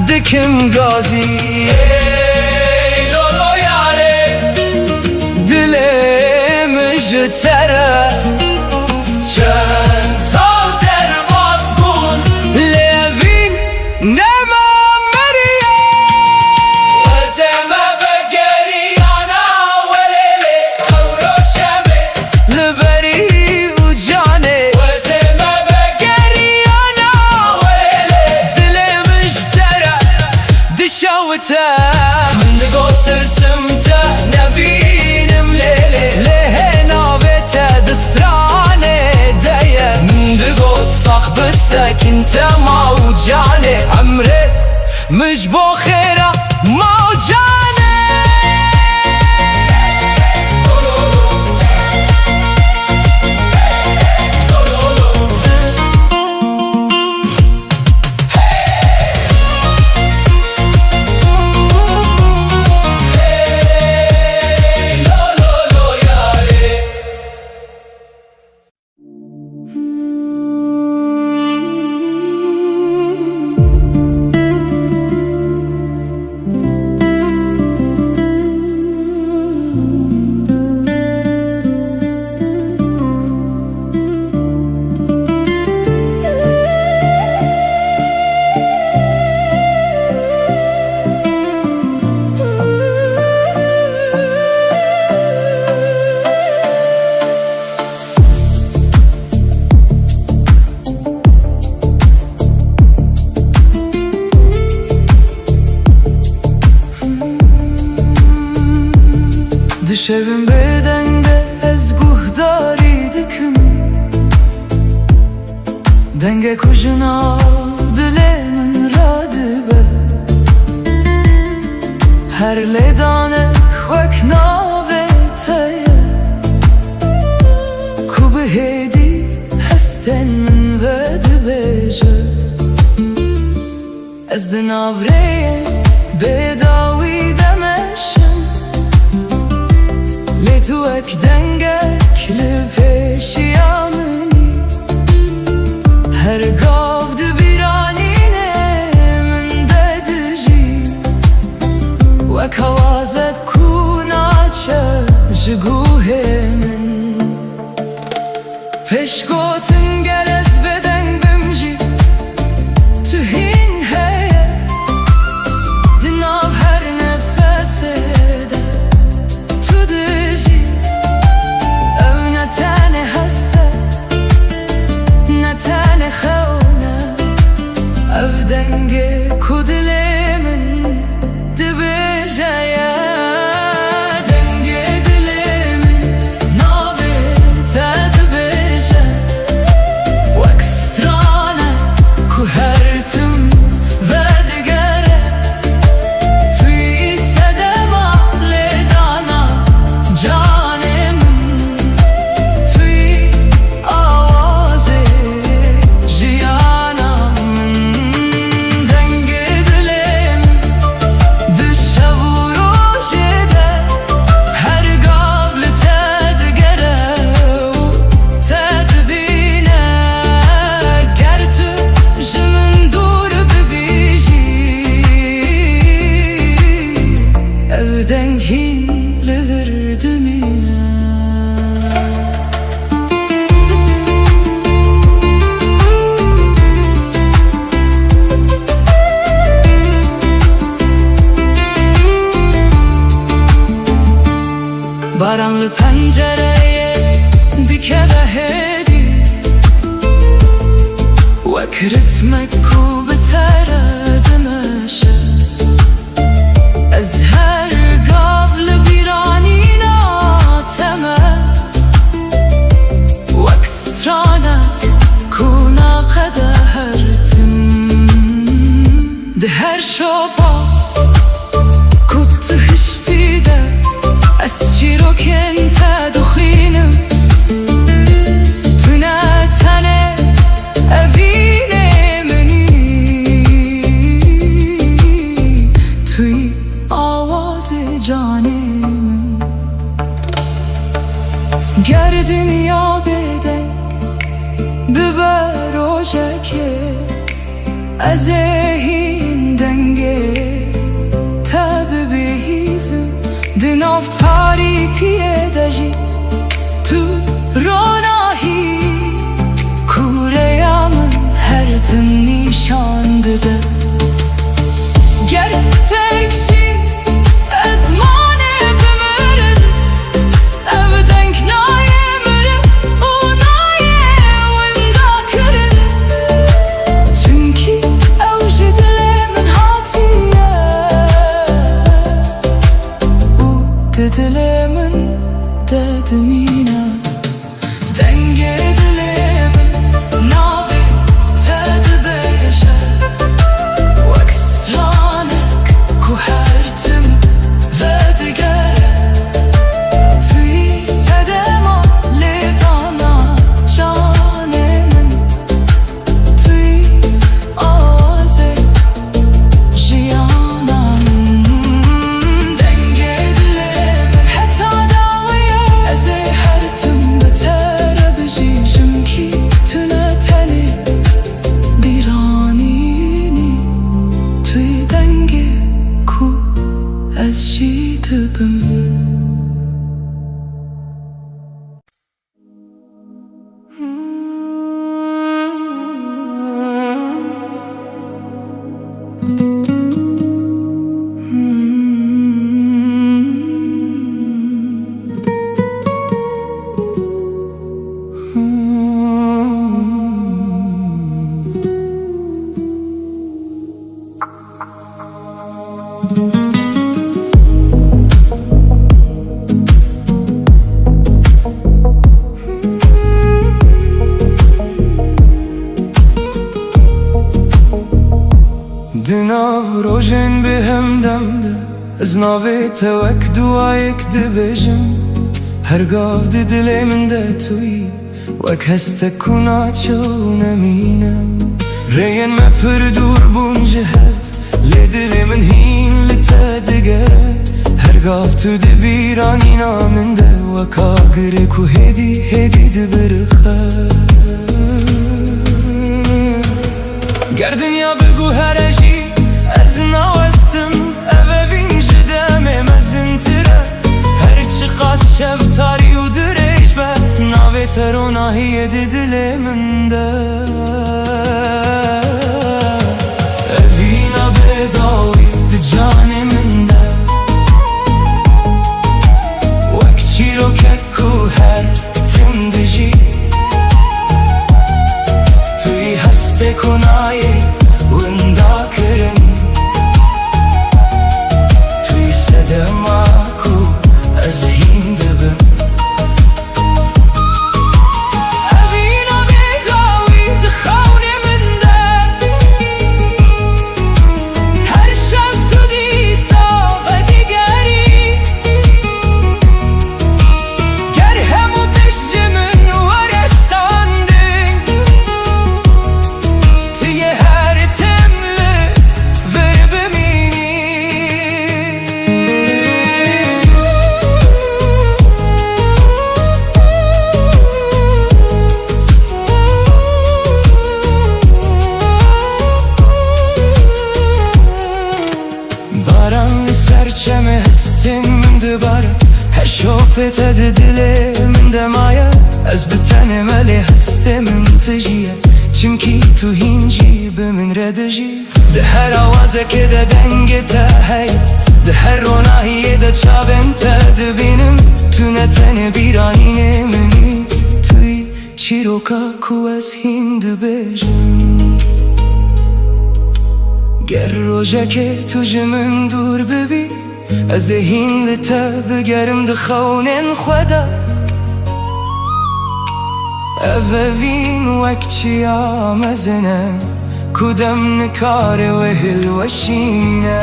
Dikim gazi Ey lolo yare Dilim jütere Çen sal der basbun Levin nema meriye وتا من دقوترسم تا نبينم ليلي لهنا بيتا دستراني دايا من دقوت صاحب الساكن تا موجاني عمري مش بو خيرا موجاني Düşevim bedende ez guhdari dikim Denge kujuna dilemin radibe Her ledane khwek nave teye Ku behedi hesten min vedbeje Ez din avreye bedawi demeşim تو اک دنگک لپیشیا منی هر گاو دبیرانینه من ددجی وک آوازت کوناچه جگوه من پشگوتن گرز بدنگ بمجی تو هین هیه دناو هر نفسه denge kudlemin dibejaya denge dilemin nave tadbeja wakstrana ku hertum vedgare tui sedema ledana canemin tui avaze jiyana Baranlı pencereye dike behedi Vek ritmek ku betere demeşe Ez her gavlı biranina teme Vek stranek ku naqede hertim De her şopa kuttu hişti de از چیروکن تدخینم تو نتنه اوینه منی توی آواز جانم گر دنیا بدنگ ببر و جکه از این دنگه تب بهیزم دناف تاریکیه دجی تو روناهی کوریامın her tüm nişandıdı Gerstekşi ezmane bümürün Evdenk naye mürün o naye venda kürün Çünkü evci dilemin hatiye تبم دناو روژن به هم دمده از ناوی توک دوایک دبیجم هرگاف دی دلی من ده توی وک هست کنا چو نمینم رین ما پر دور بونجه هف لی دلی من هین لتا دگره هرگاف تو دی بیرانی نامن ده وکا گره کو هدی دی برخه گر دنیا بگو هرجی از نوستم اوه وینج دمه مزنتره هرچی قاس شفتاری و دریج به ناوی تروناهی دی دل من ده اوینا بداوی دی جان من ده وک چی رو که کو هر تم دجی توی هسته کنایی وندا کرن توی صدما کو از هین دبم اوینا بیداوی دخونه من ده هر شب تو دی ساقه دیگری گر همو تشج من ورستانده توی هر تمله ور ببینی باران سرچمه هستین من دباره هر شوپت ده دل من دمایه از بتن ملی هسته من تجیه چونکی تو هینجی به من ردجی ده هر آوازه که ده دنگ تا هی ده هر روناهیه ده چابن تا دبینم تو نتن بیرانین منی توی چی رو که کو از هین دبیجم گر روژه که تو جمن دور ببی از هین لتا بگرم دخونن خدا اوه وین وک چی آمزنه کدام نکاره و هل وشینه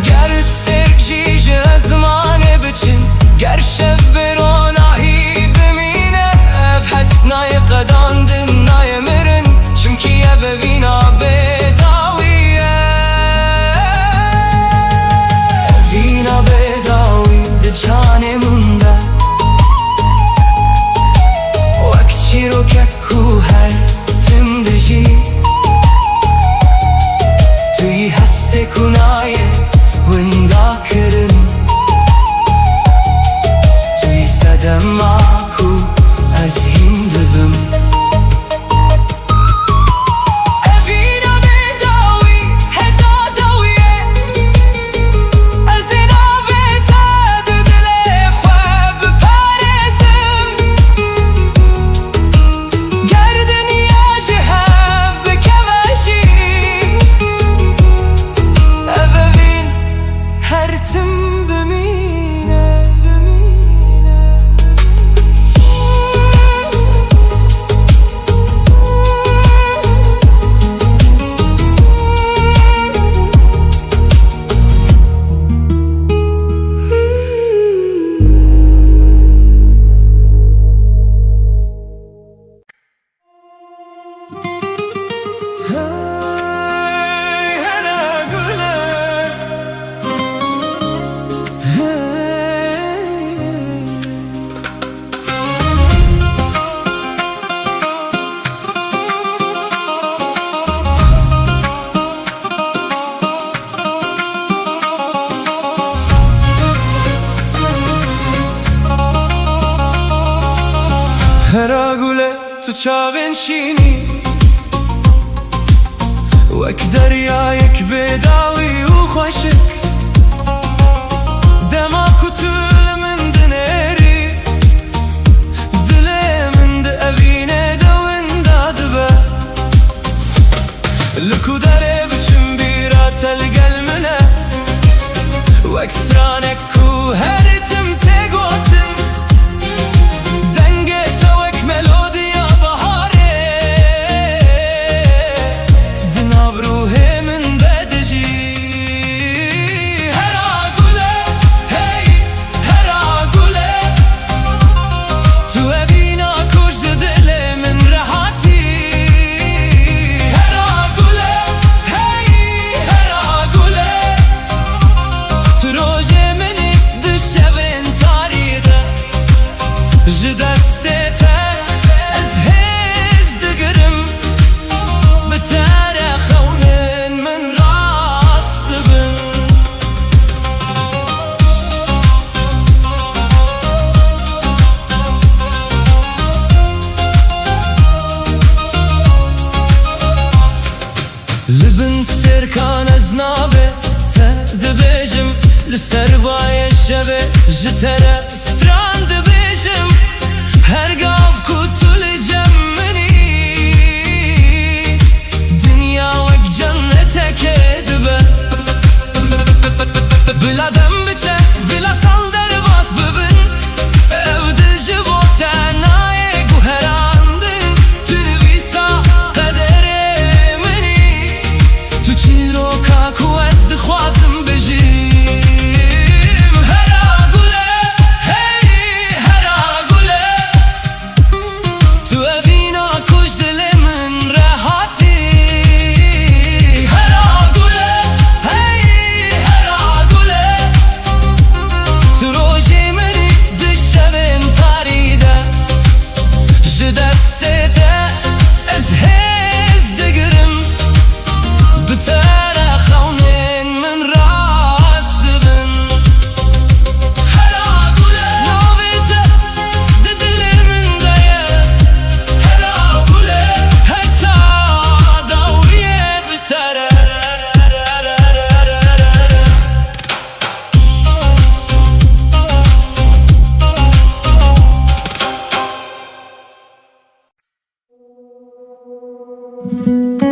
گر استرک جیج ازمانه بچن گر شب بروناهی بمینه اف حسنای قدان دنای مرن چونکی اوه وینا بداویه وینا بداوی ده جانه مونده وک چی رو که کو هر تم دجی توی هسته کنای وندا کرن توی صدما کو از هین دبم çavên şînî Wek deryayek bêdawî û xweşik Dema ku tu li min dinêrî Dilê min di evînê de winda dibe Li ku derê biçim bîra te li gel min e Wek stranek ku her tim tê gotin Dengê te wek melodiya beharê Di nav ruhê min de dijî Her a gule, hey, her a gule Tu evîna kuj di dilê min rehatî Her a gule, hey, her a gule Tu rojê minî di şevên tarî de Ji destê te ez hêz digirim Bi te re xewnên min rast dibin Li bin stêrkan ez navê te dibêjim Li ser bayê şevê ji te re stran